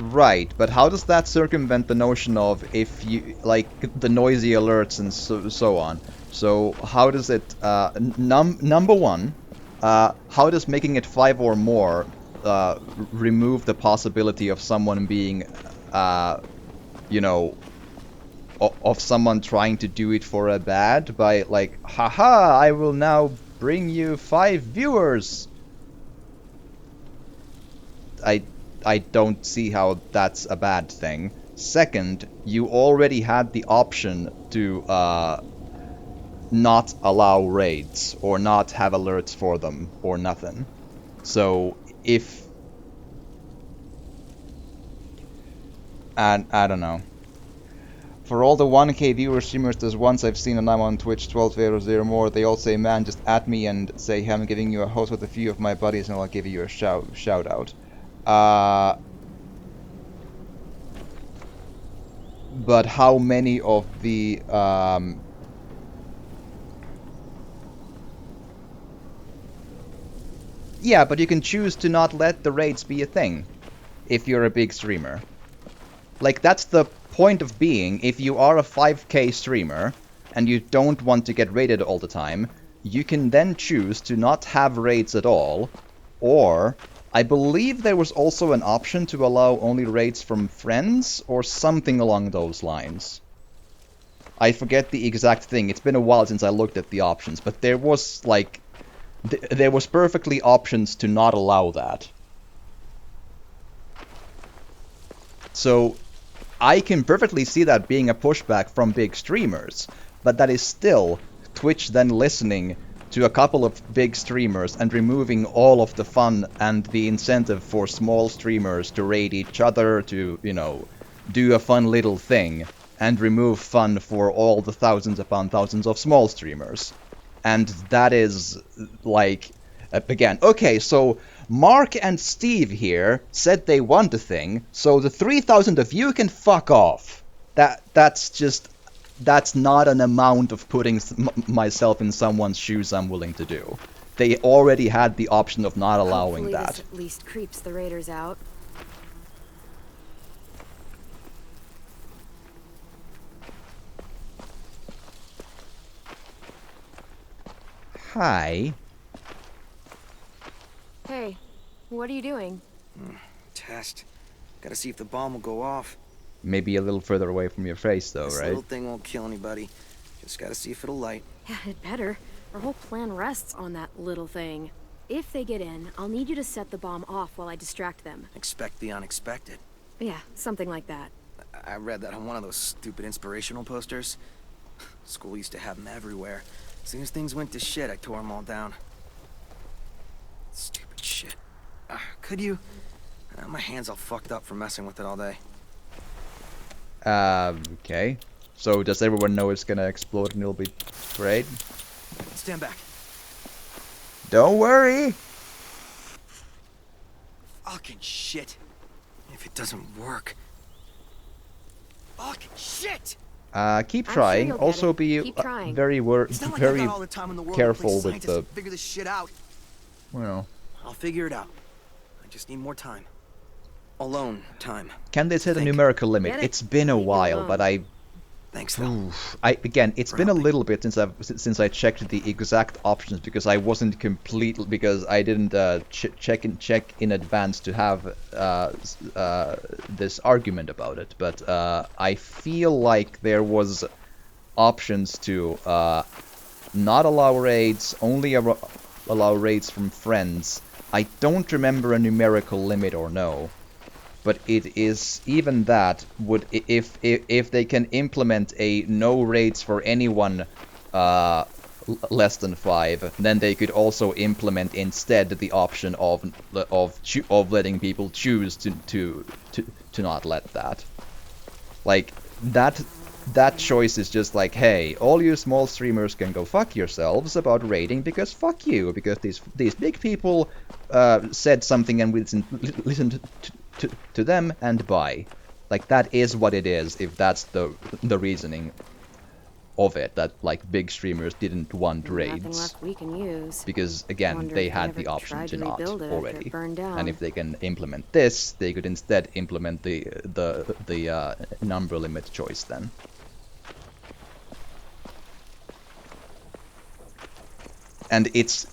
Right, but how does that circumvent the notion of if you, like, the noisy alerts and so on? So how does it, number one, how does making it 5 or more remove the possibility of someone being, you know, of someone trying to do it for a bad by like, haha, I will now bring you 5 viewers. I don't see how that's a bad thing. Second, you already had the option to not allow raids or not have alerts for them or nothing. So if and I don't know. For all the 1K viewer streamers, there's ones I've seen and I'm on Twitch 12 euros or more. They all say, man, just add me and say, hey, I'm giving you a host with a few of my buddies and I'll give you a shout out. But how many of the yeah, but you can choose to not let the raids be a thing if you're a big streamer. Like, that's the point of being. If you are a 5K streamer and you don't want to get raided all the time, you can then choose to not have raids at all, or I believe there was also an option to allow only raids from friends or something along those lines. I forget the exact thing. It's been a while since I looked at the options, but there was like there was perfectly options to not allow that. So I can perfectly see that being a pushback from big streamers, but that is still Twitch then listening to a couple of big streamers and removing all of the fun and the incentive for small streamers to raid each other, to, you know, do a fun little thing, and remove fun for all the thousands upon thousands of small streamers. And that is, like, again, okay, so Mark and Steve here said they want a thing, so the 3,000 of you can fuck off. That's not an amount of putting myself in someone's shoes I'm willing to do. They already had the option of not allowing Hopefully that. This at least creeps the raiders out. Hi. Hey, what are you doing? Test. Gotta see if the bomb will go off. Maybe a little further away from your face, though, This right? little thing won't kill anybody. Just gotta see if it'll light. Yeah, it better. Our whole plan rests on that little thing. If they get in, I'll need you to set the bomb off while I distract them. Expect the unexpected. Yeah, something like that. I read that on one of those stupid inspirational posters. School used to have them everywhere. As soon as things went to shit, I tore them all down. Stupid shit. Could you? My hand's all fucked up from messing with it all day. Okay. So does everyone know it's gonna explode and it'll be great? Stand back. Don't worry! Fucking shit. If it doesn't work. Fucking shit! Keep I'm trying. sure you'll Also get it. be Keep trying. very It's not like I very got all the time in the world to careful play with scientist the... and figure this shit out. Well... I'll figure it out. I just need more time. Alone time. Can they set a numerical limit? Get it? It's been a while, but I... Thanks, though. Again, it's been a little bit since I checked the exact options, because I wasn't completely... because I didn't check in advance to have this argument about it, but I feel like there was options to not allow raids, only allow raids from friends. I don't remember a numerical limit or no, but it is even that would if they can implement a no raids for anyone less than 5, then they could also implement instead the option of letting people choose to not let that. Like that choice is just like, hey, all you small streamers can go fuck yourselves about raiding, because fuck you, because these big people said something and we listened to them and bye. Like, that is what it is, if that's the reasoning of it, that like big streamers didn't want Nothing raids. left we can use. Because again, Wonder they if had ever the option tried to not rebuild it after already. it burned down. And if they can implement this, they could instead implement the number limit choice then. And it's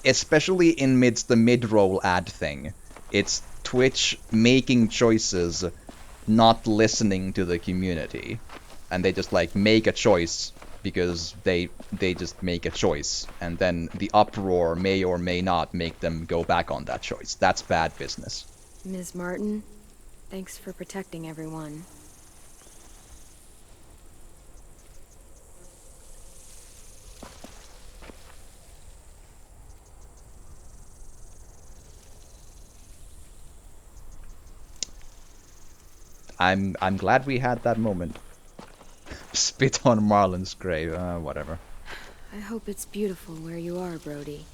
especially in the mid-roll ad thing. It's Twitch making choices, not listening to the community, and they just like make a choice because they just make a choice, and then the uproar may or may not make them go back on that choice. That's bad business. Ms. Martin, thanks for protecting everyone. I'm glad we had that moment. Spit on Marlon's grave, whatever. I hope it's beautiful where you are, Brody.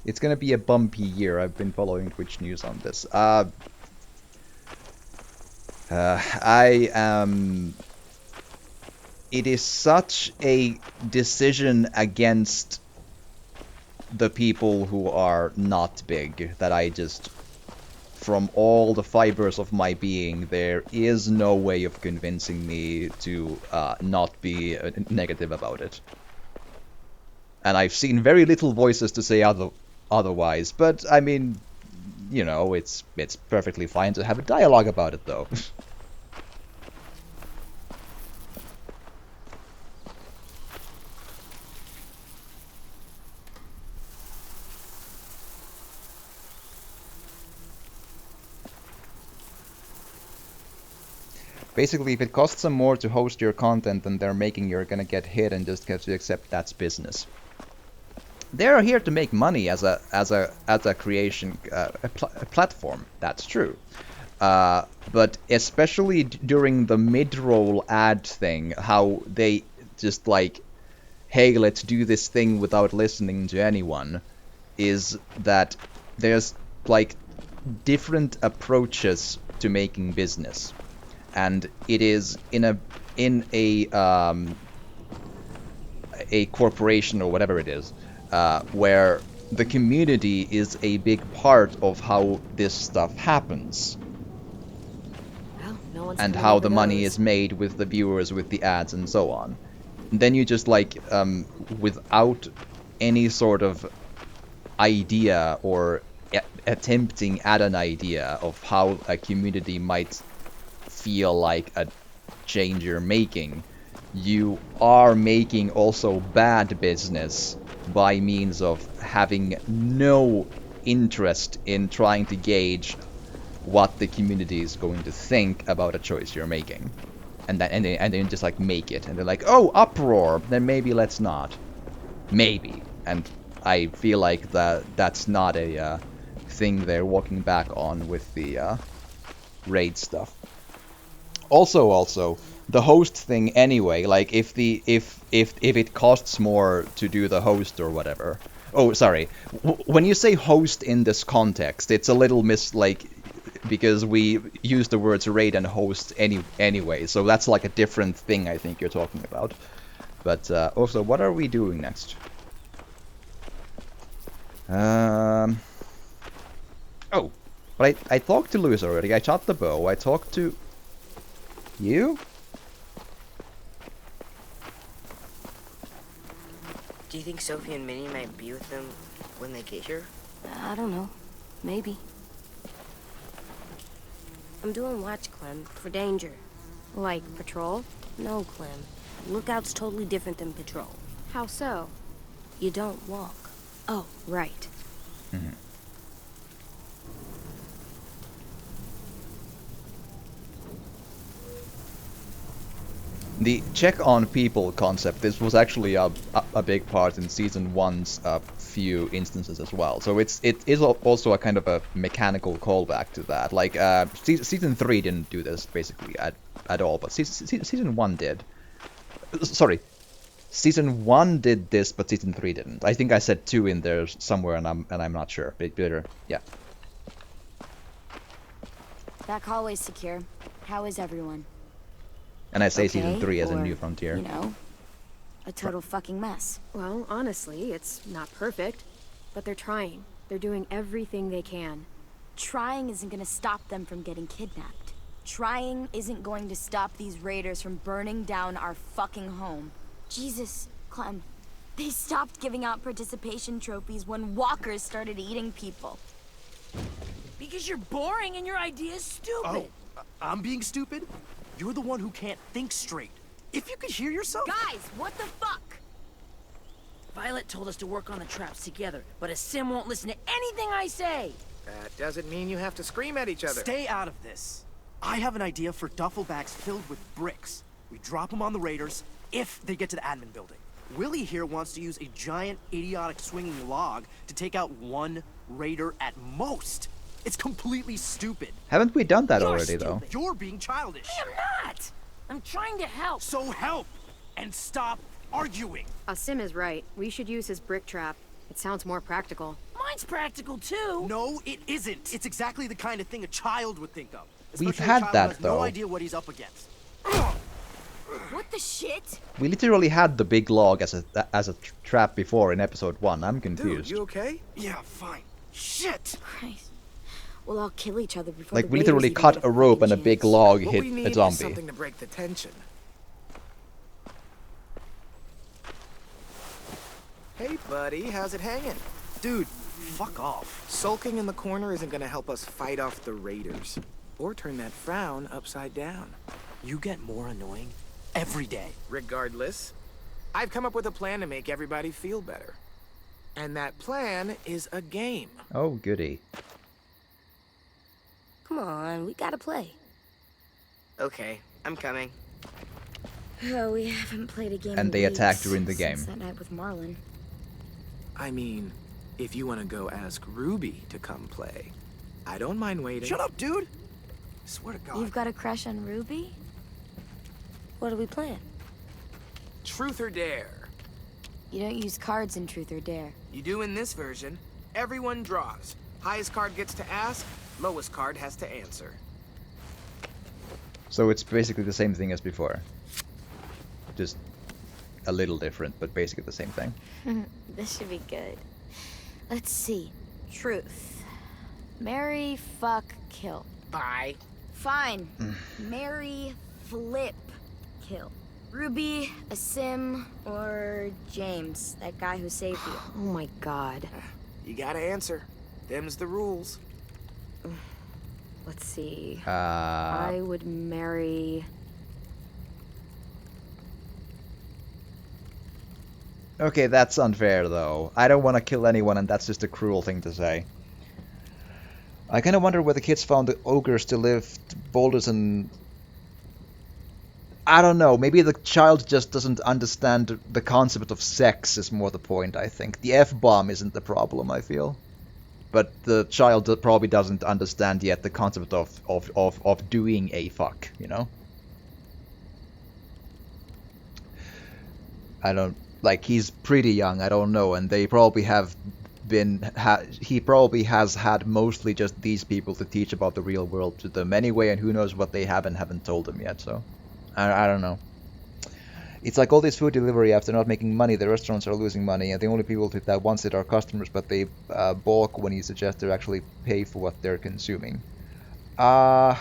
It's gonna be a bumpy year. I've been following Twitch news on this. I am... It is such a decision against the people who are not big that I just... From all the fibers of my being, there is no way of convincing me to not be negative about it. And I've seen very little voices to say otherwise, but I mean, you know, it's perfectly fine to have a dialogue about it, though. Basically, if it costs them more to host your content than they're making, you're gonna get hit and just have to accept that's business. They're here to make money as a creation a platform. That's true. But especially during the mid-roll ad thing, how they just like, hey, let's do this thing without listening to anyone, is that there's like different approaches to making business, and it is in a corporation or whatever it is, where the community is a big part of how this stuff happens. Well, no one's And coming how over the money those. is made with the viewers, with the ads, and so on. And then you just like, without any sort of idea or attempting at an idea of how a community might feel like a change you're making, you are making also bad business by means of having no interest in trying to gauge what the community is going to think about a choice you're making. And then just like make it. And they're like, oh, uproar, then maybe let's not. Maybe. And I feel like that's not a thing they're walking back on with the raid stuff. Also, the host thing anyway, like if it costs more to do the host or whatever. Oh, sorry. When you say host in this context, it's a little because we use the words raid and host anyway, so that's like a different thing I think you're talking about. But also, what are we doing next? Oh, but I talked to Lewis already. I shot the bow. I talked to you. Do you think Sophie and Minnie might be with them when they get here? I don't know. Maybe. I'm doing watch, Clem, for danger. Like patrol? No, Clem. Lookout's totally different than patrol. How so? You don't walk. Oh, right. Mm-hmm. The check on people concept, this was actually a big part in Season 1's few instances as well. So it is also a kind of a mechanical callback to that. Like, Season 3 didn't do this, basically, at all, but Season 1 did. Sorry. Season 1 did this, but Season 3 didn't. I think I said 2 in there somewhere, and I'm not sure. Yeah. Back hallway's secure. How is everyone? And I say Okay, Season 3 as a or, new frontier. You know, a total fucking mess. Well, honestly, it's not perfect, but they're trying. They're doing everything they can. Trying isn't gonna stop them from getting kidnapped. Trying isn't going to stop these raiders from burning down our fucking home. Jesus, Clem. They stopped giving out participation trophies when walkers started eating people. Because you're boring and your idea is stupid. Oh, I'm being stupid? You're the one who can't think straight. If you could hear yourself... Guys, what the fuck? Violet told us to work on the traps together, but Sim won't listen to anything I say. That doesn't mean you have to scream at each other. Stay out of this. I have an idea for duffel bags filled with bricks. We drop them on the raiders if they get to the admin building. Willie here wants to use a giant, idiotic swinging log to take out one raider at most. It's completely stupid. Haven't we done that You're already, stupid. though? You're being childish. I am not! I'm trying to help. So help! And stop arguing! Sim is right. We should use his brick trap. It sounds more practical. Mine's practical too. No, it isn't. It's exactly the kind of thing a child would think of. We've Especially a had child that, who has though. No idea what he's up against. What the shit? We literally had the big log as a trap before in episode 1. I'm confused. Dude, you okay? Yeah, fine. Shit! Christ. We'll all kill each other before Like, the we raiders literally even cut get a rope and a fucking big chance. log What hit we need a is zombie. something to break the tension. Hey, buddy, how's it hanging? Dude, fuck off. Sulking in the corner isn't gonna help us fight off the raiders. Or turn that frown upside down. You get more annoying every day. Regardless, I've come up with a plan to make everybody feel better. And that plan is a game. Oh, goody. Come on, we gotta play. Okay, I'm coming. Oh, we haven't played a game And in they attack weeks during the game. since that night with Marlin. I mean, if you want to go ask Ruby to come play, I don't mind waiting. Shut up, dude! Swear to God. You've got a crush on Ruby? What are we playing? Truth or dare? You don't use cards in Truth or Dare. You do in this version. Everyone draws. Highest card gets to ask, lowest card has to answer. So it's basically the same thing as before. Just a little different, but basically the same thing. This should be good. Let's see. Truth. Marry, fuck, kill. Bye. Fine. Marry, flip, kill. Ruby, Sim, or James, that guy who saved you. Oh my god. You gotta answer. Them's the rules. Let's see. I would marry... Okay, that's unfair, though. I don't want to kill anyone, and that's just a cruel thing to say. I kind of wonder where the kids found the ogres to lift boulders and... I don't know, maybe the child just doesn't understand the concept of sex is more the point, I think. The F-bomb isn't the problem, I feel. But the child probably doesn't understand yet the concept of doing a fuck, you know? I don't... Like, he's pretty young, I don't know, and they probably have been... he probably has had mostly just these people to teach about the real world to them anyway, and who knows what they have and haven't told them yet, so... I don't know. It's like all this food delivery apps are not making money, the restaurants are losing money, and the only people that wants it are customers, but they balk when you suggest they actually pay for what they're consuming. I'm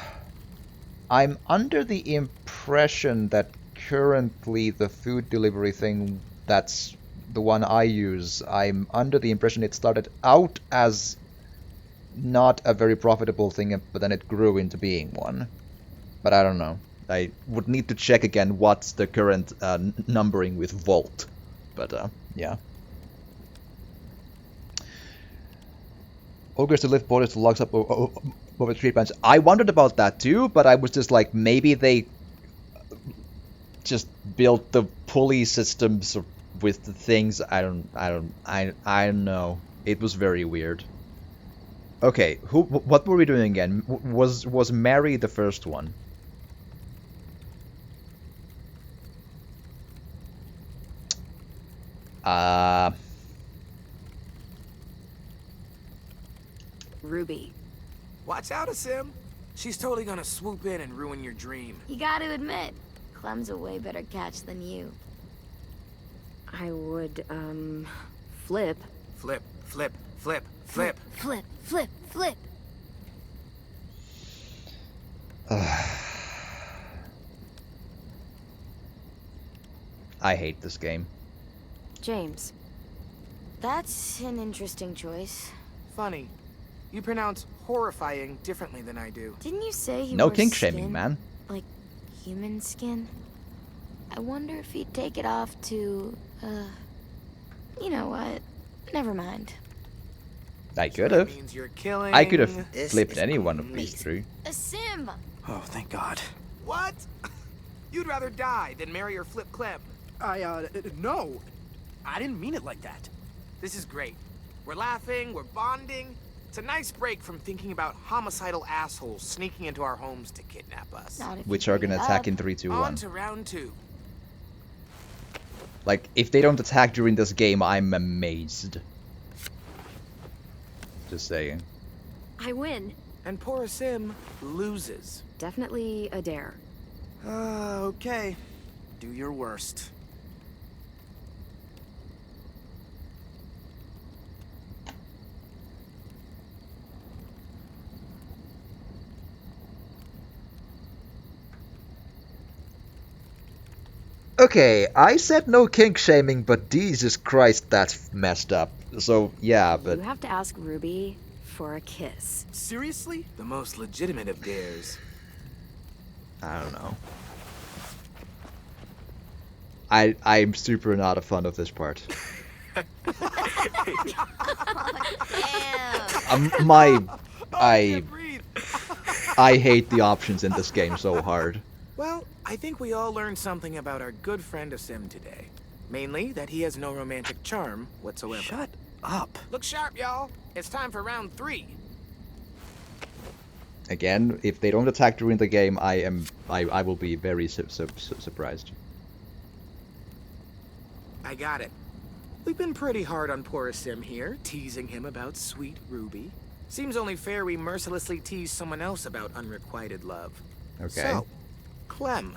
under the impression that currently the food delivery thing, that's the one I use, I'm under the impression it started out as not a very profitable thing, but then it grew into being one. But I don't know. I would need to check again what's the current numbering with Volt. But, yeah. Ogres to lift borders to logs up over tree branches. I wondered about that too, but I was just like, maybe they just built the pulley systems with the things. I don't know. It was very weird. Okay, what were we doing again? Was Mary the first one? Ruby. Watch out, Sim. She's totally gonna swoop in and ruin your dream. You gotta admit, Clem's a way better catch than you. I would, flip. Flip, flip, flip, flip. Flip, flip, flip. I hate this game. James. That's an interesting choice. Funny. You pronounce horrifying differently than I do. Didn't you say he No wore kink skin? shaming, man. Like human skin? I wonder if he'd take it off to, You know what? Never mind. I could have. Means you're killing. I could have This flipped is any one of these amazing. three. A sim! Oh, thank God. What? You'd rather die than marry or flip Clem. No. I didn't mean it like that. This is great. We're laughing, we're bonding. It's a nice break from thinking about homicidal assholes sneaking into our homes to kidnap us. Not if Which you are bring gonna it attack up. in 3, 2, On 1. to round 2. Like, if they don't attack during this game, I'm amazed. Just saying. I win. And poor Sim loses. Definitely a dare. Okay. Do your worst. Okay, I said no kink shaming, but Jesus Christ, that's messed up. So, yeah, but... You have to ask Ruby for a kiss. Seriously? The most legitimate of dares. I don't know. I'm super not a fan of this part. I hate the options in this game so hard. Well, I think we all learned something about our good friend Sim today. Mainly that he has no romantic charm whatsoever. Shut up. Look sharp, y'all. It's time for round 3. Again, if they don't attack during the game, I will be very surprised. I got it. We've been pretty hard on poor Sim here, teasing him about sweet Ruby. Seems only fair we mercilessly tease someone else about unrequited love. Okay. So, Clem.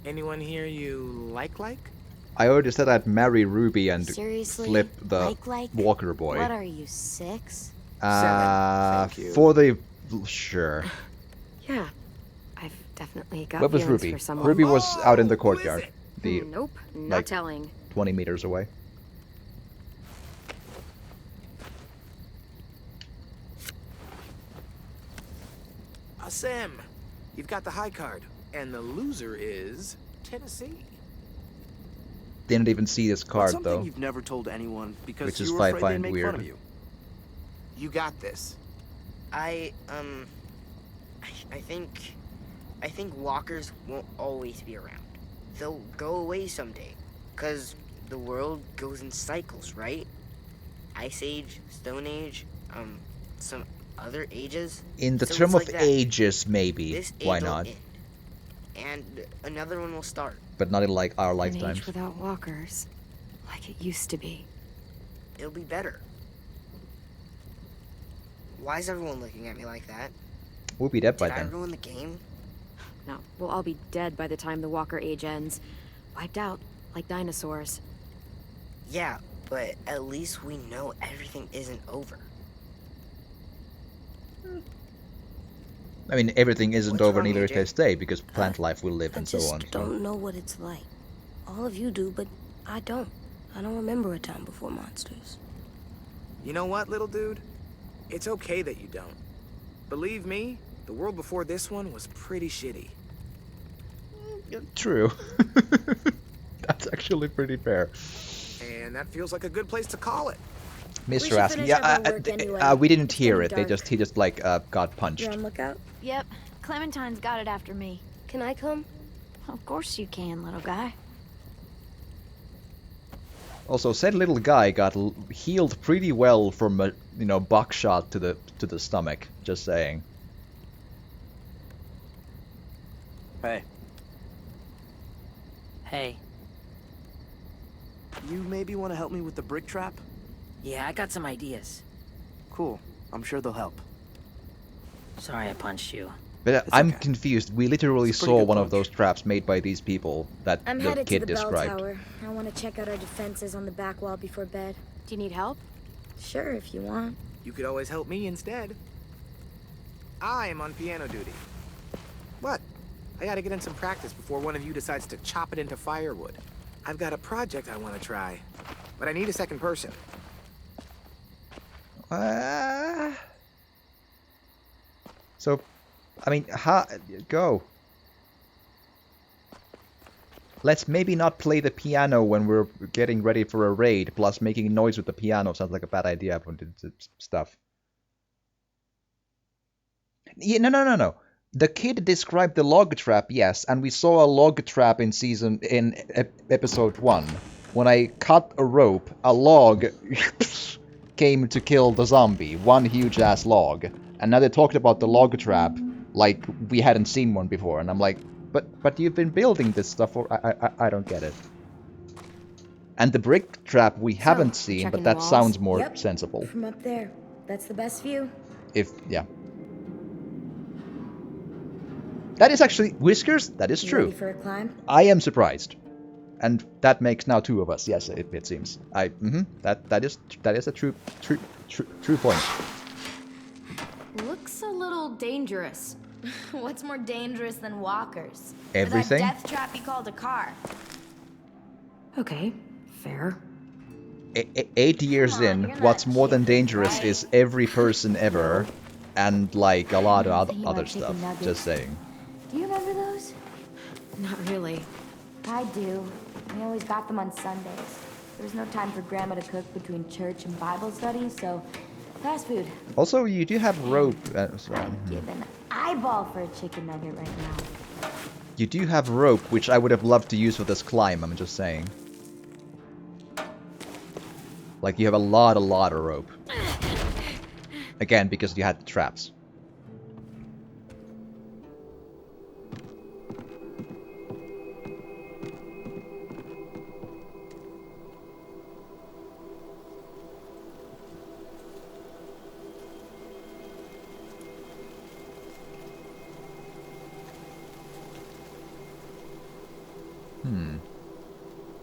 Anyone here you like? I already said I'd marry Ruby and Seriously? flip the Like? Walker boy. What are you, 6? 7, thank you. For the... Sure. Yeah, I've definitely got What was feelings Ruby? for someone. Ruby was out in the who is courtyard. it? The Nope, not like- telling. 20 meters away. Sim, you've got the high card, and the loser is Tennessee. Didn't even see this What's card something though. you've never told anyone because Which is you were why I afraid find they'd make weird. fun of you. You got this. I think walkers won't always be around. They'll go away someday. 'Cause the world goes in cycles, right? Ice Age, Stone Age, some other ages. In the So term it's of like that. ages, maybe. This age Why will not? end, and another one will start. But not in like our An lifetimes. age without walkers, like it used to be. It'll be better. Why is everyone looking at me like that? We'll be dead by Did I then. ruin the game? No, we'll all be dead by the time the walker age ends. Wiped out, like dinosaurs. Yeah, but at least we know everything isn't over. I mean, everything isn't What's over, wrong, neither AJ? can stay, because plant life will live I and so just on. So. don't know what it's like. All of you do, but I don't. I don't remember a time before monsters. You know what, little dude? It's okay that you don't. Believe me, the world before this one was pretty shitty. True. That's actually pretty fair. And that feels like a good place to call it. should Mr. Asking, finish up yeah, our work anyway. we didn't It's hear getting it. dark. He just like got punched. You're on lookout? Yep, Clementine's got it after me. Can I come? Of course you can, little guy. Also, said little guy got healed pretty well from a buckshot to the stomach. Just saying. Hey, Hey. you maybe want to help me with the brick trap? Yeah, I got some ideas. Cool. I'm sure they'll help. Sorry I punched you. But It's I'm okay. confused. We literally It's a pretty saw good one of punch. those traps made by these people that I'm the headed kid to the bell described. tower. I want to check out our defenses on the back wall before bed. Do you need help? Sure, if you want. You could always help me instead. I am on piano duty. What? I gotta get in some practice before one of you decides to chop it into firewood. I've got a project I want to try, but I need a second person. So, I mean, go. let's maybe not play the piano when we're getting ready for a raid, plus making noise with the piano sounds like a bad idea for stuff. Yeah, no. The kid described the log trap, yes, and we saw a log trap in episode 1. When I cut a rope, a log came to kill the zombie. One huge ass log. And now they talked about the log trap like we hadn't seen one before, and I'm like, but you've been building this stuff for I don't get it. And the brick trap we haven't seen, but that sounds more sensible. From up there. That's the best view. Yeah. That is actually Whiskers. That is true. Ready for a climb? I am surprised, and that makes now 2 of us. Yes, it seems. That is a true point. Looks a little dangerous. What's more dangerous than walkers? Everything. Or that death trap you called a car. Okay, fair. 8 years in, what's more than dangerous is every person ever, and like a lot of other stuff. Just saying. Do you remember those? Not really. I do. We always got them on Sundays. There was no time for Grandma to cook between church and Bible study, so fast food. Also, you do have rope. Give an eyeball for a chicken nugget right now. You do have rope, which I would have loved to use for this climb, I'm just saying. Like, you have a lot of rope. Again, because you had the traps.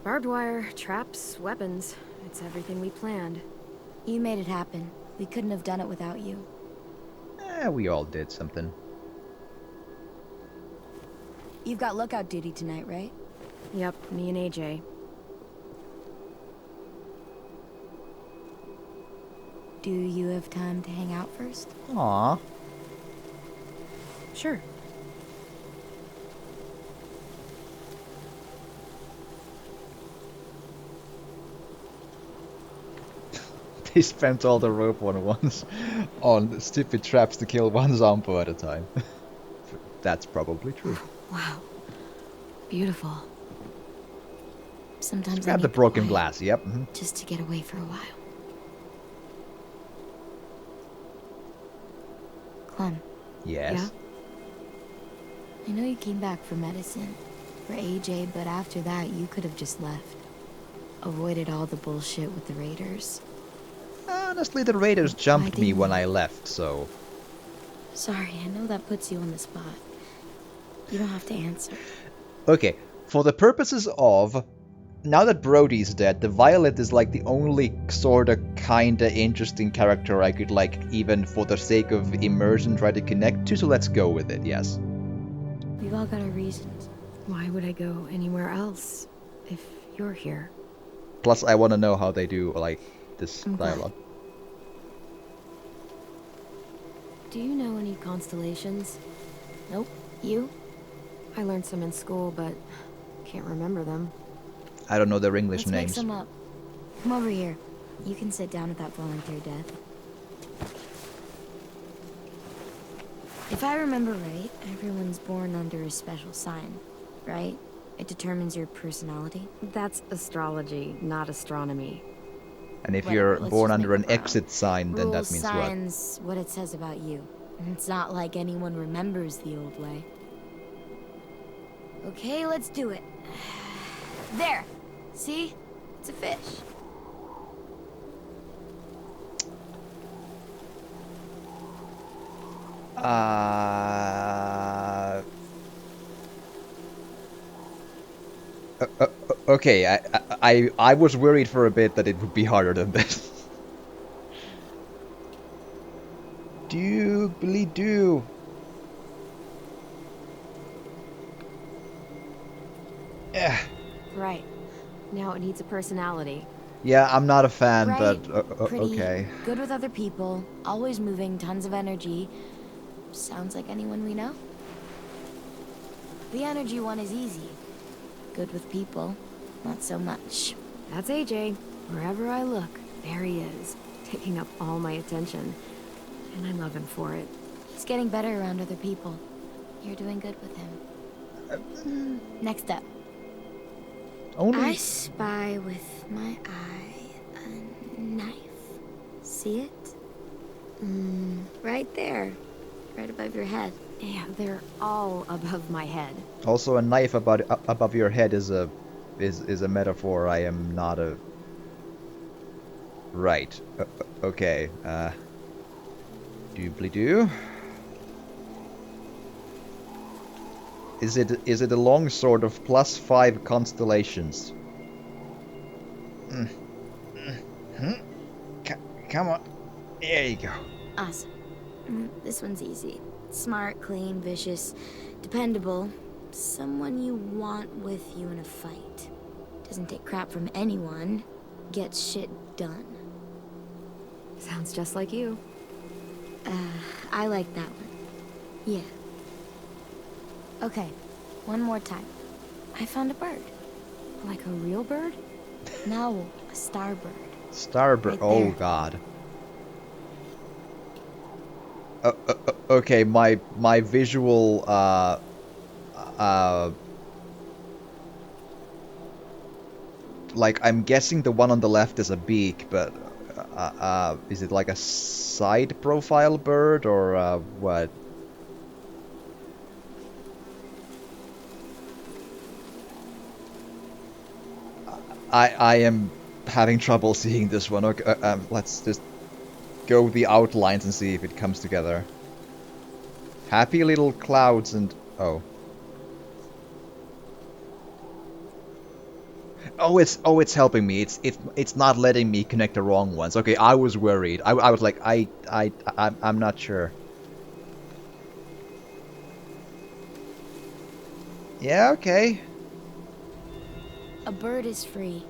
Barbed wire, traps, weapons. It's everything we planned. You made it happen. We couldn't have done it without you. We all did something. You've got lookout duty tonight, right? Yep, me and AJ. Do you have time to hang out first? Aww. Sure. They spent all the rope on stupid traps to kill one zombie at a time. That's probably true. Wow. Beautiful. Sometimes grab the broken glass, yep. Just to get away for a while. Clem. Yes? Yeah? I know you came back for medicine, for AJ, but after that you could have just left. Avoided all the bullshit with the Raiders. Honestly, the Raiders jumped me when I left, so... Sorry, I know that puts you on the spot. You don't have to answer. Okay, for the purposes of... Now that Brody's dead, the Violet is like the only sorta kinda interesting character I could like, even for the sake of immersion, try to connect to, so let's go with it, yes. We've all got our reasons. Why would I go anywhere else if you're here? Plus, I want to know how they do, like, this dialogue. Do you know any constellations? Nope. You? I learned some in school, but can't remember them. I don't know their English Let's names. Make some up. Come over here. You can sit down without falling to your death. If I remember right, everyone's born under a special sign, right? It determines your personality. That's astrology, not astronomy. And if you're born under an exit sign, then that means signs, what it says about you. It's not like anyone remembers the old way. Okay, let's do it. There! See? It's a fish. Okay, I was worried for a bit that it would be harder than this. Doobly-doo. Yeah. Right. Now it needs a personality. Yeah, I'm not a fan, right. but Pretty, okay. Good with other people, always moving, tons of energy. Sounds like anyone we know. The energy one is easy. Good with people, not so much. That's AJ. Wherever I look, there he is, taking up all my attention. And I love him for it. He's getting better around other people. You're doing good with him. Next up. I spy with my eye a knife. See it? Right there. Right above your head. Yeah, they're all above my head. Also, a knife above your head is a metaphor. I am not a. Right. Okay. Doobly-doo. Is it a long sword of +5 constellations? Come on. There you go. Awesome. This one's easy. Smart, clean, vicious, dependable. Someone you want with you in a fight. Doesn't take crap from anyone. Gets shit done. Sounds just like you. I like that one. Yeah. Okay, one more time. I found a bird. Like a real bird? No, a starbird. Starbird. Right oh there. God. Okay, my visual like I'm guessing the one on the left is a beak, but is it like a side profile bird or what? I am having trouble seeing this one. Okay, let's just go with the outlines and see if it comes together. Happy little clouds and oh. It's helping me. It's not letting me connect the wrong ones. Okay, I was worried. I was like I'm not sure. Yeah, okay. A bird is free.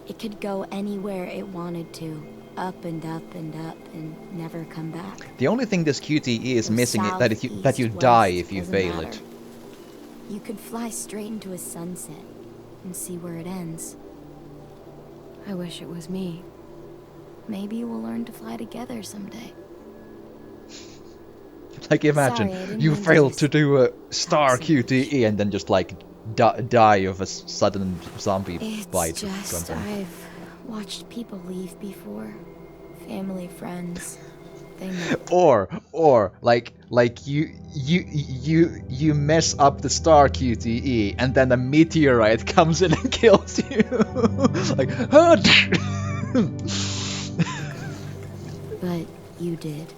It could go anywhere it wanted to. Up and up and up and never come back. The only thing this QTE is Go missing is south, that you east, die west, if you doesn't fail matter. it. You could fly straight into a sunset and see where it ends. I wish it was me. Maybe we'll learn to fly together someday. Like imagine Sorry, I didn't you mean to failed just to do a star talk so much. QTE and then just like die of a sudden zombie It's bite or just something. I've watched people leave before. Family, friends. They know. Or like you mess up the star QTE and then a meteorite comes in and kills you. Like But you did.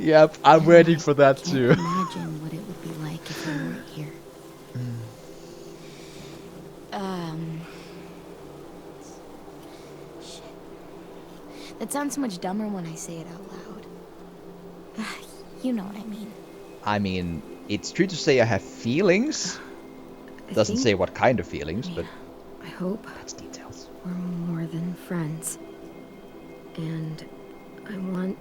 Yep, I'm waiting for that too. Can't imagine what it would be like if you weren't here. Shit. That sounds so much dumber when I say it out loud. You know what I mean. I mean, it's true to say I have feelings. Doesn't say what kind of feelings, but I hope that's details. we're more than friends. And I want...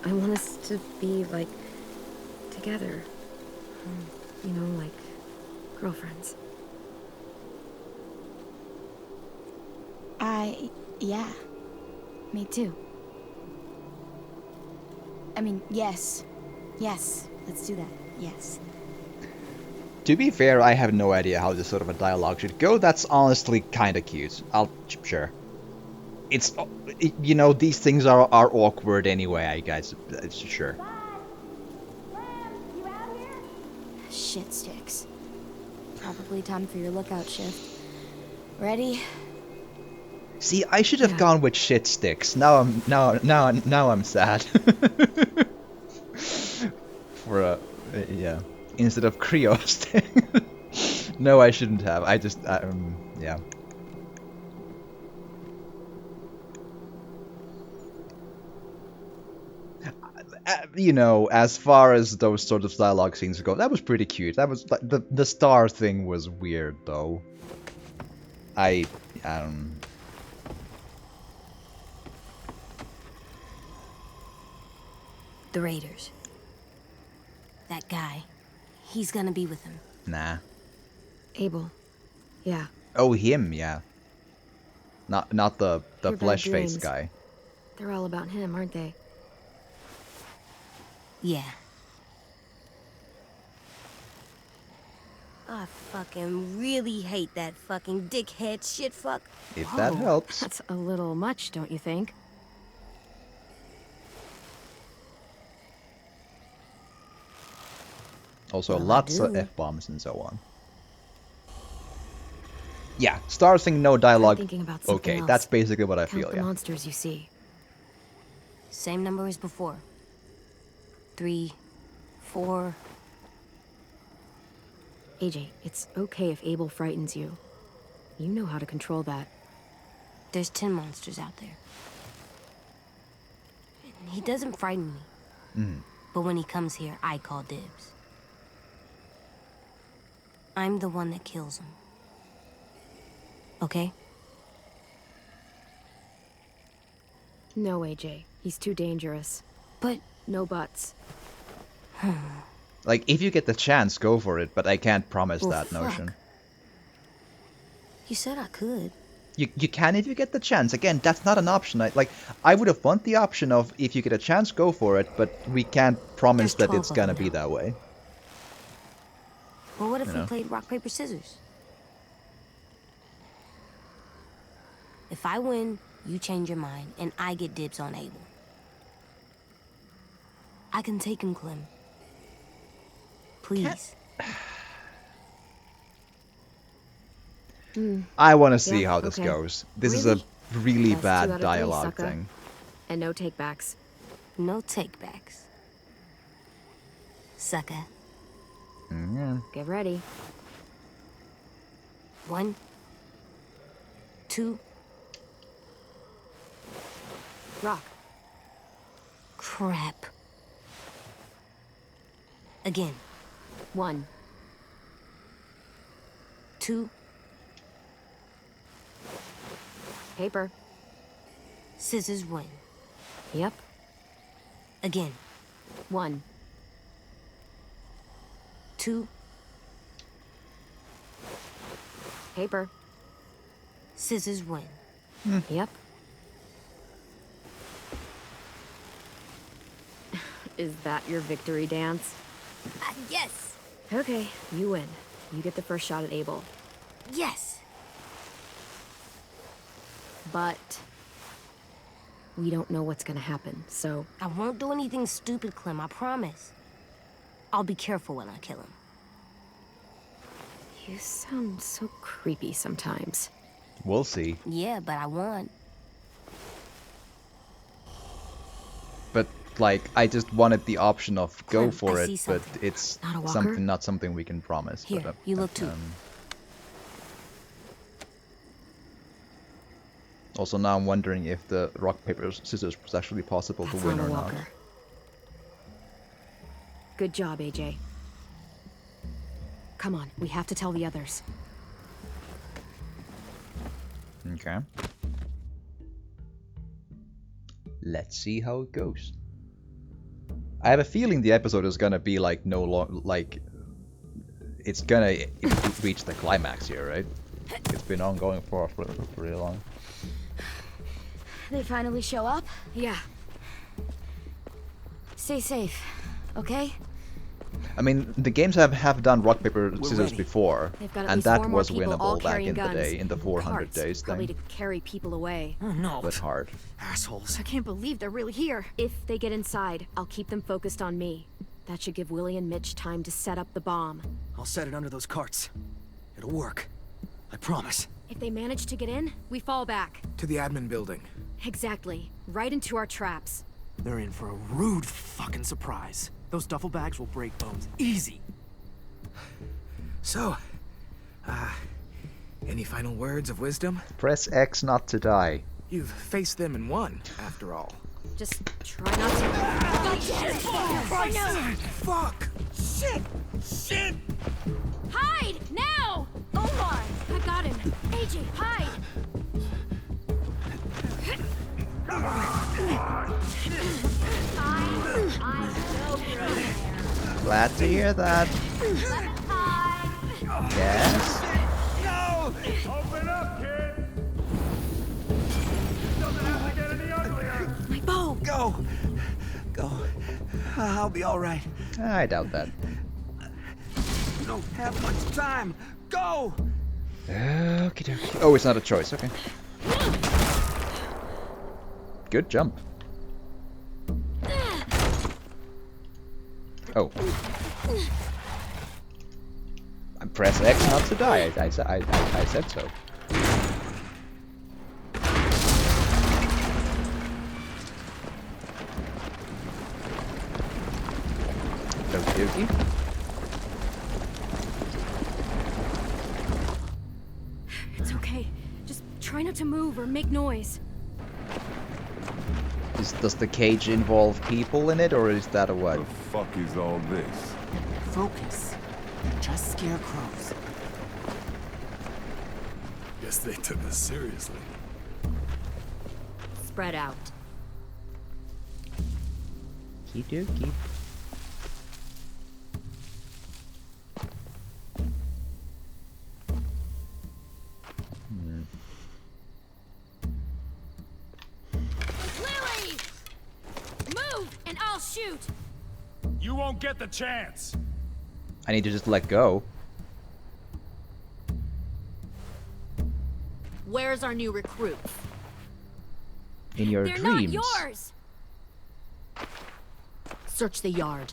I want us to be, like, together. You know, like, girlfriends. Yeah. Me too. I mean, yes. Yes. Let's do that. Yes. To be fair, I have no idea how this sort of a dialogue should go. That's honestly kind of cute. Sure. It's, you know, these things are awkward anyway, I guess. Sure. Shit sticks. Probably time for your lookout shift. Ready? See, I should have gone with shit sticks. Now I'm sad. For a yeah, instead of Creo stick. No, I shouldn't have. I just yeah. You know, as far as those sort of dialogue scenes go, that was pretty cute. That was like the star thing was weird though. I The Raiders. That guy. He's gonna be with him. Nah. Abel. Yeah. Oh, him, yeah. Not the Your bad flesh face dreams. guy. They're all about him, aren't they? Yeah. I fucking really hate that fucking dickhead shit fuck. If that helps. That's a little much, don't you think? Also, Well, I lots of do. F-bombs and so on. Yeah, Star thing, no I'm dialogue. thinking about something Okay, else. that's basically what I Count feel, the yeah. monsters you see. Same number as before. 3, 4. AJ, it's okay if Abel frightens you. You know how to control that. There's 10 monsters out there. He doesn't frighten me. But when he comes here, I call dibs. I'm the one that kills him. Okay? No, AJ. He's too dangerous. But No buts. Like, if you get the chance, go for it, but I can't promise Well, that fuck. notion. you said I could. You can if you get the chance. Again, that's not an option. I would have want the option of, if you get a chance, go for it, but we can't promise There's that it's 12 of gonna them be now. that way. Well, what if You we know? played rock, paper, scissors? If I win, you change your mind, and I get dibs on Abel. I can take him, Clem. Please. I want to see Yeah, how this okay. goes. This is a really That's 2 out of bad 3, dialogue sucker. thing. And no takebacks. No takebacks. Sucker. Yeah. Get ready. 1, 2. Rock. Crap. Again. 1. 2. Paper. Scissors win. Yep. Again. 1. 2. Paper. Scissors win. Yep. Is that your victory dance? Yes. Okay, you win. You get the first shot at Abel. Yes. But we don't know what's gonna happen, so I won't do anything stupid, Clem, I promise. I'll be careful when I kill him. you sound so creepy sometimes. We'll see. Yeah, but I won. But like, I just wanted the option of go Clem, for I it, see but something. it's Not a walker? not something we can promise. Here, but, you look too. Also, now I'm wondering if the rock, paper, scissors was actually possible That's to win not or a not. walker. Good job, AJ. Come on, we have to tell the others. Okay. Let's see how it goes. I have a feeling the episode is gonna be like it's gonna reach the climax here, right? It's been ongoing for pretty long. They finally show up? Yeah. Stay safe, okay? I mean, the games have done rock, paper, scissors ready. before, They've got at and least that 4 more was people all winnable back carrying in the guns. day, in the 400 Carts, days probably thing. to carry people away. Oh no. But hard. Assholes. I can't believe they're really here. If they get inside, I'll keep them focused on me. That should give Willie and Mitch time to set up the bomb. I'll set it under those carts. It'll work. I promise. If they manage to get in, we fall back. To the admin building. Exactly. Right into our traps. They're in for a rude fucking surprise. Those duffel bags will break bones. Easy. So, any final words of wisdom? Press X not to die. You've faced them and won, after all. Just try not to... Fuck! Shit! Shit! Hide! Now! Omar! I got him. AJ, hide! I Glad to hear that. Yes? No! Open up, kid! It doesn't have to get any uglier! My bow! Go! Go. I'll be alright. I doubt that. You don't have much time. Go! Okie dokie. Oh, it's not a choice. Okay. Good jump. Oh. I press X not to die. I said so. Okie dokie. It's okay. Just try not to move or make noise. Does the cage involve people in it, or is that a what? The fuck is all this? Focus. Just scarecrows. Guess they took us seriously. Spread out. Okie dokie. Lily! Move, and I'll shoot! You won't get the chance! I need to just let go. Where's our new recruit? In your They're dreams. not yours! Search the yard.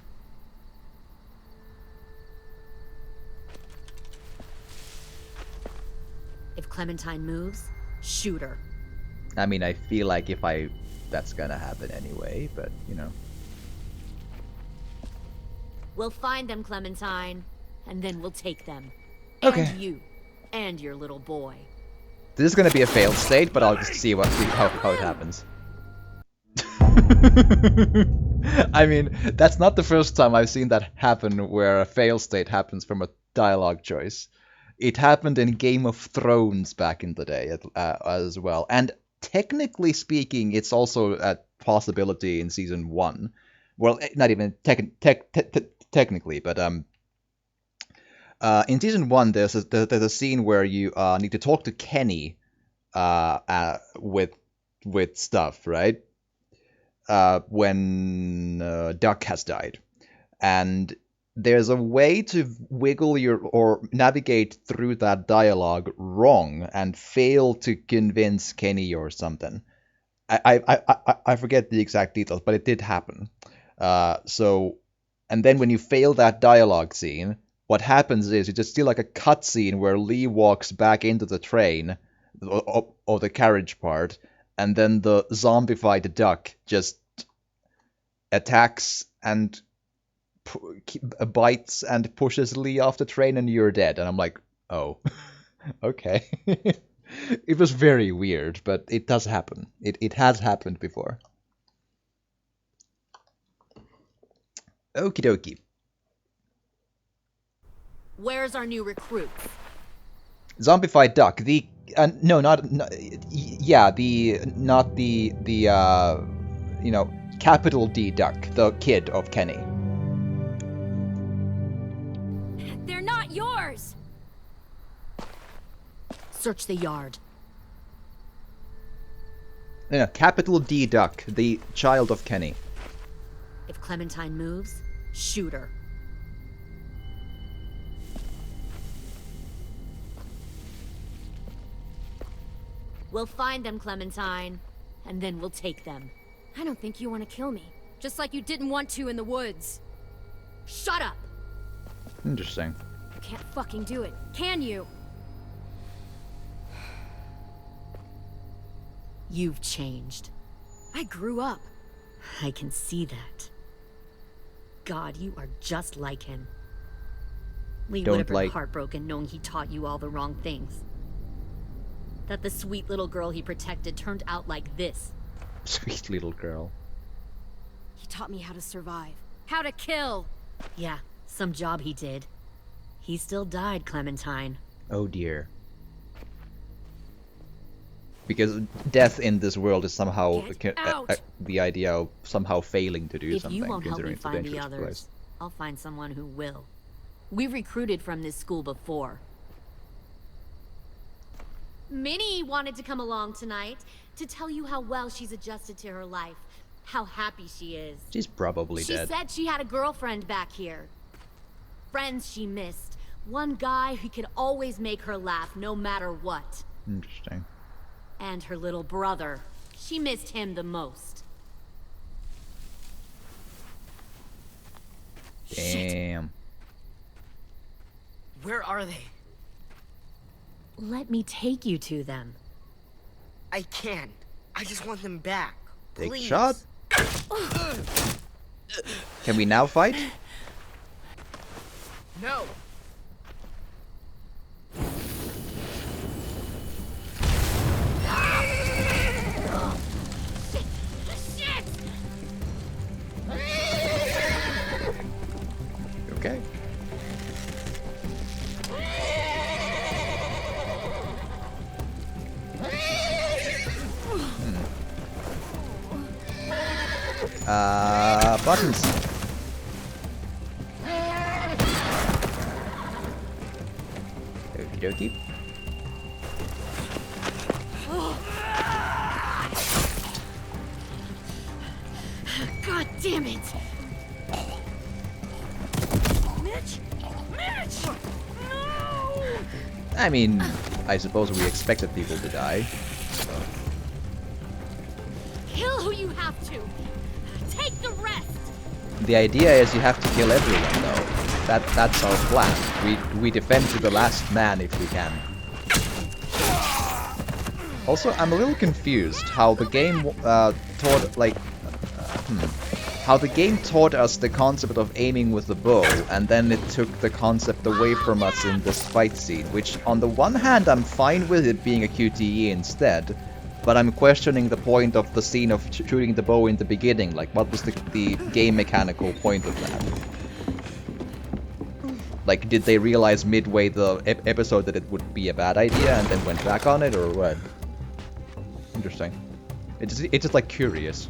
If Clementine moves, shoot her. I mean, I feel like that's gonna happen anyway, but you know. We'll find them, Clementine, and then we'll take them. Okay. And you. And your little boy. This is gonna be a failed state, but I'll just see how it happens. I mean, that's not the first time I've seen that happen where a fail state happens from a dialogue choice. It happened in Game of Thrones back in the day as well. And technically speaking, it's also a possibility in Season 1. Well, not even technically, but in Season 1, there's a scene where you need to talk to Kenny with stuff, right? When Duck has died. And there's a way to wiggle or navigate through that dialogue wrong and fail to convince Kenny or something. I forget the exact details, but it did happen. And then when you fail that dialogue scene, what happens is you just see like a cutscene where Lee walks back into the train, or the carriage part, and then the zombified duck just attacks and bites and pushes Lee off the train, and you're dead. And I'm like, oh, okay. It was very weird, but it does happen. It has happened before. Okie dokie. Where's our new recruit? Zombified duck. Capital D duck, the kid of Kenny. They're not yours! Search the yard. No, capital D duck, the child of Kenny. If Clementine moves, shoot her. We'll find them, Clementine, and then we'll take them. I don't think you want to kill me. Just like you didn't want to in the woods. Shut up! Interesting. You can't fucking do it, can you? You've changed. I grew up. I can see that. God, you are just like him. Lee would have been heartbroken knowing he taught you all the wrong things. That the sweet little girl he protected turned out like this. Sweet little girl. He taught me how to survive. How to kill! Yeah, some job he did. He still died, Clementine. Oh dear. Because death in this world is somehow the idea of somehow failing to do if something. You won't help me considering it's a find the dangerous others, place. I'll find someone who will. We recruited from this school before. Minnie wanted to come along tonight to tell you how well she's adjusted to her life, how happy she is. She's probably dead. She said she had a girlfriend back here. Friends she missed. One guy who could always make her laugh no matter what. Interesting. And her little brother. She missed him the most. Damn. Where are they? Let me take you to them. I can't. I just want them back. Take a Please. shot. Can we now fight? No. Okay. Buttons. Okie dokie. God damn it! Mitch! Mitch! No! I mean, I suppose we expected people to die. So. Kill who you have to. Take the rest. The idea is you have to kill everyone, though. That's our plan. We defend to the last man if we can. Also, I'm a little confused how the game how the game taught us the concept of aiming with the bow, and then it took the concept away from us in this fight scene, which on the one hand I'm fine with it being a QTE instead, but I'm questioning the point of the scene of shooting the bow in the beginning. Like, what was the game mechanical point of that? Like, did they realize midway the episode that it would be a bad idea and then went back on it, or what? Interesting. It's just like curious.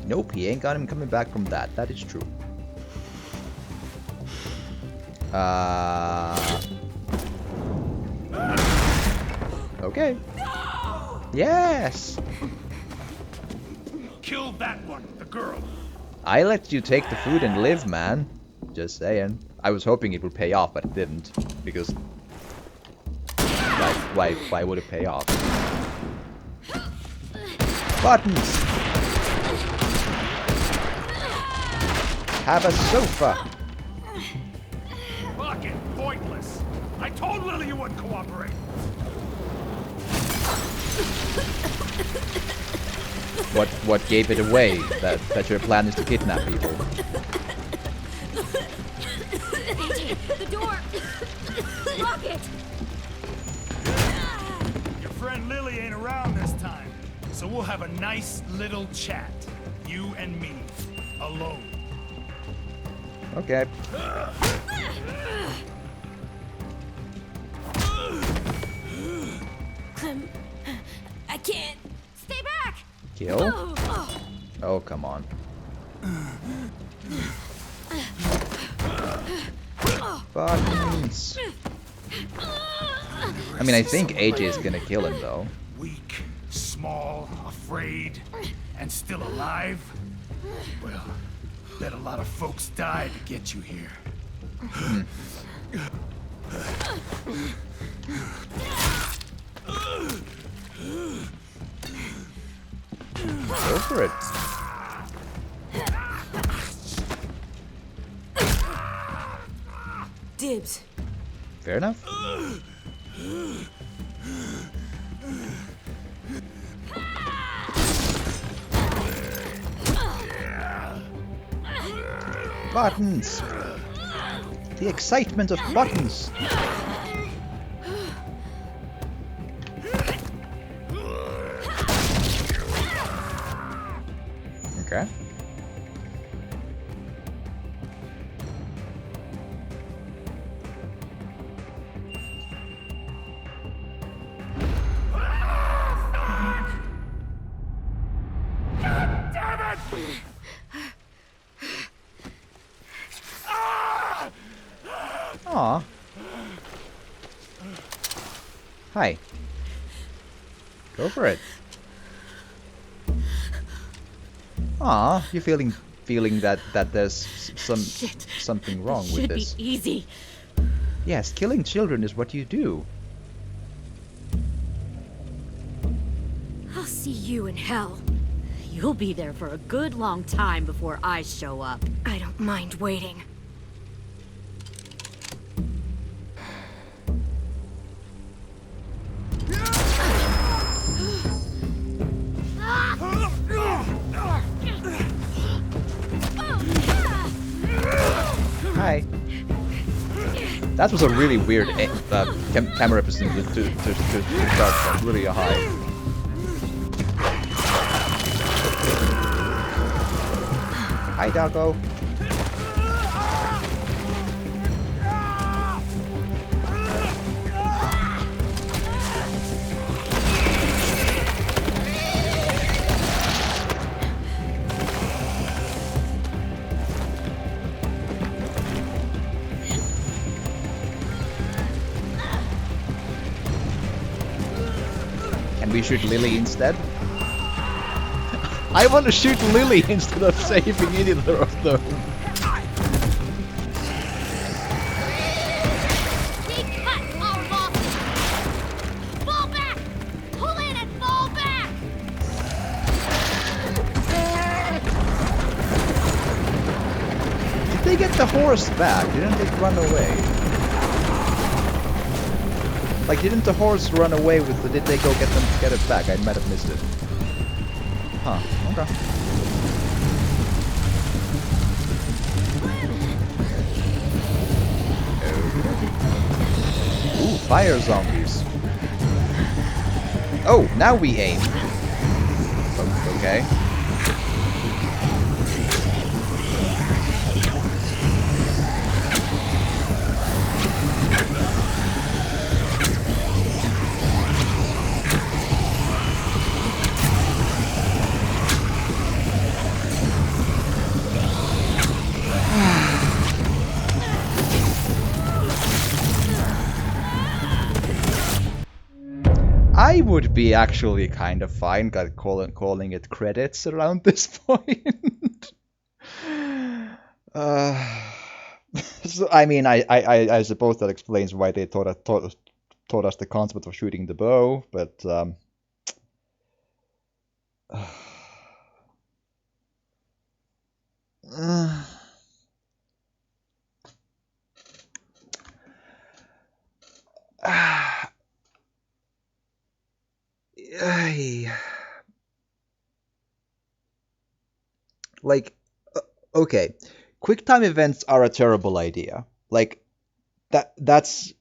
Nope, he ain't got him coming back from that. That is true. Okay. Yes! Kill that one, the girl. I let you take the food and live, man. Just saying. I was hoping it would pay off, but it didn't. Because... Why would it pay off? Buttons! Have a sofa! Fucking pointless. I told Lily you wouldn't cooperate. What gave it away? That your plan is to kidnap people? The door! Lock it! Your friend Lily ain't around this time, so we'll have a nice little chat. You and me. Alone. Okay. I can't. Stay back! Kill? Oh, come on. Buttons! I mean, I think AJ is gonna kill him, though. Weak, small, afraid, and still alive? Well, bet a lot of folks died to get you here. Go for it. Dibs. Fair enough. Buttons! The excitement of buttons! Okay. Hi. Go for it. Aw, you're feeling that there's something wrong with Should be this. easy. Yes, killing children is what you do. I'll see you in hell. You'll be there for a good long time before I show up. I don't mind waiting. Hi. That was a really weird camera position to start from. Really high. Hi, doggo. Can we shoot Lily instead? I want to shoot Lily instead of saving either of them. Deep cut, our losses. Fall back! Pull in and fall back! Did they get the horse back? Didn't it run away? Like, didn't the horse run away with the... Did they go get it back? I might have missed it. Huh, okay. Ooh, fire zombies. Oh, now we aim. Okay. I would be actually kind of fine calling it credits around this point. So, I mean, I suppose that explains why they taught us the concept of shooting the bow, but like, okay, QuickTime events are a terrible idea. Like, that's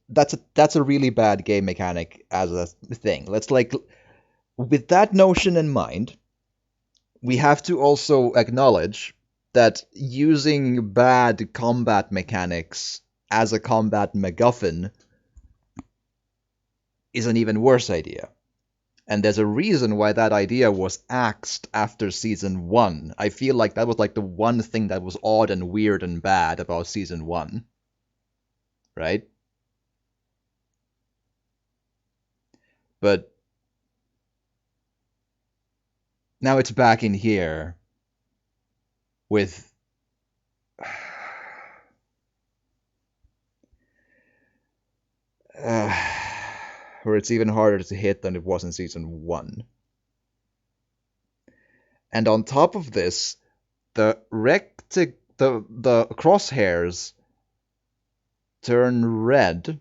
a really bad game mechanic as a thing. Let's like, with that notion in mind, we have to also acknowledge that using bad combat mechanics as a combat MacGuffin is an even worse idea. And there's a reason why that idea was axed after Season 1. I feel like that was like the one thing that was odd and weird and bad about Season 1. Right? But now it's back in here with where it's even harder to hit than it was in Season 1. And on top of this, the crosshairs turn red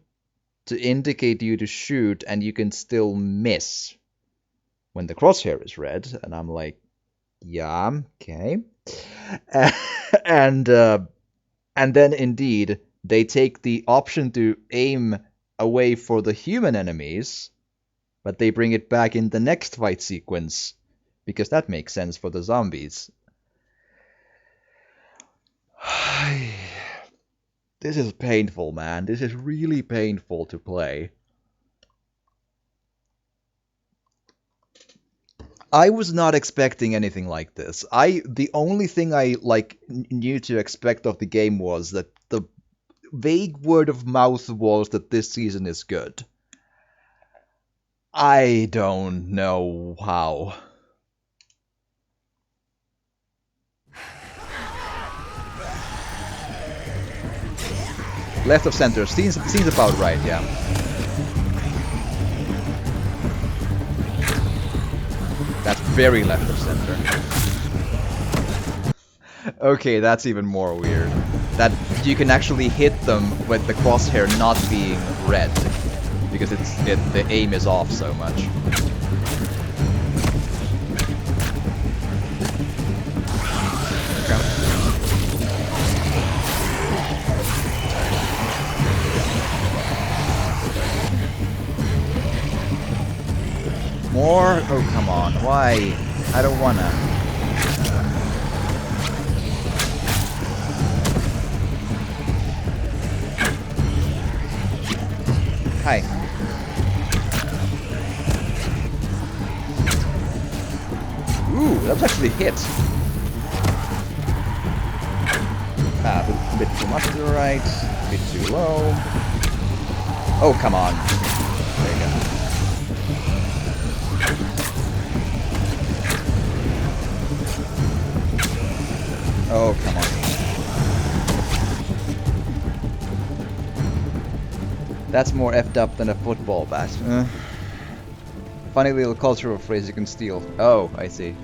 to indicate you to shoot, and you can still miss when the crosshair is red. And I'm like, yeah, okay. And then indeed, they take the option to aim away for the human enemies, but they bring it back in the next fight sequence, because that makes sense for the zombies. This is painful, man. This is really painful to play. I was not expecting anything like this. The only thing I knew to expect of the game was that the vague word of mouth was that this season is good. I don't know how. Left of center seems about right, yeah. That's very left of center. Okay, that's even more weird. That you can actually hit them with the crosshair not being red, because the aim is off so much. More? Oh, come on. Why? I don't wanna. Hi. Ooh, that's actually hit. A bit too much to the right, a bit too low. Oh, come on. There you go. Oh, come on. That's more effed up than a football bat. Funny little cultural phrase you can steal. Oh, I see.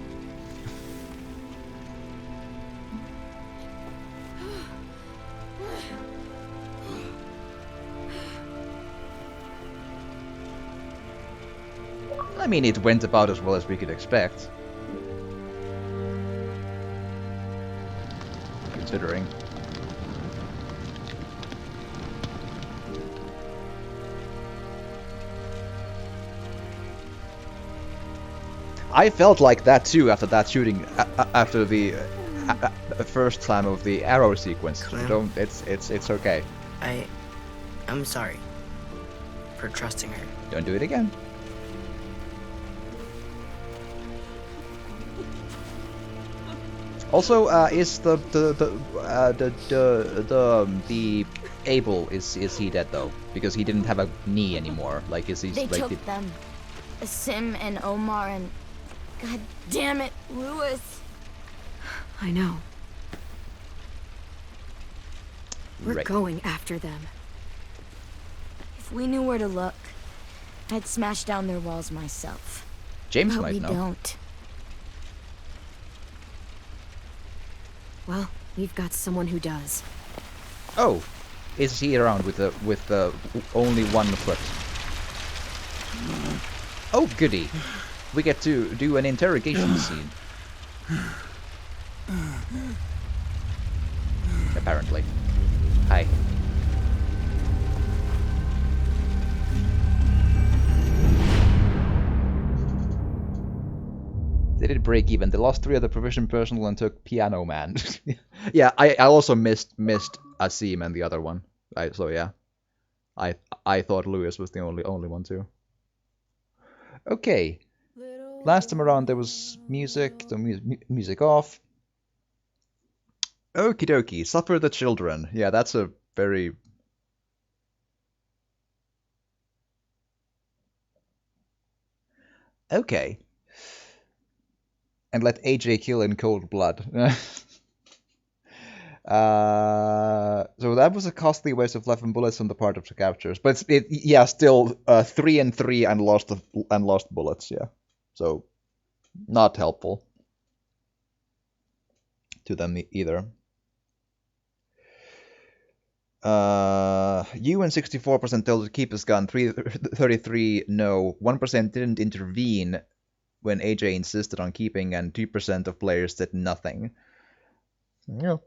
I mean, it went about as well as we could expect. Considering. I felt like that too after that shooting, after the first time of the arrow sequence. Clem? Don't. It's okay. I'm sorry for trusting her. Don't do it again. Also, is the Abel is he dead though? Because he didn't have a knee anymore. Like, is he? They like, took them. Sim and Omar and... God damn it, Louis. I know. We're Right. going after them. If we knew where to look, I'd smash down their walls myself. James but might we know. don't. Well, we've got someone who does. Oh, is he around with the only one foot? Oh, goody. We get to do an interrogation scene. Apparently. Hi. They did break even. They lost 3 of the provision personnel and took Piano Man. Yeah, I also missed Asim and the other one. So yeah. I thought Lewis was the only one too. Okay. Last time around there was music, the music off. Okie dokie, suffer the children. Yeah, that's a very... Okay. And let AJ kill in cold blood. So that was a costly waste of 11 bullets on the part of the captures. But yeah, still 3 and 3 and lost bullets, yeah. So not helpful to them either. You and 64% told to keep his gun, 33 no, 1% didn't intervene when AJ insisted on keeping, and 2% of players did nothing. Yeah.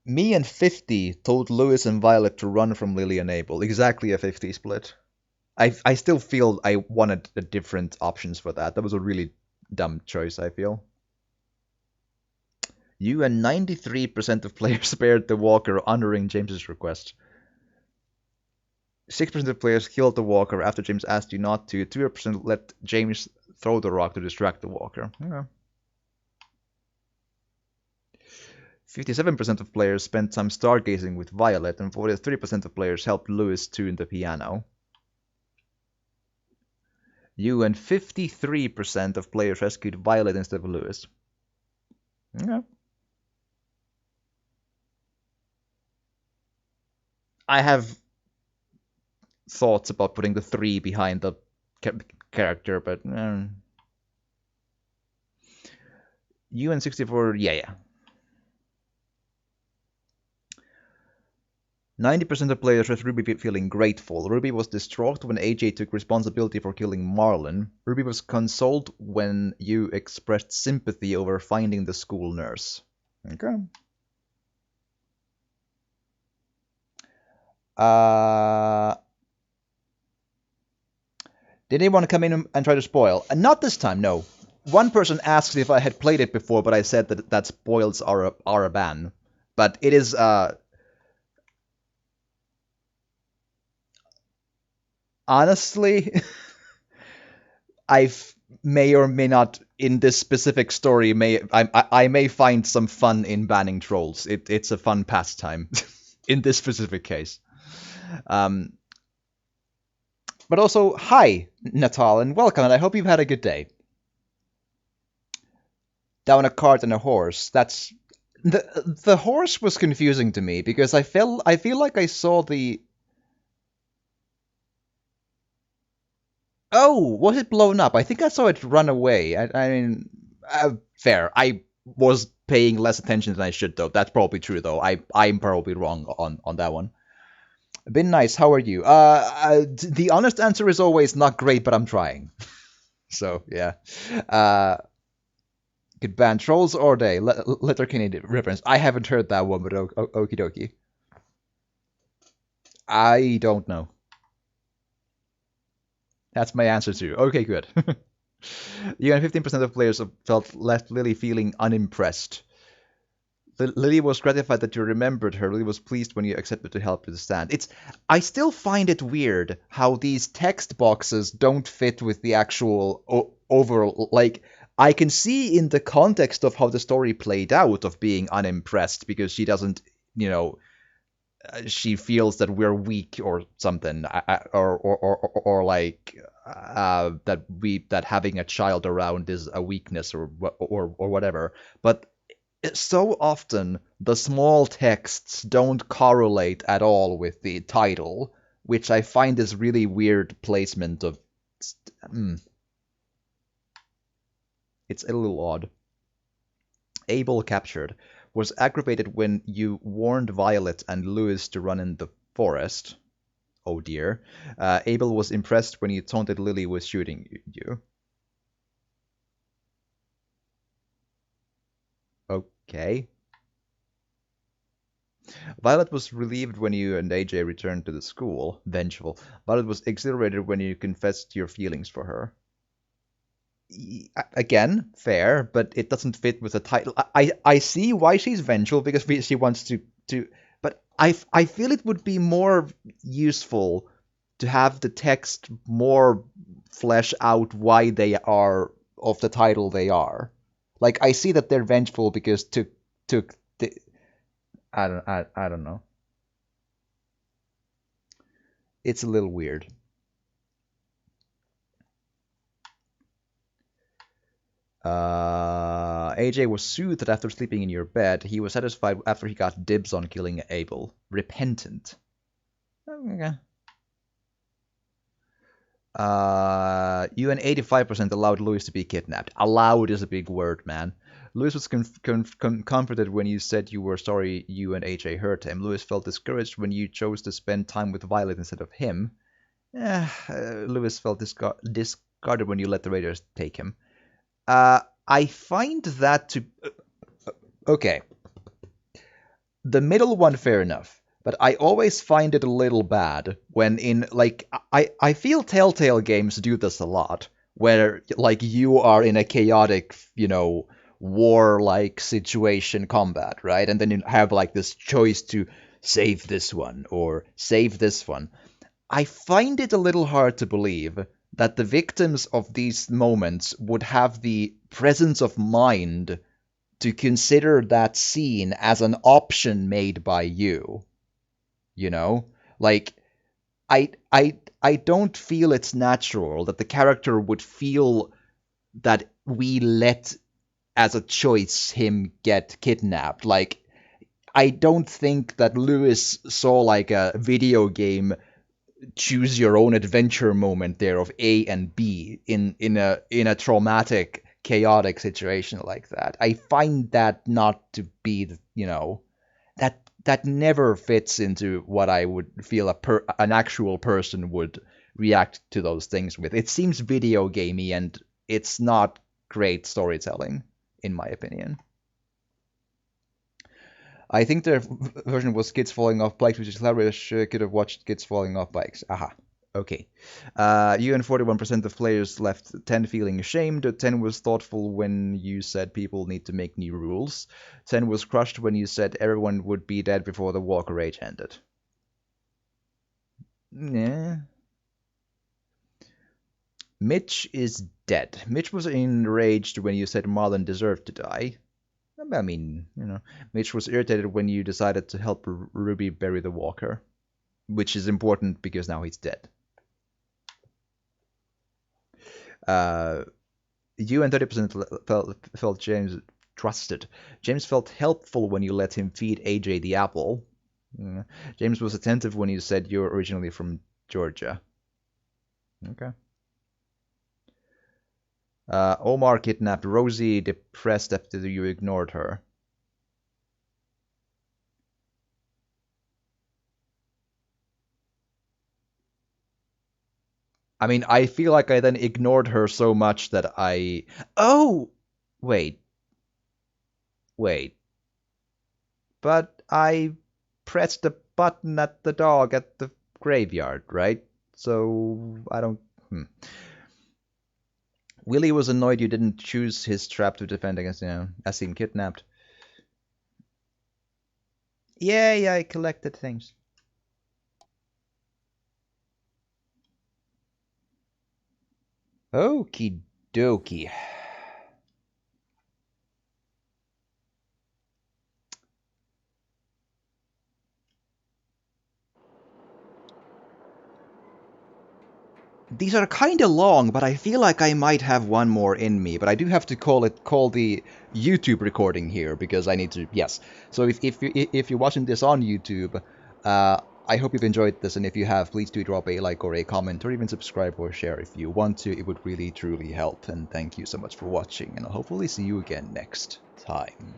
Me and 50 told Lewis and Violet to run from Lily and Abel. Exactly a 50 split. I still feel I wanted different options for that. That was a really dumb choice, I feel. You and 93% of players spared the walker, honoring James's request. 6% of players killed the walker after James asked you not to. 2% let James throw the rock to distract the walker. Yeah. 57% of players spent time stargazing with Violet, and 43% of players helped Lewis tune the piano. You and 53% of players rescued Violet instead of Lewis. Yeah. I have thoughts about putting the 3 behind the character, but you and 64, yeah. 90% of players read Ruby feeling grateful. Ruby was distraught when AJ took responsibility for killing Marlon. Ruby was consoled when you expressed sympathy over finding the school nurse. Okay. Did anyone come in and try to spoil? Not this time, no. One person asked if I had played it before, but I said that spoils are a ban. But it is honestly, I may or may not in this specific story I may find some fun in banning trolls. It's a fun pastime in this specific case. But also, hi, Natal, and welcome, and I hope you've had a good day. Down a cart and a horse. That's the horse was confusing to me because I feel like I saw the. Oh, was it blown up? I think I saw it run away. I mean, fair. I was paying less attention than I should, though. That's probably true, though. I'm probably wrong on that one. Been nice. How are you? The honest answer is always not great, but I'm trying. So yeah. Could ban trolls all day. Letterkenny reference. I haven't heard that one, but okie dokie. I don't know. That's my answer too. Okay, good. You and 15% of players felt left Lily feeling unimpressed. Lily was gratified that you remembered her. Lily was pleased when you accepted to help with the stand. I still find it weird how these text boxes don't fit with the actual overall. Like, I can see in the context of how the story played out of being unimpressed because she doesn't, she feels that we're weak or something, or like that having a child around is a weakness or whatever. But so often the small texts don't correlate at all with the title, which I find is really weird placement of. It's a little odd. Abel captured. Was aggravated when you warned Violet and Louis to run in the forest. Oh dear. Abel was impressed when you taunted Lily with shooting you. Okay. Violet was relieved when you and AJ returned to the school. Vengeful. Violet was exhilarated when you confessed your feelings for her. Again, fair, but it doesn't fit with the title. I see why she's vengeful because she wants to but I feel it would be more useful to have the text more flesh out why they are of the title they are. Like, I see that they're vengeful because took the I don't know. It's a little weird. AJ was soothed after sleeping in your bed. He was satisfied after he got dibs on killing Abel. Repentant. Okay. You and 85% allowed Louis to be kidnapped. Allowed is a big word, man. Louis was comforted when you said you were sorry you and AJ hurt him. Louis felt discouraged when you chose to spend time with Violet instead of him. Louis felt discarded when you let the Raiders take him. I find that to... Okay. The middle one, fair enough. But I always find it a little bad when in, like... I feel Telltale games do this a lot. Where, like, you are in a chaotic, war-like situation combat, right? And then you have, like, this choice to save this one or save this one. I find it a little hard to believe that the victims of these moments would have the presence of mind to consider that scene as an option made by you. Like, I don't feel it's natural that the character would feel that we let as a choice him get kidnapped. Like, I don't think that Lewis saw like a video game choose your own adventure moment there of A and B in a traumatic, chaotic situation like that. I find that not to be, that never fits into what I would feel an actual person would react to those things with. It seems video gamey and it's not great storytelling, in my opinion. I think the version was kids falling off bikes, which is hilarious. Could have watched kids falling off bikes. Aha. Okay. You and 41% of players left 10 feeling ashamed. 10 was thoughtful when you said people need to make new rules. 10 was crushed when you said everyone would be dead before the Walker Age ended. Yeah. Mitch is dead. Mitch was enraged when you said Marlon deserved to die. I mean, Mitch was irritated when you decided to help Ruby bury the Walker, which is important because now he's dead. You and 30% felt James trusted. James felt helpful when you let him feed AJ the apple. James was attentive when you said you're originally from Georgia. Okay. Omar kidnapped Rosie, depressed after you ignored her. I mean, I feel like I then ignored her so much that I... Oh! Wait. But I pressed the button at the dog at the graveyard, right? So, I don't... Willie was annoyed you didn't choose his trap to defend against, as him kidnapped. Yeah, I collected things. Okie dokie. These are kind of long, but I feel like I might have one more in me. But I do have to call the YouTube recording here because I need to. Yes. So if you're watching this on YouTube, I hope you've enjoyed this, and if you have, please do drop a like or a comment, or even subscribe or share if you want to. It would really truly help. And thank you so much for watching, and I'll hopefully see you again next time.